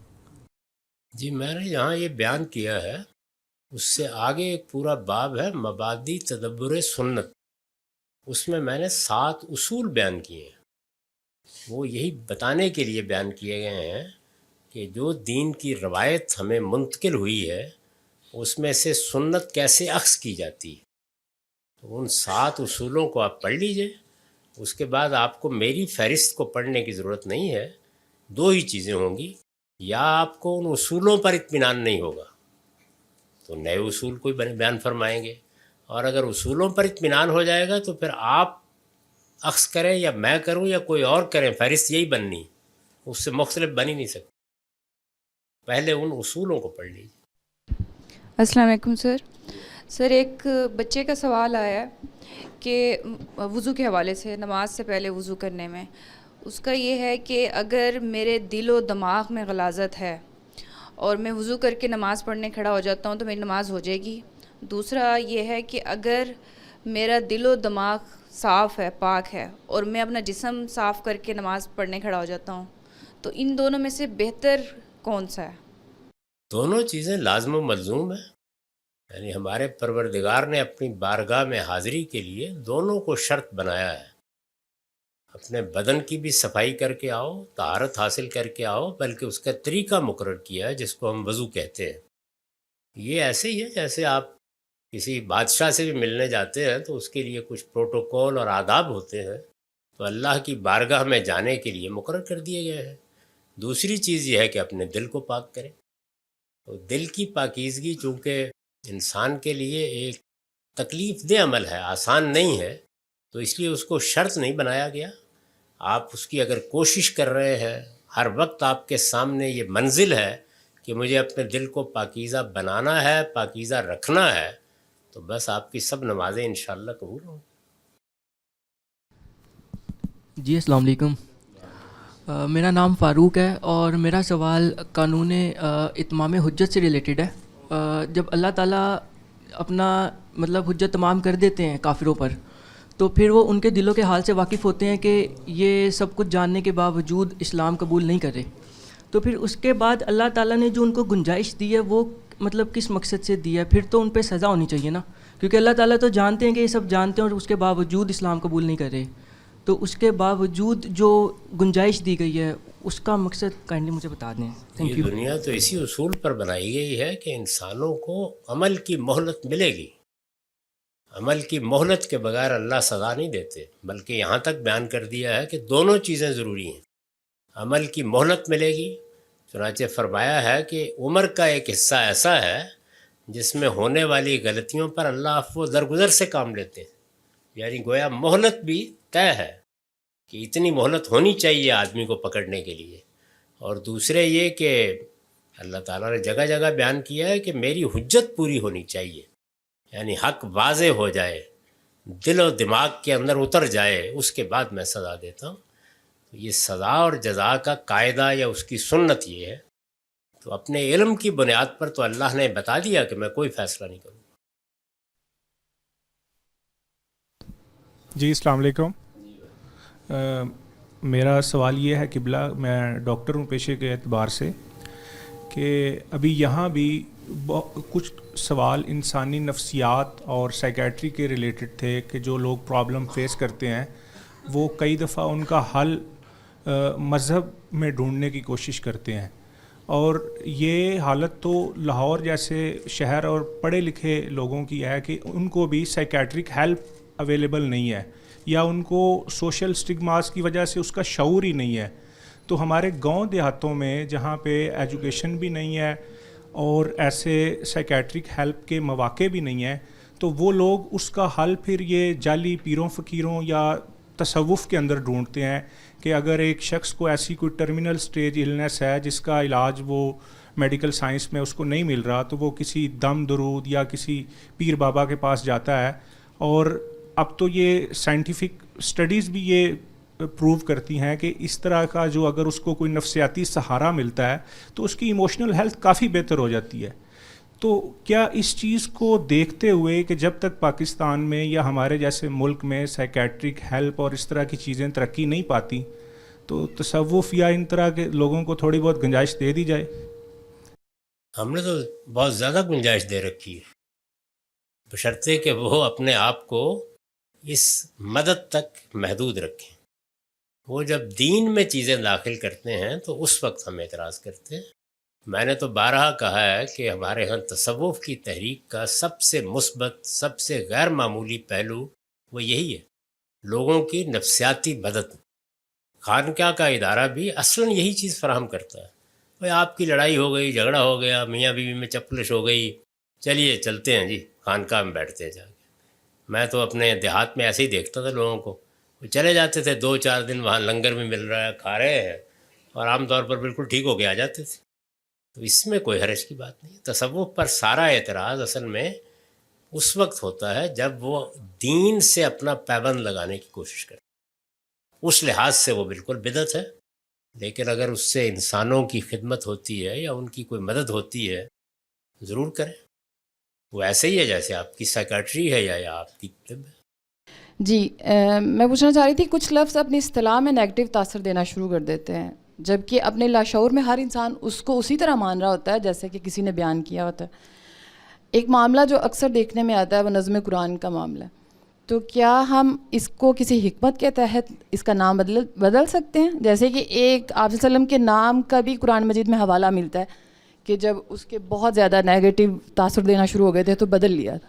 جی میں نے یہاں یہ بیان کیا ہے، اس سے آگے ایک پورا باب ہے مبادی تدبر سنت. اس میں نے 7 اصول بیان کیے ہیں. وہ یہی بتانے کے لیے بیان کیے گئے ہیں کہ جو دین کی روایت ہمیں منتقل ہوئی ہے اس میں سے سنت کیسے اخذ کی جاتی ہے. تو ان 7 اصولوں کو آپ پڑھ لیجئے. اس کے بعد آپ کو میری فہرست کو پڑھنے کی ضرورت نہیں ہے. 2 ہی چیزیں ہوں گی، یا آپ کو ان اصولوں پر اطمینان نہیں ہوگا تو نئے اصول کوئی بیان فرمائیں گے، اور اگر اصولوں پر اطمینان ہو جائے گا تو پھر آپ اخذ کریں یا میں کروں یا کوئی اور کریں، فہرست یہی بننی، اس سے مختلف بن ہی نہیں سکتی. پہلے ان اصولوں کو پڑھ لیجیے. السلام علیکم سر ایک بچے کا سوال آیا ہے کہ وضو کے حوالے سے، نماز سے پہلے وضو کرنے میں اس کا یہ ہے کہ اگر میرے دل و دماغ میں غلاظت ہے اور میں وضو کر کے نماز پڑھنے کھڑا ہو جاتا ہوں تو میری نماز ہو جائے گی. دوسرا یہ ہے کہ اگر میرا دل و دماغ صاف ہے، پاک ہے، اور میں اپنا جسم صاف کر کے نماز پڑھنے کھڑا ہو جاتا ہوں، تو ان دونوں میں سے بہتر کون سا ہے؟ دونوں چیزیں لازم و ملزوم ہیں. یعنی ہمارے پروردگار نے اپنی بارگاہ میں حاضری کے لیے دونوں کو شرط بنایا ہے. اپنے بدن کی بھی صفائی کر کے آؤ، طہارت حاصل کر کے آؤ، بلکہ اس کا طریقہ مقرر کیا ہے جس کو ہم وضو کہتے ہیں. یہ ایسے ہی ہے جیسے آپ کسی بادشاہ سے بھی ملنے جاتے ہیں تو اس کے لیے کچھ پروٹوکول اور آداب ہوتے ہیں، تو اللہ کی بارگاہ میں جانے کے لیے مقرر کر دیے گئے ہیں۔ دوسری چیز یہ ہے کہ اپنے دل کو پاک کریں، تو دل کی پاکیزگی چونکہ انسان کے لیے ایک تکلیف دہ عمل ہے، آسان نہیں ہے، تو اس لیے اس کو شرط نہیں بنایا گیا۔ آپ اس کی اگر کوشش کر رہے ہیں، ہر وقت آپ کے سامنے یہ منزل ہے کہ مجھے اپنے دل کو پاکیزہ بنانا ہے، پاکیزہ رکھنا ہے، تو بس آپ کی سب نمازیں انشاءاللہ قبول ہوں۔ جی السلام علیکم، میرا نام فاروق ہے اور میرا سوال قانون اتمام حجت سے ریلیٹڈ ہے۔ جب اللہ تعالیٰ اپنا مطلب حجت تمام کر دیتے ہیں کافروں پر، تو پھر وہ ان کے دلوں کے حال سے واقف ہوتے ہیں کہ یہ سب کچھ جاننے کے باوجود اسلام قبول نہیں کر رہے، تو پھر اس کے بعد اللہ تعالیٰ نے جو ان کو گنجائش دی ہے وہ مطلب کس مقصد سے دی ہے؟ پھر تو ان پہ سزا ہونی چاہیے نا، کیونکہ اللہ تعالیٰ تو جانتے ہیں کہ یہ سب جانتے ہیں اور اس کے باوجود اسلام قبول نہیں کر رہے، تو اس کے باوجود جو گنجائش دی گئی ہے اس کا مقصد کائنڈلی مجھے بتا دیں۔ تھینک یہ یو۔ دنیا تو اسی اصول پر بنائی گئی ہے کہ انسانوں کو عمل کی مہلت ملے گی، عمل کی مہلت کے بغیر اللہ سزا نہیں دیتے، بلکہ یہاں تک بیان کر دیا ہے کہ دونوں چیزیں ضروری ہیں۔ عمل کی مہلت ملے گی، چنانچہ فرمایا ہے کہ عمر کا ایک حصہ ایسا ہے جس میں ہونے والی غلطیوں پر اللہ عفو درگزر سے کام لیتے ہیں، یعنی گویا مہلت بھی طے ہے کہ اتنی مہلت ہونی چاہیے آدمی کو پکڑنے کے لیے۔ اور دوسرے یہ کہ اللہ تعالیٰ نے جگہ جگہ بیان کیا ہے کہ میری حجت پوری ہونی چاہیے، یعنی حق واضح ہو جائے، دل و دماغ کے اندر اتر جائے، اس کے بعد میں سزا دیتا ہوں۔ یہ سزا اور جزا کا قاعدہ یا اس کی سنت یہ ہے، تو اپنے علم کی بنیاد پر تو اللہ نے بتا دیا کہ میں کوئی فیصلہ نہیں کروں۔ جی السلام علیکم، میرا سوال یہ ہے قبلہ، میں ڈاکٹر ہوں پیشے کے اعتبار سے، کہ ابھی یہاں بھی کچھ سوال انسانی نفسیات اور سائیکیٹری کے ریلیٹڈ تھے کہ جو لوگ پرابلم فیس کرتے ہیں وہ کئی دفعہ ان کا حل مذہب میں ڈھونڈنے کی کوشش کرتے ہیں، اور یہ حالت تو لاہور جیسے شہر اور پڑھے لکھے لوگوں کی ہے کہ ان کو بھی سائیکیٹرک ہیلپ اویلیبل نہیں ہے، یا ان کو سوشل سٹگماز کی وجہ سے اس کا شعور ہی نہیں ہے۔ تو ہمارے گاؤں دیہاتوں میں جہاں پہ ایجوکیشن بھی نہیں ہے اور ایسے سائیکیٹرک ہیلپ کے مواقع بھی نہیں ہیں، تو وہ لوگ اس کا حل پھر یہ جعلی پیروں فقیروں یا تصوف کے اندر ڈھونڈتے ہیں کہ اگر ایک شخص کو ایسی کوئی ٹرمینل سٹیج النس ہے جس کا علاج وہ میڈیکل سائنس میں اس کو نہیں مل رہا، تو وہ کسی دم درود یا کسی پیر بابا کے پاس جاتا ہے۔ اور اب تو یہ سائنٹیفک اسٹڈیز بھی یہ پروو کرتی ہیں کہ اس طرح کا جو اگر اس کو کوئی نفسیاتی سہارا ملتا ہے تو اس کی ایموشنل ہیلتھ کافی بہتر ہو جاتی ہے۔ تو کیا اس چیز کو دیکھتے ہوئے کہ جب تک پاکستان میں یا ہمارے جیسے ملک میں سائیکیٹرک ہیلپ اور اس طرح کی چیزیں ترقی نہیں پاتی، تو تصوف یا ان طرح کے لوگوں کو تھوڑی بہت گنجائش دے دی جائے؟ ہم نے تو بہت زیادہ گنجائش دے رکھی ہے، بشرطے کہ وہ اپنے آپ کو اس مدد تک محدود رکھیں۔ وہ جب دین میں چیزیں داخل کرتے ہیں تو اس وقت ہم اعتراض کرتے ہیں۔ میں نے تو بارہا کہا ہے کہ ہمارے ہاں تصوف کی تحریک کا سب سے مثبت، سب سے غیر معمولی پہلو وہ یہی ہے، لوگوں کی نفسیاتی مدد۔ خانقاہ کا ادارہ بھی اصلاً یہی چیز فراہم کرتا ہے۔ بھائی آپ کی لڑائی ہو گئی، جھگڑا ہو گیا، میاں بیوی میں چپلش ہو گئی، چلیے چلتے ہیں جی خانقاہ میں بیٹھتے ہیں جا کے۔ میں تو اپنے دیہات میں ایسے ہی دیکھتا تھا لوگوں کو، وہ چلے جاتے تھے 2-4 دن، وہاں لنگر بھی مل رہا ہے، کھا رہے ہیں، اور عام طور پر بالکل ٹھیک ہو کے آ جاتے تھے۔ تو اس میں کوئی حرج کی بات نہیں۔ تصوف پر سارا اعتراض اصل میں اس وقت ہوتا ہے جب وہ دین سے اپنا پیبند لگانے کی کوشش کرے، اس لحاظ سے وہ بالکل بدعت ہے۔ لیکن اگر اس سے انسانوں کی خدمت ہوتی ہے یا ان کی کوئی مدد ہوتی ہے، ضرور کریں۔ وہ ایسے ہی ہے جیسے آپ کی سائیکیٹری ہے یا آپ کی طب ہے۔ جی میں پوچھنا چاہ رہی تھی، کچھ لفظ اپنی اصطلاح میں نیگیٹو تاثر دینا شروع کر دیتے ہیں، جبکہ اپنے لاشعور میں ہر انسان اس کو اسی طرح مان رہا ہوتا ہے جیسے کہ کسی نے بیان کیا ہوتا ہے۔ ایک معاملہ جو اکثر دیکھنے میں آتا ہے وہ نظم قرآن کا معاملہ، تو کیا ہم اس کو کسی حکمت کے تحت اس کا نام بدل سکتے ہیں؟ جیسے کہ ایک آپ صلی اللہ علیہ وسلم کے نام کا بھی قرآن مجید میں حوالہ ملتا ہے کہ جب اس کے بہت زیادہ نیگیٹو تاثر دینا شروع ہو گئے تھے تو بدل لیا تھا۔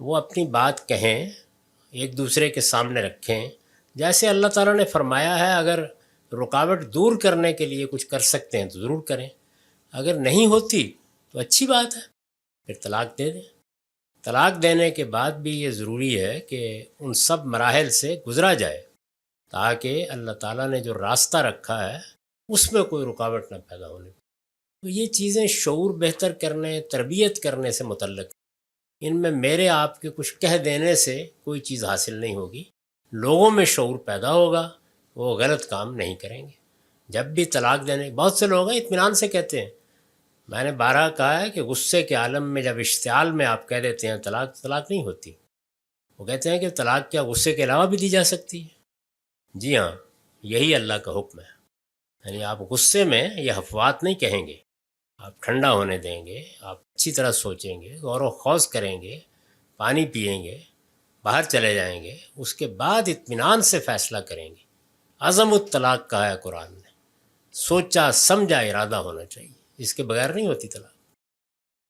وہ اپنی بات کہیں، ایک دوسرے کے سامنے رکھیں. جیسے اللہ تعالیٰ نے فرمایا ہے اگر رکاوٹ دور کرنے کے لیے کچھ کر سکتے ہیں تو ضرور کریں، اگر نہیں ہوتی تو اچھی بات ہے، پھر طلاق دے دیں. طلاق دینے کے بعد بھی یہ ضروری ہے کہ ان سب مراحل سے گزرا جائے تاکہ اللہ تعالیٰ نے جو راستہ رکھا ہے اس میں کوئی رکاوٹ نہ پیدا ہونے. تو یہ چیزیں شعور بہتر کرنے، تربیت کرنے سے متعلق ہیں. ان میں میرے آپ کے کچھ کہہ دینے سے کوئی چیز حاصل نہیں ہوگی. لوگوں میں شعور پیدا ہوگا، وہ غلط کام نہیں کریں گے. جب بھی طلاق دینے، بہت سے لوگ ہیں اطمینان سے کہتے ہیں. میں نے بارہا کہا ہے کہ غصے کے عالم میں جب اشتعال میں آپ کہہ دیتے ہیں طلاق نہیں ہوتی. وہ کہتے ہیں کہ طلاق کیا غصے کے علاوہ بھی دی جا سکتی ہے. جی ہاں، یہی اللہ کا حکم ہے. یعنی آپ غصے میں یہ افوات نہیں کہیں گے، آپ ٹھنڈا ہونے دیں گے، آپ اچھی طرح سوچیں گے، غور و خوض کریں گے، پانی پئیں گے، باہر چلے جائیں گے، اس کے بعد اطمینان سے فیصلہ کریں گے. عزم الطلاق کہا ہے قرآن نے، سوچا سمجھا ارادہ ہونا چاہیے، اس کے بغیر نہیں ہوتی طلاق.